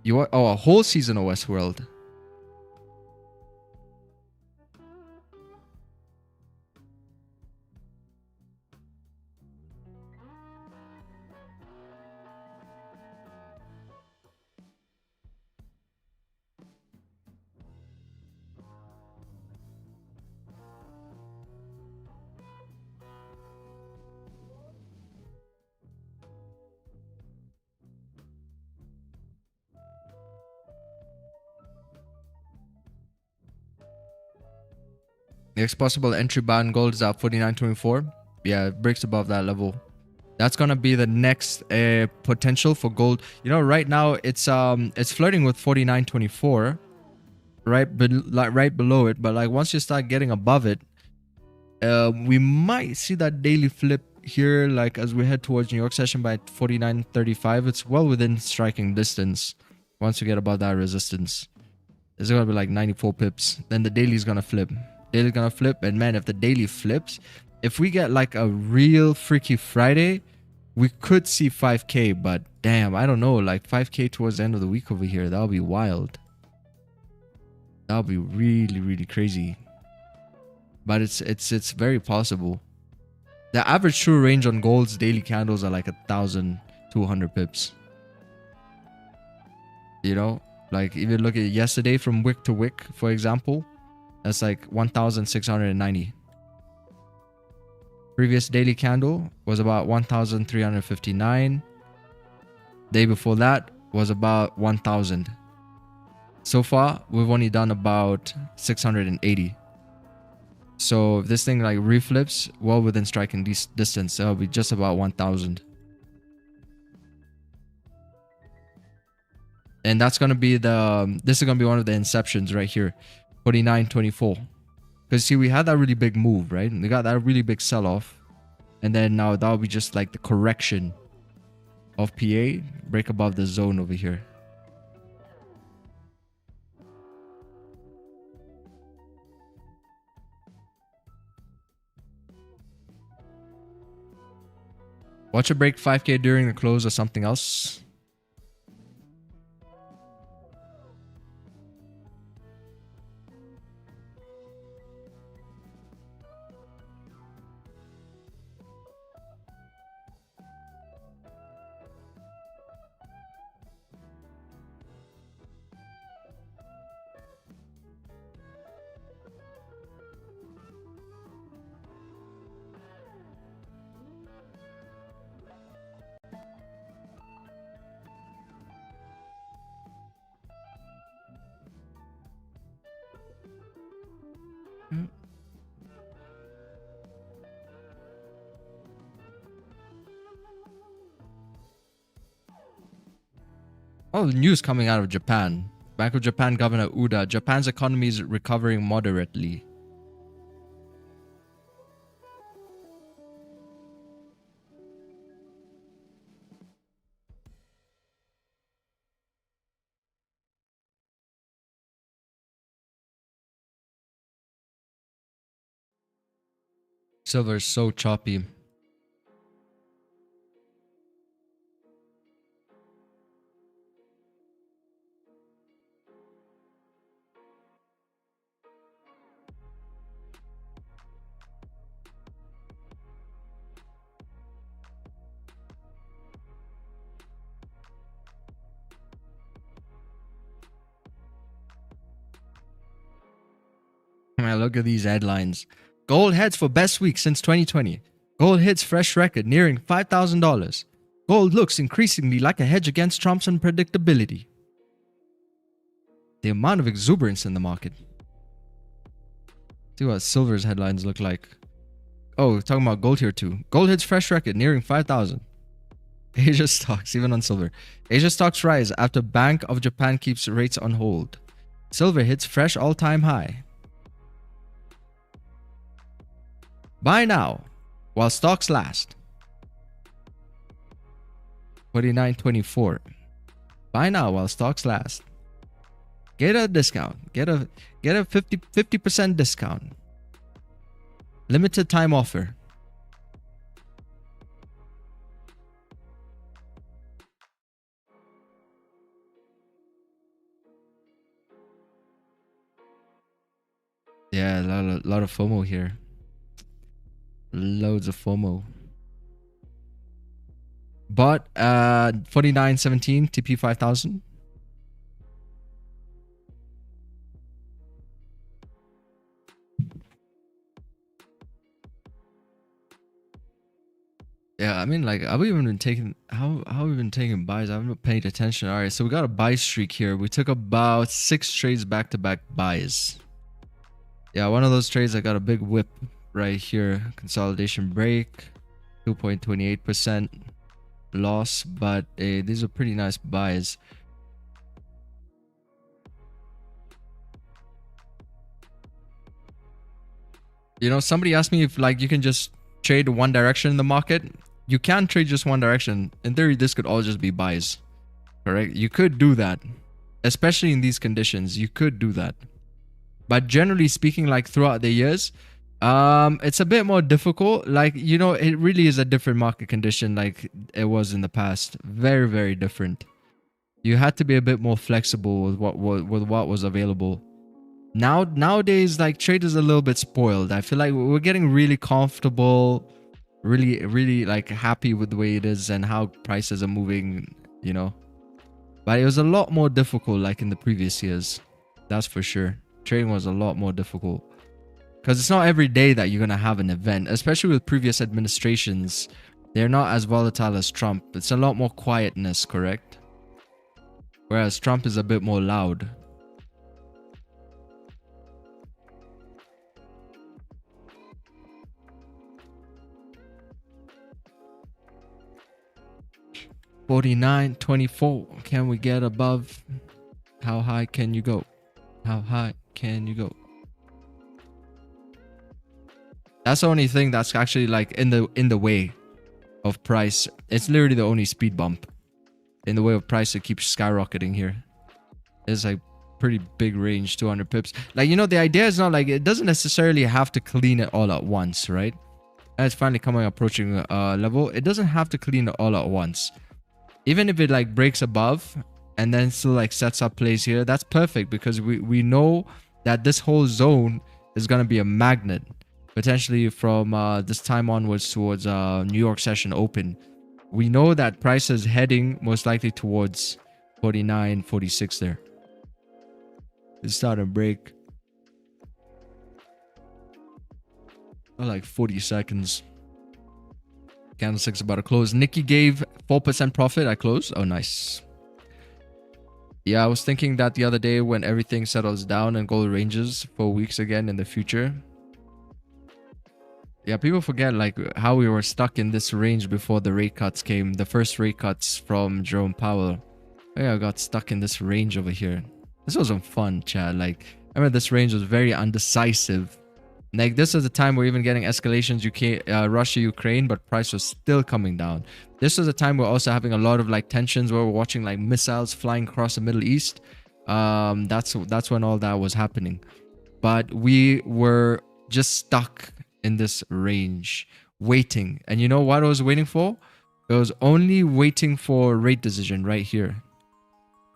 A whole season of Westworld. Next possible entry buy on gold is at 49.24. Yeah, it breaks above that level. That's gonna be the next potential for gold. You know, right now it's flirting with 49.24, right below it. But like once you start getting above it, we might see that daily flip here. Like as we head towards New York session by 49.35, it's well within striking distance. Once you get above that resistance, it's gonna be like 94 pips. Then the daily is gonna flip. Daily's gonna flip, and man, if the daily flips, if we get like a real freaky Friday, we could see 5K, but damn, I don't know, like 5K towards the end of the week over here, that'll be wild. That'll be really, really crazy. But it's very possible. The average true range on gold's daily candles are like 1,200 pips. You know, like if you look at yesterday from wick to wick, for example, that's like 1,690. Previous daily candle was about 1,359. Day before that was about 1,000. So far, we've only done about 680. So if this thing like reflips well within striking distance, it'll be just about 1,000. And that's gonna be this is gonna be one of the inceptions right here, 49.24. Because see, we had that really big move, right? We got that really big sell-off. And then now that'll be just like the correction of PA. Break above the zone over here. Watch it break 5K during the close or something else. Oh, the news coming out of Japan. Bank of Japan Governor Uda. Japan's economy is recovering moderately. Silver is so choppy. Man, look at these headlines. Gold heads for best week since 2020. Gold hits fresh record nearing $5,000. Gold looks increasingly like a hedge against Trump's unpredictability. The amount of exuberance in the market. See what silver's headlines look like. Oh, talking about gold here too. Gold hits fresh record nearing 5,000. Asia stocks, even on silver. Asia stocks rise after Bank of Japan keeps rates on hold. Silver hits fresh all-time high. Buy now, while stocks last. 49.24. Buy now while stocks last. Get a discount. Get a 50% discount. Limited time offer. Yeah, a lot of FOMO here. Loads of FOMO. Bought 49.17 TP 5000. Yeah, I mean, like, have we even been taking how have we been taking buys? I haven't paid attention. All right, so we got a buy streak here. We took about 6 trades back to back buys. Yeah, one of those trades I got a big whip right here. Consolidation break, 2.28% loss, but these are pretty nice buys. You know, somebody asked me if like you can just trade one direction in the market. You can trade just one direction. In theory, this could all just be buys. Correct? You could do that. Especially in these conditions, you could do that. But generally speaking, like throughout the years, it's a bit more difficult. Like, you know, it really is a different market condition like it was in the past. Very, very different. You had to be a bit more flexible with what was available. Nowadays, like traders are a little bit spoiled. I feel like we're getting really comfortable, really like happy with the way it is and how prices are moving, you know. But it was a lot more difficult like in the previous years. That's for sure. Trading was a lot more difficult. Because it's not every day that you're going to have an event, especially with previous administrations. They're not as volatile as Trump. It's a lot more quietness, correct? Whereas Trump is a bit more loud. $49.24. Can we get above? How high can you go? How high can you go? That's the only thing that's actually like in the way of price. It's literally the only speed bump in the way of price that keeps skyrocketing here. It's like pretty big range, 200 pips. Like, you know, the idea is not like it doesn't necessarily have to clean it all at once, right? And it's finally approaching level. It doesn't have to clean it all at once. Even if it like breaks above and then still like sets up plays here, that's perfect because we know that this whole zone is going to be a magnet potentially from this time onwards towards New York session open. We know that price is heading most likely towards 49, 46 there. It's starting to break. Oh, like 40 seconds. Candlestick's about to close. Nikki gave 4% profit. I closed. Oh, nice. Yeah, I was thinking that the other day when everything settles down and gold ranges for weeks again in the future. Yeah, people forget like how we were stuck in this range before the rate cuts came. The first rate cuts from Jerome Powell. Yeah, I got stuck in this range over here. This wasn't fun, Chad. Like, I remember this range was very undecisive. Like, this is the time we're even getting escalations, Russia, Ukraine, but price was still coming down. This was a time we're also having a lot of like tensions where we're watching like missiles flying across the Middle East. That's when all that was happening. But we were just stuck in this range, waiting. And you know what I was waiting for? It was only waiting for rate decision right here.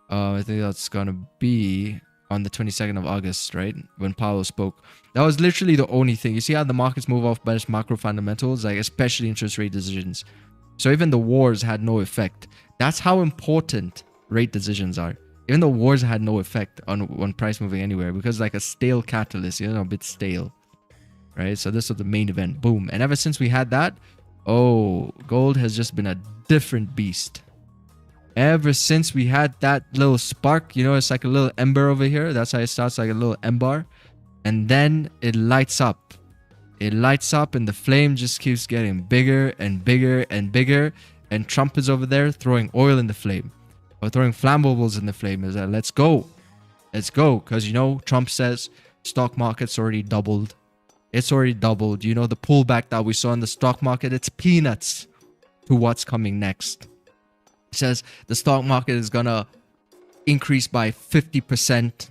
I think that's gonna be on the 22nd of August, right? When Powell spoke. That was literally the only thing. You see how the markets move off best macro fundamentals, like especially interest rate decisions. So even the wars had no effect. That's how important rate decisions are. Even the wars had no effect on price moving anywhere because like a stale catalyst, you know, a bit stale, right? So this was the main event. Boom. And ever since we had that, oh, gold has just been a different beast. Ever since we had that little spark, you know, it's like a little ember over here. That's how it starts, like a little ember. And then it lights up. It lights up and the flame just keeps getting bigger and bigger and bigger. And Trump is over there throwing oil in the flame. Or throwing flammables in the flame. Is like, let's go. Let's go. Because, you know, Trump says stock market's already doubled. It's already doubled. You know, the pullback that we saw in the stock market, it's peanuts to what's coming next. Says the stock market is gonna increase by 50%.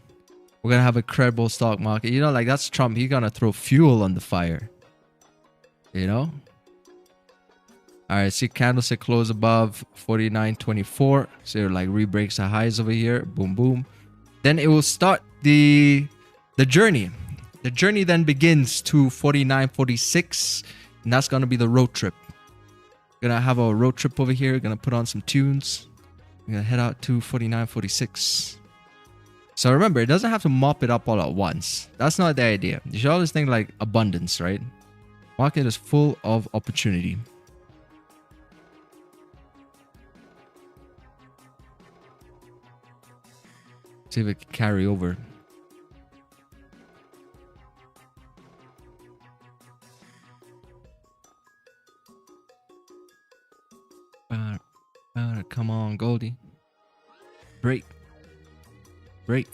We're gonna have a credible stock market. You know, like that's Trump. He's gonna throw fuel on the fire. You know? Alright, see candlestick close above 49.24. So it like re-breaks the highs over here. Boom, boom. Then it will start the journey. The journey then begins to 49.46. And that's gonna be the road trip. Gonna have a road trip over here. Gonna put on some tunes. We're gonna head out to 49.46. So remember, it doesn't have to mop it up all at once. That's not the idea. You should always think like abundance, right? Market is full of opportunity. See if it can carry over. Come on, Goldie. Break. Break.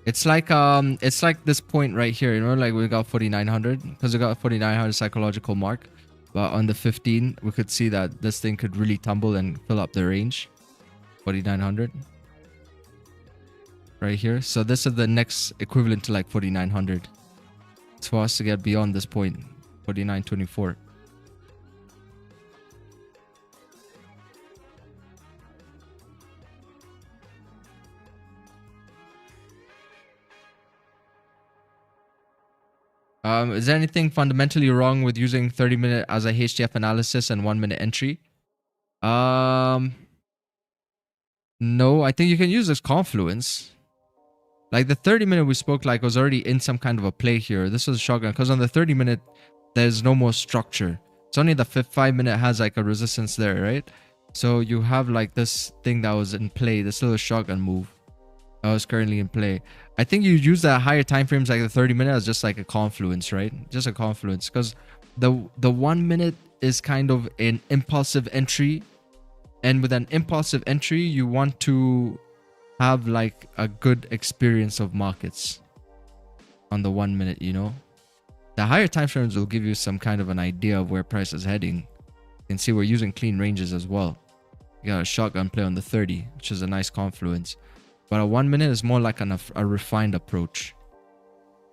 It's like this point right here, you know, like we got 4900 because we got 4900 psychological mark, but on the 15 we could see that this thing could really tumble and fill up the range. 4900 right here. So this is the next equivalent to like 4900. It's for us to get beyond this point, 4924. Is there anything fundamentally wrong with using 30-minute as a HDF analysis and 1-minute entry? No, I think you can use this confluence. Like the 30-minute we spoke like was already in some kind of a play here. This was a shotgun because on the 30-minute, there's no more structure. It's only the 5-minute has like a resistance there, right? So you have like this thing that was in play, this little shotgun move that was currently in play. I think you use the higher time frames like the 30-minute as just like a confluence, right? Just a confluence because the 1-minute is kind of an impulsive entry. And with an impulsive entry, you want to have like a good experience of markets on the 1-minute, you know? The higher time frames will give you some kind of an idea of where price is heading. You can see we're using clean ranges as well. You got a shotgun play on the 30, which is a nice confluence. But a 1-minute is more like a refined approach.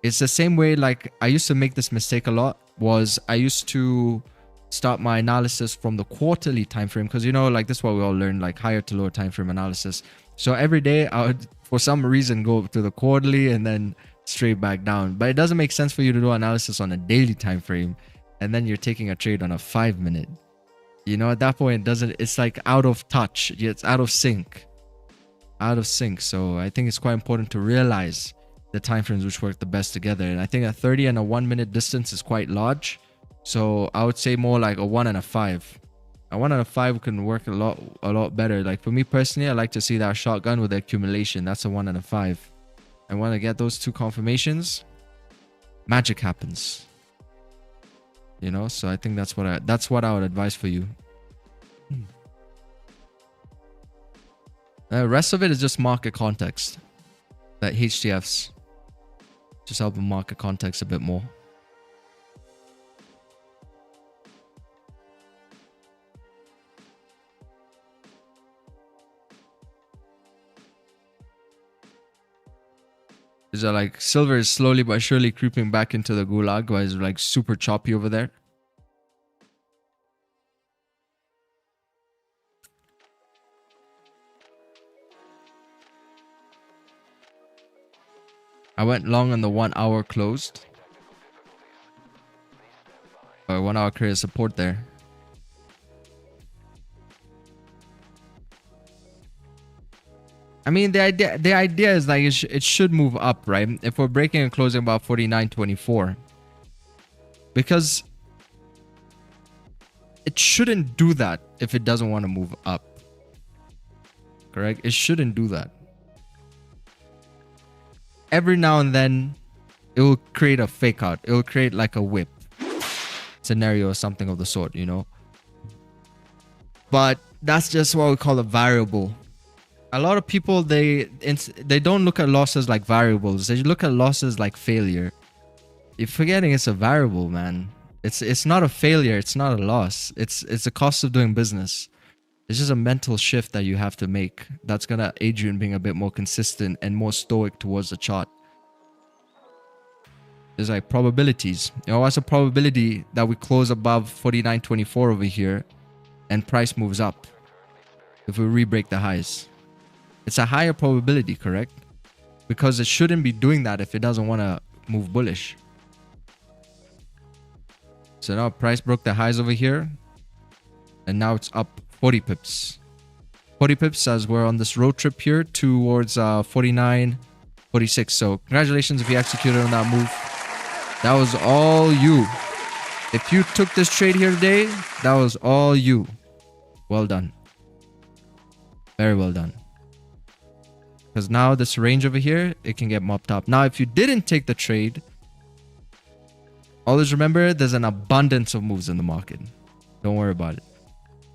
It's the same way like I used to make this mistake a lot was I used to start my analysis from the quarterly time frame because you know like this is what we all learned, like higher to lower time frame analysis. So every day I would for some reason go to the quarterly and then straight back down. But it doesn't make sense for you to do analysis on a daily time frame and then you're taking a trade on a 5-minute. You know, at that point it's like out of touch. It's out of sync. So I think it's quite important to realize the time frames which work the best together. And I think a 30 and a 1-minute distance is quite large. So I would say more like a 1 and a 5. A 1 and a 5 can work a lot better. Like for me personally, I like to see that shotgun with the accumulation. That's a 1 and a 5. And when I get those two confirmations, magic happens. You know, so I think that's what I would advise for you. The rest of it is just market context. That HDFs just help with market context a bit more. Is that like silver is slowly but surely creeping back into the gulag, where it's like super choppy over there. I went long on the 1 hour closed. 1 hour created support there. I mean, the idea is like it should move up, right? If we're breaking and closing about 49.24, because it shouldn't do that if it doesn't want to move up. Correct? It shouldn't do that. Every now and then, it will create a fake out. It will create like a whip scenario or something of the sort, you know. But that's just what we call a variable. A lot of people, they don't look at losses like variables. They look at losses like failure. You're forgetting it's a variable, man. It's not a failure. It's not a loss. It's the cost of doing business. It's just a mental shift that you have to make. That's gonna aid you in being a bit more consistent and more stoic towards the chart. There's like probabilities. You know, what's a probability that we close above 49.24 over here and price moves up if we re-break the highs? It's a higher probability, correct? Because it shouldn't be doing that if it doesn't want to move bullish. So now price broke the highs over here. And now it's up 40 pips. 40 pips as we're on this road trip here towards 49.46. So congratulations if you executed on that move. That was all you. If you took this trade here today, that was all you. Well done. Very well done. Because now this range over here, it can get mopped up. Now, if you didn't take the trade, Always remember, there's an abundance of moves in the market. Don't worry about it.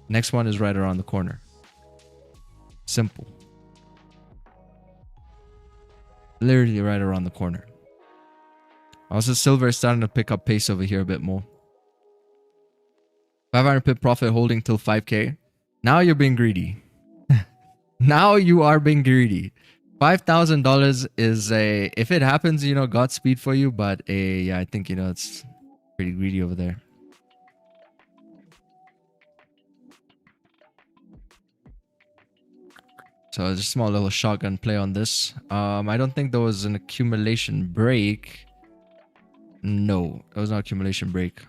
Next one is right around the corner. Simple. Literally right around the corner. Also, silver is starting to pick up pace over here a bit more. 500 pip profit holding till 5k. Now you're being greedy. Now you are being greedy. $5,000 is a, if it happens, you know, Godspeed for you, but yeah, I think, you know, it's pretty greedy over there. So just a small little shotgun play on this. I don't think there was an accumulation break. No, it was not accumulation break.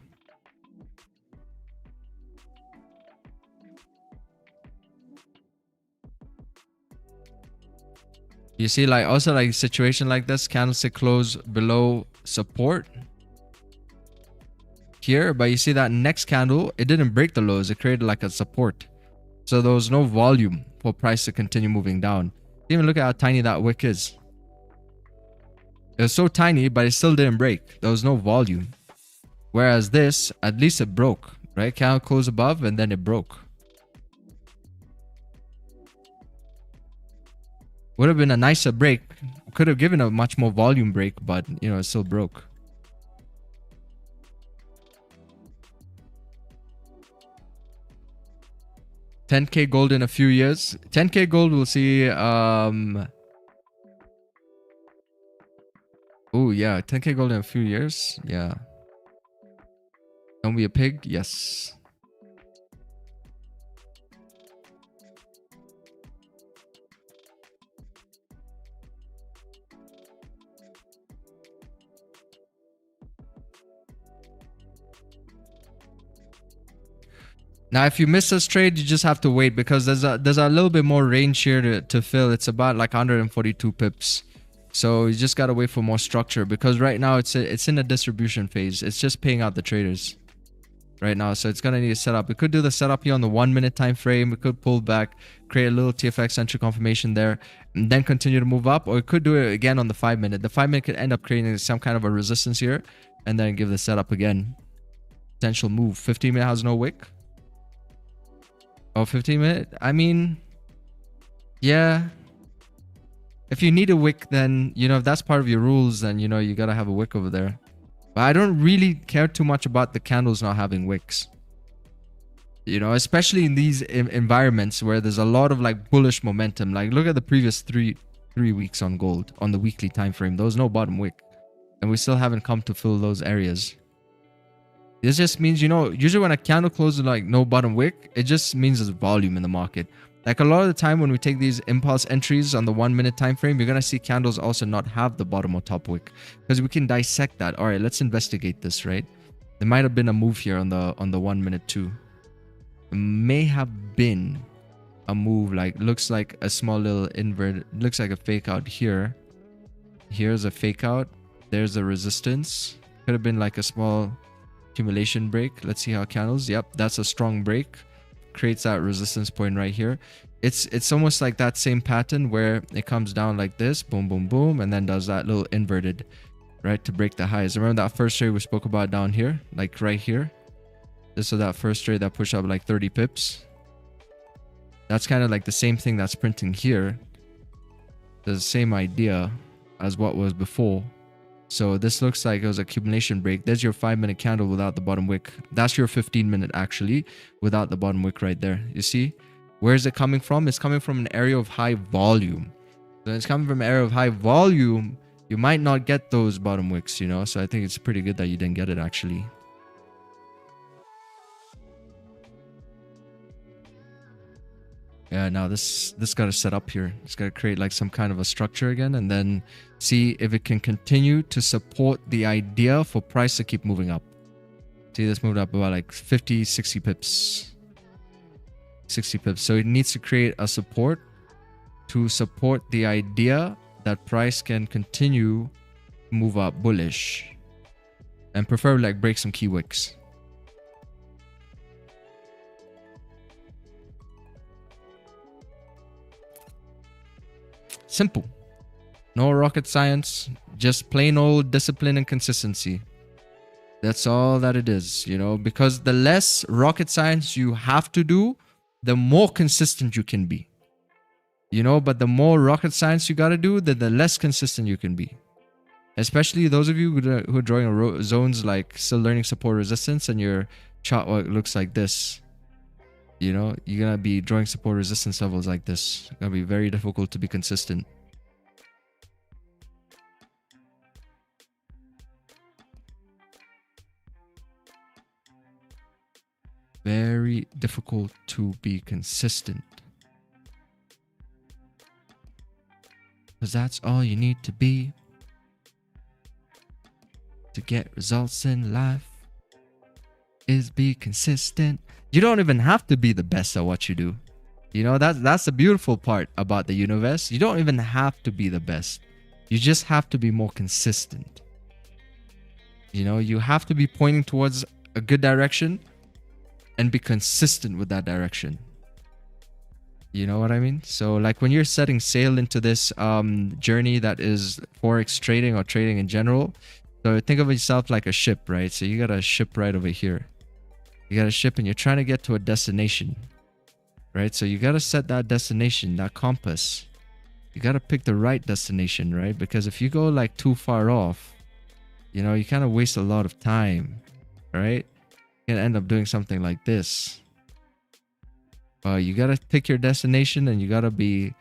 You see, like, also like situation like this, candlestick close below support here, but you see that next candle, it didn't break the lows, it created like a support. So there was no volume for price to continue moving down. Even look at how tiny that wick is. It was so tiny, but it still didn't break. There was no volume. Whereas this, at least it broke, right? Candle closed above and then it broke. Would have been a nicer break. Could have given a much more volume break, but you know, it still broke. $10K gold in a few years. 10K gold we'll see. Oh yeah, 10K gold in a few years. Yeah. Don't be a pig. Yes. Now, if you miss this trade, you just have to wait because there's a little bit more range here to fill. It's about like 142 pips. So you just got to wait for more structure because right now it's in a distribution phase. It's just paying out the traders right now. So it's going to need a setup. We could do the setup here on the 1 minute time frame. We could pull back, create a little TFX entry confirmation there, and then continue to move up. Or we could do it again on the 5 minute. The 5 minute could end up creating some kind of a resistance here and then give the setup again. Potential move. 15 minute has no wick. Oh, 15 minute? I mean, yeah. If you need a wick, then, you know, if that's part of your rules, then, you know, you gotta have a wick over there. But I don't really care too much about the candles not having wicks. You know, especially in these environments where there's a lot of like bullish momentum. Like, look at the previous three weeks on gold on the weekly time frame. There was no bottom wick. And we still haven't come to fill those areas. This just means, you know, usually when a candle closes like no bottom wick, it just means there's volume in the market. Like a lot of the time when we take these impulse entries on the 1 minute time frame, you're going to see candles also not have the bottom or top wick because we can dissect that. All right, let's investigate this, right? There might have been a move here on the 1 minute too. It may have been a move, like looks like a small little invert, looks like a fake out here. Here's a fake out. There's a resistance. Could have been like a small accumulation break. Let's see how candles. Yep, that's a strong break. Creates that resistance point right here. It's almost like that same pattern where it comes down like this, boom, boom, boom, and then does that little inverted, right, to break the highs. Remember that first trade we spoke about down here, like right here. This is that first trade that pushed up like 30 pips. That's kind of like the same thing that's printing here. The same idea as what was before. So this looks like it was accumulation break. There's your 5 minute candle without the bottom wick. That's your 15 minute actually without the bottom wick right there. You see? Where is it coming from? It's coming from an area of high volume. So it's coming from an area of high volume. You might not get those bottom wicks, you know? So I think it's pretty good that you didn't get it actually. Yeah, now this got to set up here. It's got to create like some kind of a structure again and then see if it can continue to support the idea for price to keep moving up. See, this moved up about like 50, 60 pips. 60 pips. So it needs to create a support to support the idea that price can continue to move up bullish. And preferably like break some key wicks. Simple. No rocket science. Just plain old discipline and consistency. That's all that it is, you know, because the less rocket science you have to do, the more consistent you can be. You know, but the more rocket science you got to do, then the less consistent you can be. Especially those of you who are drawing zones like still learning support resistance and your chart looks like this. You know, you're going to be drawing support resistance levels like this. It's going to be very difficult to be consistent. Very difficult to be consistent. Because that's all you need to be to get results in life, is be consistent. You don't even have to be the best at what you do. You know, that's the beautiful part about the universe. You don't even have to be the best. You just have to be more consistent. You know, you have to be pointing towards a good direction and be consistent with that direction. You know what I mean? So like when you're setting sail into this journey that is forex trading or trading in general, so think of yourself like a ship, right? So you got a ship right over here. You got a ship and you're trying to get to a destination, right? So you got to set that destination, that compass. You got to pick the right destination, right? Because if you go like too far off, you know, you kind of waste a lot of time, right? You're going to end up doing something like this. You got to pick your destination and you got to be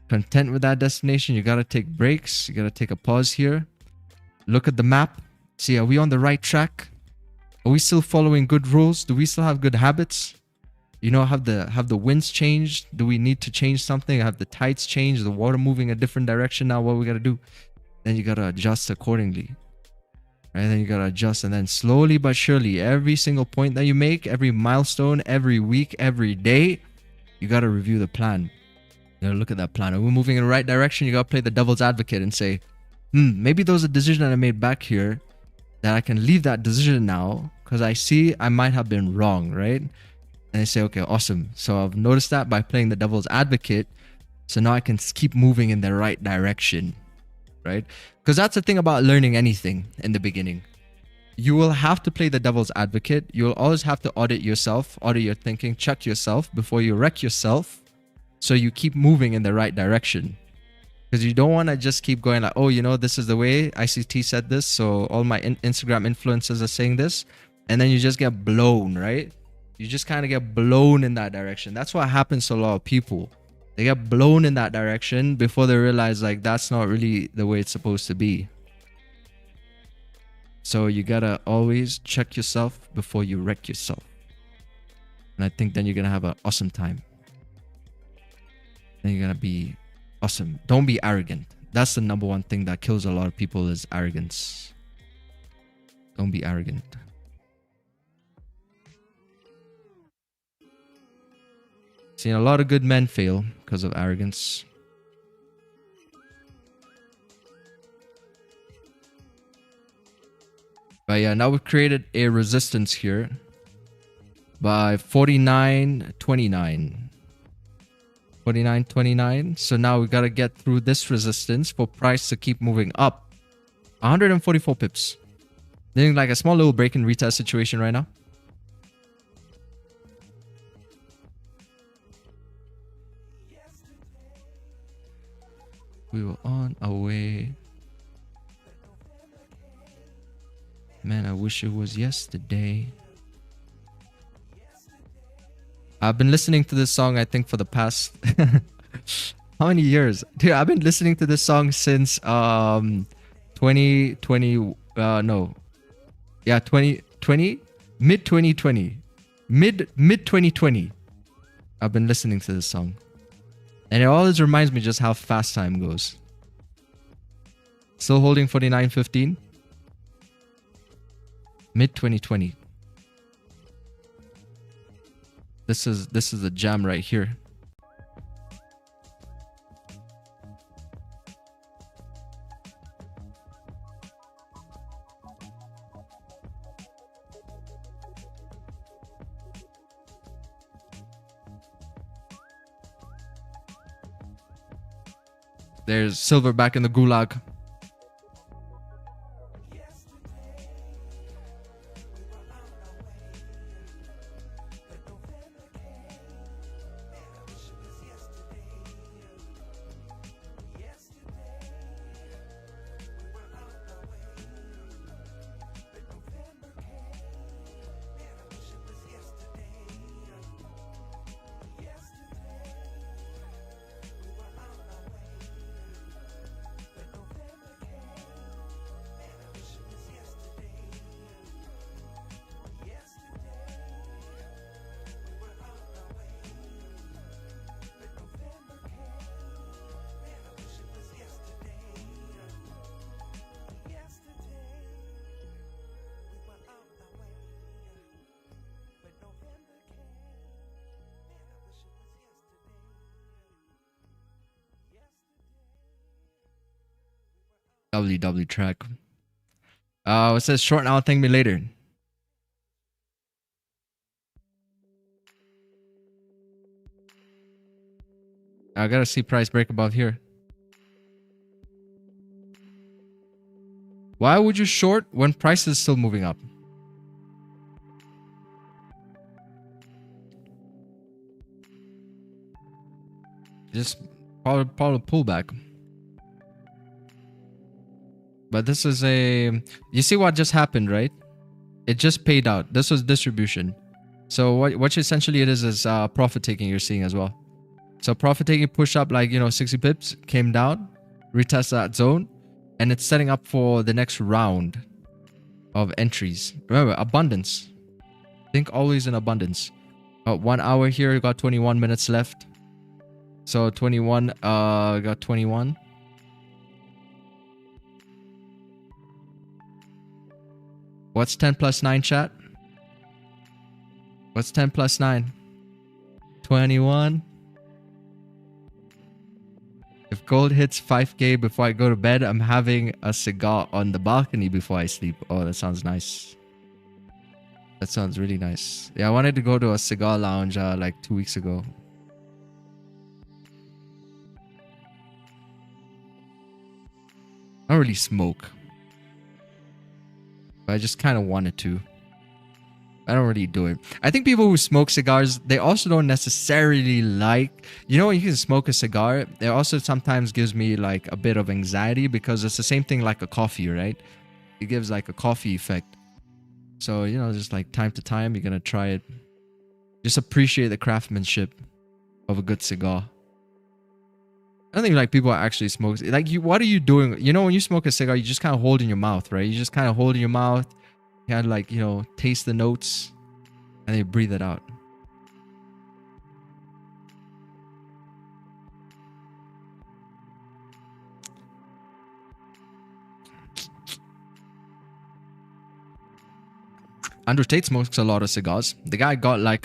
content with that destination. You got to take breaks. You got to take a pause here. Look at the map. See, are we on the right track? Are we still following good rules? Do we still have good habits? You know, have the winds changed? Do we need to change something? Have the tides changed? The water moving a different direction now? What we got to do? Then you got to adjust accordingly. Right? Then you got to adjust, and then slowly but surely, every single point that you make, every milestone, every week, every day, you got to review the plan. You got to look at that plan. Are we moving in the right direction? You got to play the devil's advocate and say, maybe there was a decision that I made back here that I can leave that decision now because I see I might have been wrong, right? And I say, okay, awesome. So I've noticed that by playing the devil's advocate. So now I can keep moving in the right direction, right? Because that's the thing about learning anything in the beginning. You will have to play the devil's advocate. You'll always have to audit yourself, audit your thinking, check yourself before you wreck yourself. So you keep moving in the right direction. Because you don't want to just keep going like, oh, you know, this is the way ICT said this. So all my Instagram influencers are saying this. And then you just get blown, right? You just kind of get blown in that direction. That's what happens to a lot of people. They get blown in that direction before they realize like that's not really the way it's supposed to be. So you got to always check yourself before you wreck yourself. And I think then you're going to have an awesome time. Then you're going to be awesome. Don't be arrogant. That's the number one thing that kills a lot of people is arrogance. Don't be arrogant. Seen a lot of good men fail because of arrogance. But yeah, now we've created a resistance here by 49.29. 49.29. So now we got to get through this resistance for price to keep moving up. 144 pips. Doing like a small little break and retest situation right now. We were on our way. Man, I wish it was yesterday. I've been listening to this song, I think, for the past... how many years? Dude, I've been listening to this song since 2020... no. Yeah, 2020? Mid-2020. Mid-2020. I've been listening to this song. And it always reminds me just how fast time goes. Still holding 49.15. Mid-2020. This is a jam right here. There's silver back in the gulag. WW track. It says short now, thank me later. I gotta see price break above here. Why would you short when price is still moving up? Just probably pullback. But this is a... You see what just happened, right? It just paid out. This was distribution. So what essentially it is profit taking you're seeing as well. So profit taking pushed up like, 60 pips, came down, retest that zone, and it's setting up for the next round of entries. Remember, abundance. Think always in abundance. Got 1 hour here, got 21 minutes left. So 21, got 21. What's 10 plus 9, chat? What's 10 plus 9? 21. If gold hits 5K before I go to bed, I'm having a cigar on the balcony before I sleep. Oh, that sounds nice. That sounds really nice. Yeah, I wanted to go to a cigar lounge like 2 weeks ago. I don't really smoke. But I just kind of wanted to. I don't really do it. I think people who smoke cigars, they also don't necessarily like... when you can smoke a cigar, it also sometimes gives me like a bit of anxiety because it's the same thing like a coffee, right? It gives like a coffee effect. So, just like time to time, you're going to try it. Just appreciate the craftsmanship of a good cigar. I don't think like people actually smoke. Like what are you doing? When you smoke a cigar, you just kind of hold in your mouth, right? You just kind of hold in your mouth. You kind of like, taste the notes and then you breathe it out. Andrew Tate smokes a lot of cigars. The guy got like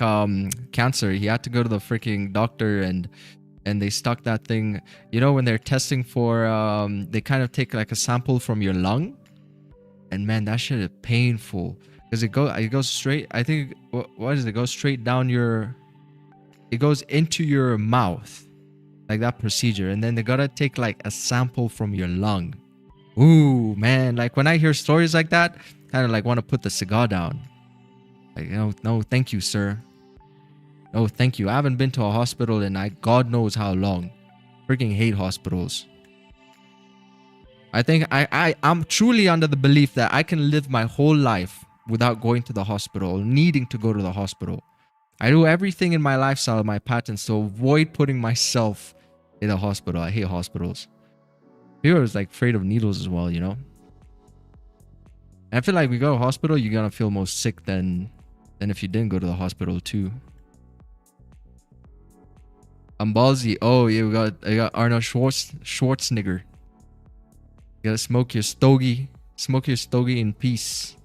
cancer. He had to go to the freaking doctor and they stuck that thing. When they're testing for they kind of take like a sample from your lung. And man, that shit is painful. Because it goes straight, I think, what does it go straight down it goes into your mouth. Like that procedure. And then they gotta take like a sample from your lung. Ooh, man. Like when I hear stories like that, kind of like want to put the cigar down. Like, no, thank you, sir. No, thank you. I haven't been to a hospital in God knows how long. Freaking hate hospitals. I think I'm truly under the belief that I can live my whole life without going to the hospital, needing to go to the hospital. I do everything in my lifestyle, my patterns, to avoid putting myself in a hospital. I hate hospitals. People are like afraid of needles as well, And I feel like we go to a hospital, you're gonna feel more sick than if you didn't go to the hospital too. I'm ballsy. Oh yeah, I got Arnold Schwarzenegger. You gotta smoke your stogie. Smoke your stogie in peace.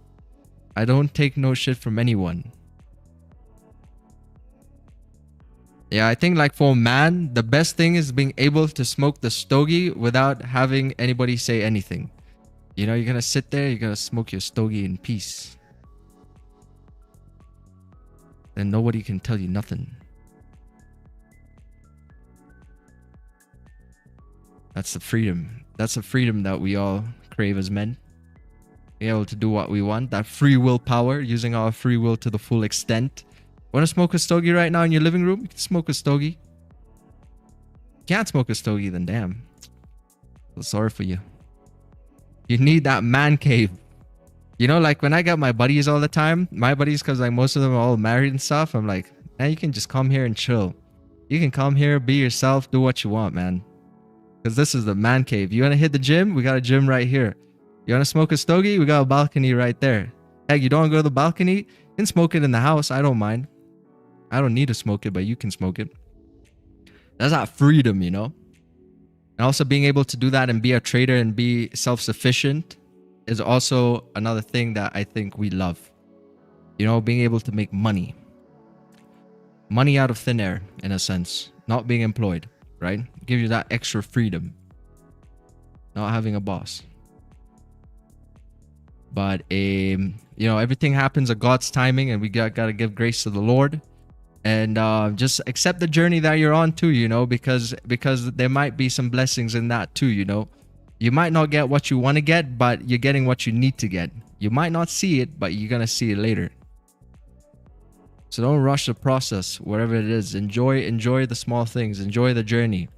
I don't take no shit from anyone. Yeah, I think like for a man, the best thing is being able to smoke the stogie without having anybody say anything. You're gonna sit there, you're gonna smoke your stogie in peace. Then nobody can tell you nothing. That's the freedom. That's the freedom that we all crave as men. Being able to do what we want. That free will power, using our free will to the full extent. Want to smoke a stogie right now in your living room? You can smoke a stogie. Can't smoke a stogie, then damn. So sorry for you. You need that man cave. Like when I got my buddies all the time, my buddies, because like most of them are all married and stuff, I'm like, man, you can just come here and chill. You can come here, be yourself, do what you want, man. Because this is the man cave. You want to hit the gym? We got a gym right here. You want to smoke a stogie? We got a balcony right there. Heck, you don't want to go to the balcony? You can smoke it in the house. I don't mind. I don't need to smoke it, but you can smoke it. That's that freedom, And also being able to do that and be a trader and be self-sufficient is also another thing that I think we love. Being able to make money. Money out of thin air, in a sense. Not being employed, right? Give you that extra freedom. Not having a boss. But you know, everything happens at God's timing, and we gotta give grace to the Lord, and just accept the journey that you're on too, you know, because there might be some blessings in that too, you know. You might not get what you want to get, but you're getting what you need to get. You might not see it, but you're gonna see it later. So don't rush the process, whatever it is. Enjoy the small things. Enjoy the journey.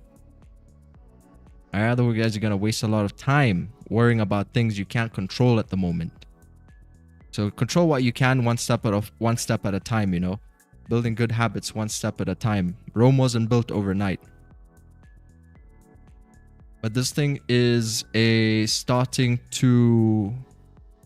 Otherwise, you guys are gonna waste a lot of time worrying about things you can't control at the moment. So control what you can, one step at a time, you know. Building good habits one step at a time. Rome wasn't built overnight. But this thing is starting to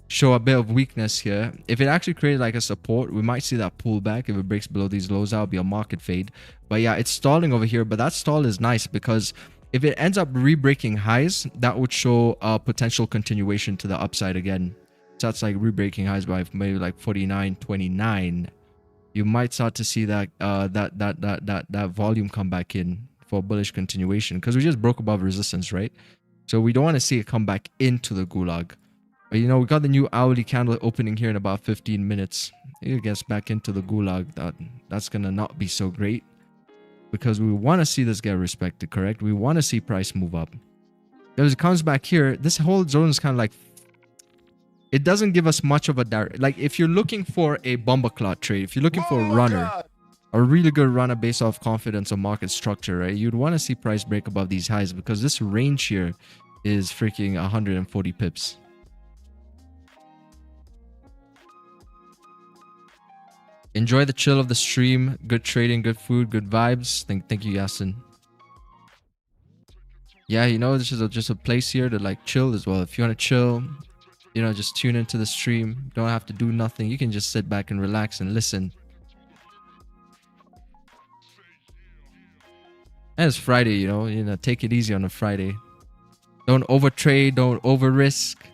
show a bit of weakness here. If it actually created like a support, we might see that pullback. If it breaks below these lows, that'll be a market fade. But yeah, it's stalling over here. But that stall is nice because if it ends up re-breaking highs, that would show a potential continuation to the upside again. So that's like re-breaking highs by maybe like 49.29. You might start to see that that volume come back in for bullish continuation, because we just broke above resistance, right? So we don't want to see it come back into the gulag. But you know, we got the new hourly candle opening here in about 15 minutes. It gets back into the gulag. That's gonna not be so great, because we want to see this get respected, correct? We want to see price move up. Because it comes back here, this whole zone is kind of like, it doesn't give us much of a direct, like if you're looking for a bomber clot trade, if you're looking for a runner, a really good runner based off confidence or market structure, right? You'd want to see price break above these highs, because this range here is freaking 140 pips. Enjoy the chill of the stream. Good trading, good food, good vibes. Thank you, Yasin. Yeah, you know, this is just a place here to like chill as well. If you want to chill, you know, just tune into the stream. Don't have to do nothing. You can just sit back and relax and listen. And it's Friday, you know, take it easy on a Friday. Don't overtrade, don't over risk.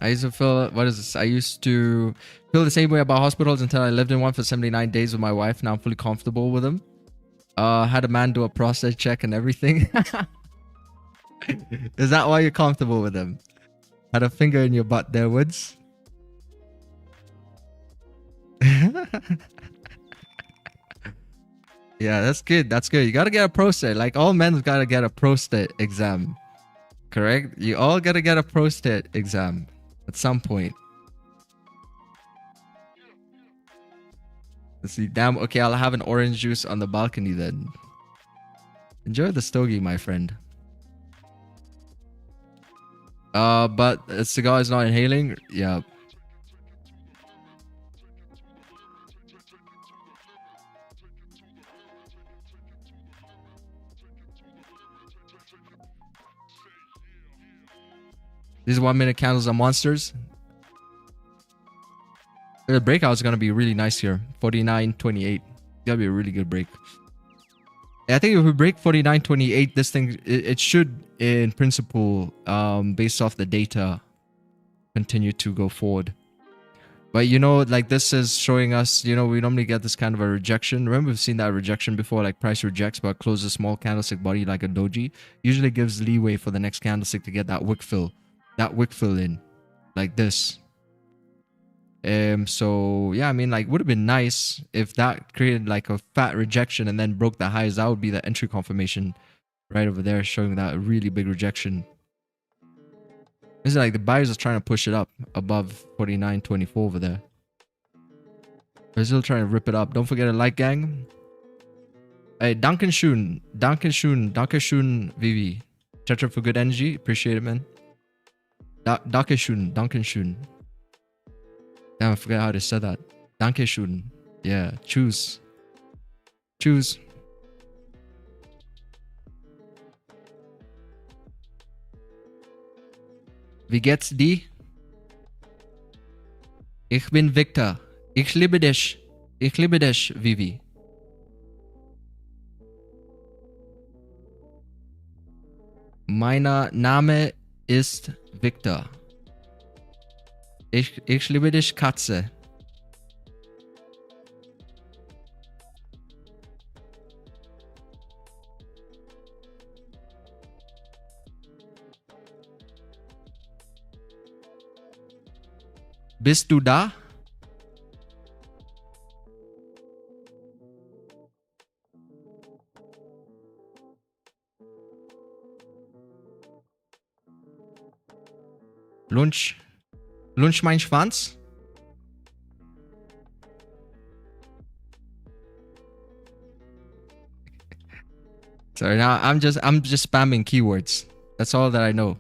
I used to feel, what is this? I used to feel the same way about hospitals until I lived in one for 79 days with my wife. Now I'm fully comfortable with them. Had a man do a prostate check and everything. Is that why you're comfortable with them? Had a finger in your butt there, Woods. Yeah, that's good. That's good. You gotta get a prostate. Like all men's gotta get a prostate exam. Correct? You all gotta get a prostate exam at some point. Let's see. Damn, okay, I'll have an orange juice on the balcony then. Enjoy the stogie, my friend. But a cigar is not inhaling? Yeah. These 1 minute candles are monsters. The breakout is going to be really nice here. 49.28. That'll be a really good break. I think if we break 49.28, this thing, it should, in principle, based off the data, continue to go forward. But, you know, like this is showing us, you know, we normally get this kind of a rejection. Remember, we've seen that rejection before, like price rejects, but closes a small candlestick body like a doji. Usually gives leeway for the next candlestick to get that wick fill. That wick fill in. Like this. So yeah, I mean, like, would have been nice if that created like a fat rejection and then broke the highs. That would be the entry confirmation right over there, showing that really big rejection. This is like the buyers are trying to push it up above 49.24 over there. They're still trying to rip it up. Don't forget to like, gang. Hey, Dankeschön, Vivi. Tetra for good energy. Appreciate it, man. Dankeschön. Damn, I forgot how to say that. Dankeschön. Yeah, choose. Wie geht's dir? Ich bin Victor. Ich liebe dich. Ich liebe dich, Vivi. Mein Name ist Victor. Ich liebe dich, Katze. Bist du da? Lunch mein Schwanz? Sorry, now I'm just spamming keywords. That's all that I know.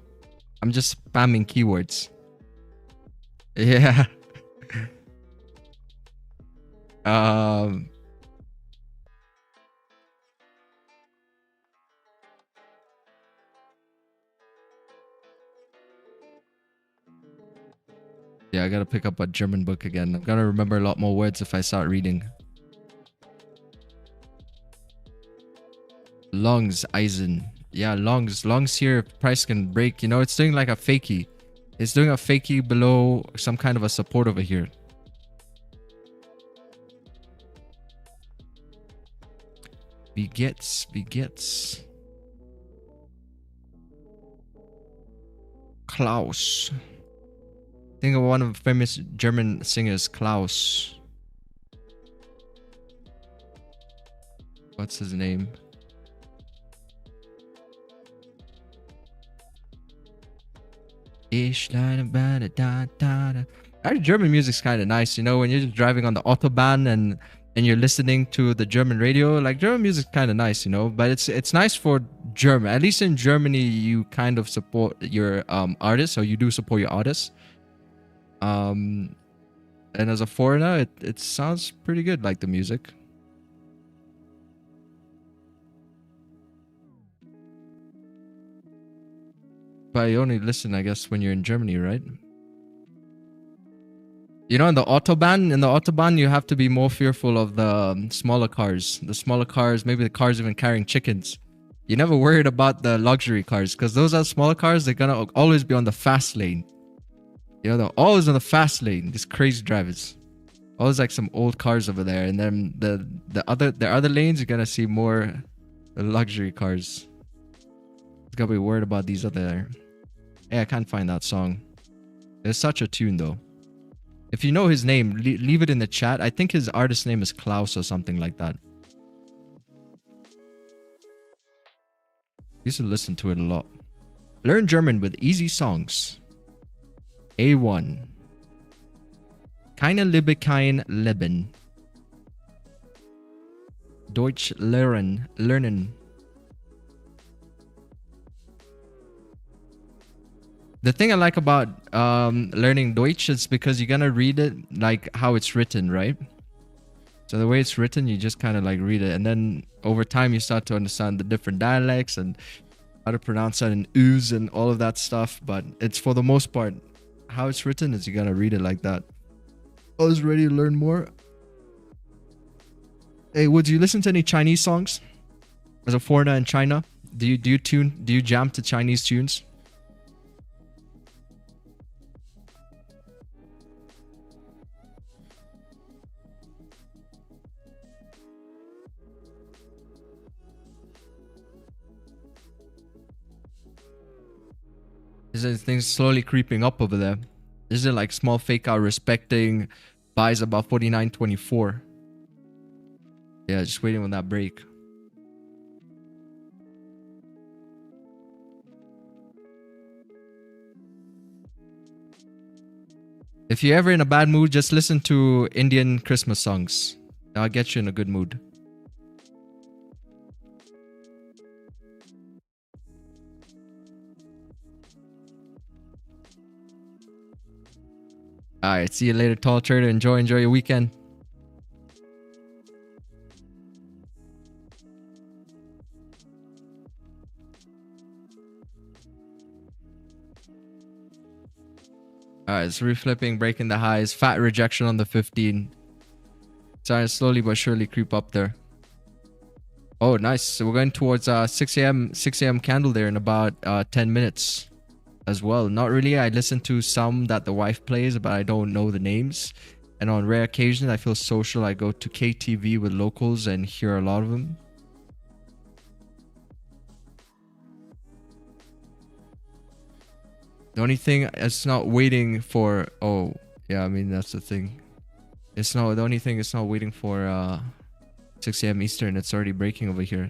I'm just spamming keywords. Yeah. Yeah, I gotta pick up a German book again. I'm gonna remember a lot more words if I start reading. Longs, Eisen. Yeah, longs. Longs here, price can break. You know, it's doing like a fakie. It's doing a fakie below some kind of a support over here. Begets. Klaus. Think of one of the famous German singers, Klaus. What's his name? Our German music's kind of nice, you know, when you're just driving on the Autobahn and you're listening to the German radio. Like, German music's kind of nice, you know, but it's nice for German. At least in Germany, you kind of support your artists, or you do support your artists. And as a foreigner, it sounds pretty good, like the music. But you only listen, I guess, when you're in Germany, right? You know, in the Autobahn, you have to be more fearful of the smaller cars. The smaller cars, maybe the cars even carrying chickens. You're never worried about the luxury cars, because those are smaller cars. They're gonna always be on the fast lane. You know, they're always on the fast lane. These crazy drivers. Always like some old cars over there, and then the other lanes, you're gonna see more luxury cars. You gotta be worried about these other. Hey, I can't find that song. There's such a tune though. If you know his name, leave it in the chat. I think his artist name is Klaus or something like that. Used to listen to it a lot. Learn German with easy songs. A1. Keine Liebe, kein Leben. Deutsch lernen. The thing I like about learning Deutsch is because you're gonna read it like how it's written, right? So the way it's written, you just kind of like read it, and then over time you start to understand the different dialects and how to pronounce that in ooze and all of that stuff. But it's, for the most part, how it's written is you gotta read it like that. I was ready to learn more. Hey, would you listen to any Chinese songs as a foreigner in China? Do you jam to Chinese tunes? Is there things slowly creeping up over there? Is it like small fake out respecting buys about 49.24? Yeah, just waiting on that break. If you're ever in a bad mood, just listen to Indian Christmas songs. That'll get you in a good mood. Alright, see you later, tall trader. Enjoy your weekend. All right, it's reflipping, breaking the highs. Fat rejection on the 15. Starting to slowly but surely creep up there. Oh, nice. So we're going towards 6 a.m. candle there in about 10 minutes as well. Not really. I listen to some that the wife plays, but I don't know the names. And on rare occasions, I feel social. I go to KTV with locals and hear a lot of them. The only thing, it's not waiting for... Oh, yeah, I mean, that's the thing. It's not... The only thing, it's not waiting for 6 a.m. Eastern. It's already breaking over here.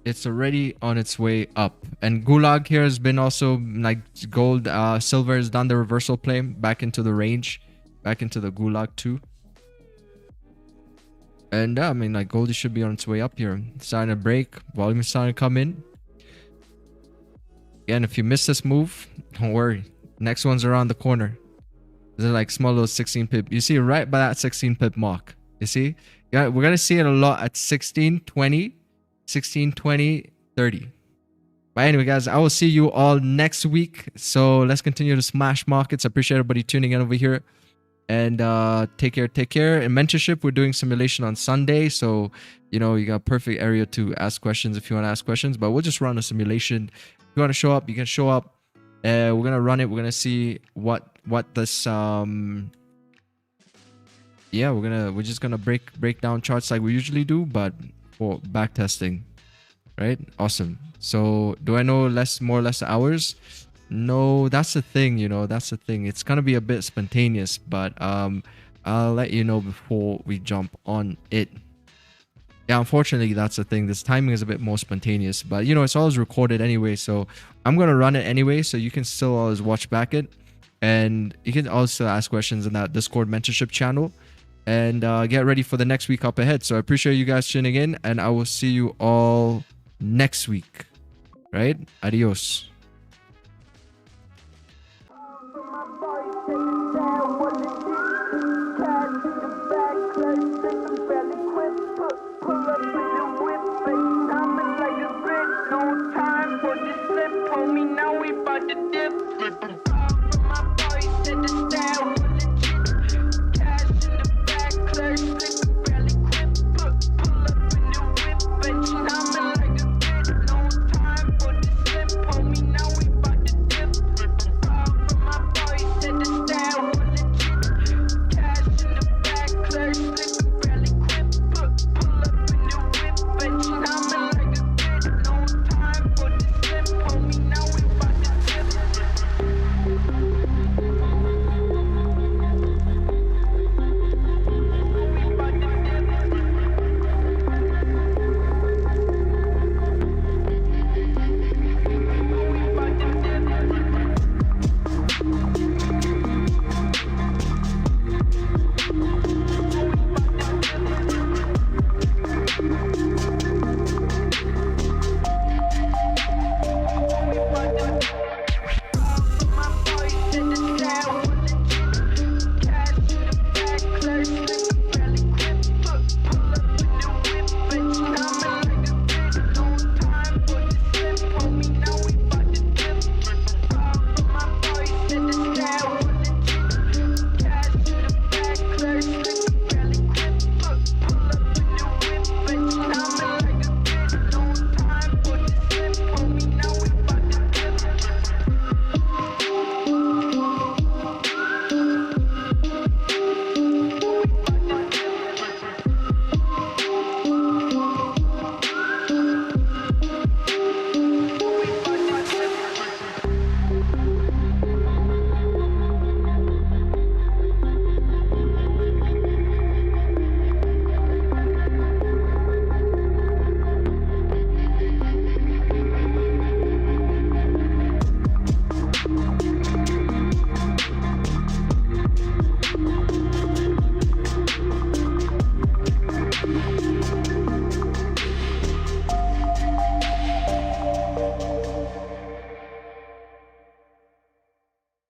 It's already on its way up. And Gulag here has been also like gold. Silver has done the reversal play back into the range. Back into the Gulag too. And I mean, like gold should be on its way up here. It's starting to break. Volume is starting to come in. Again, if you miss this move, don't worry. Next one's around the corner. They're like small little 16 pip. You see right by that 16 pip mark. You see? Yeah, we're going to see it a lot at 16, 20, 16, 20, 30. But anyway, guys, I will see you all next week. So let's continue to smash markets. I appreciate everybody tuning in over here. And take care, take care. In mentorship, we're doing simulation on Sunday. So, you know, you got a perfect area to ask questions if you want to ask questions. But we'll just run a simulation. If you want to show up, you can show up. We're going to run it. We're going to see what this... Yeah, we're just going to break down charts like we usually do. But for back testing. Right? Awesome. So, do I know more or less hours? No, that's the thing, you know, that's the thing. It's gonna be a bit spontaneous, but I'll let you know before we jump on it. Yeah, unfortunately, that's the thing. This timing is a bit more spontaneous, but you know, it's always recorded anyway, so I'm gonna run it anyway, so you can still always watch back it, and you can also ask questions in that Discord mentorship channel, and get ready for the next week up ahead. So I appreciate you guys tuning in, and I will see you all next week. Right? Adios.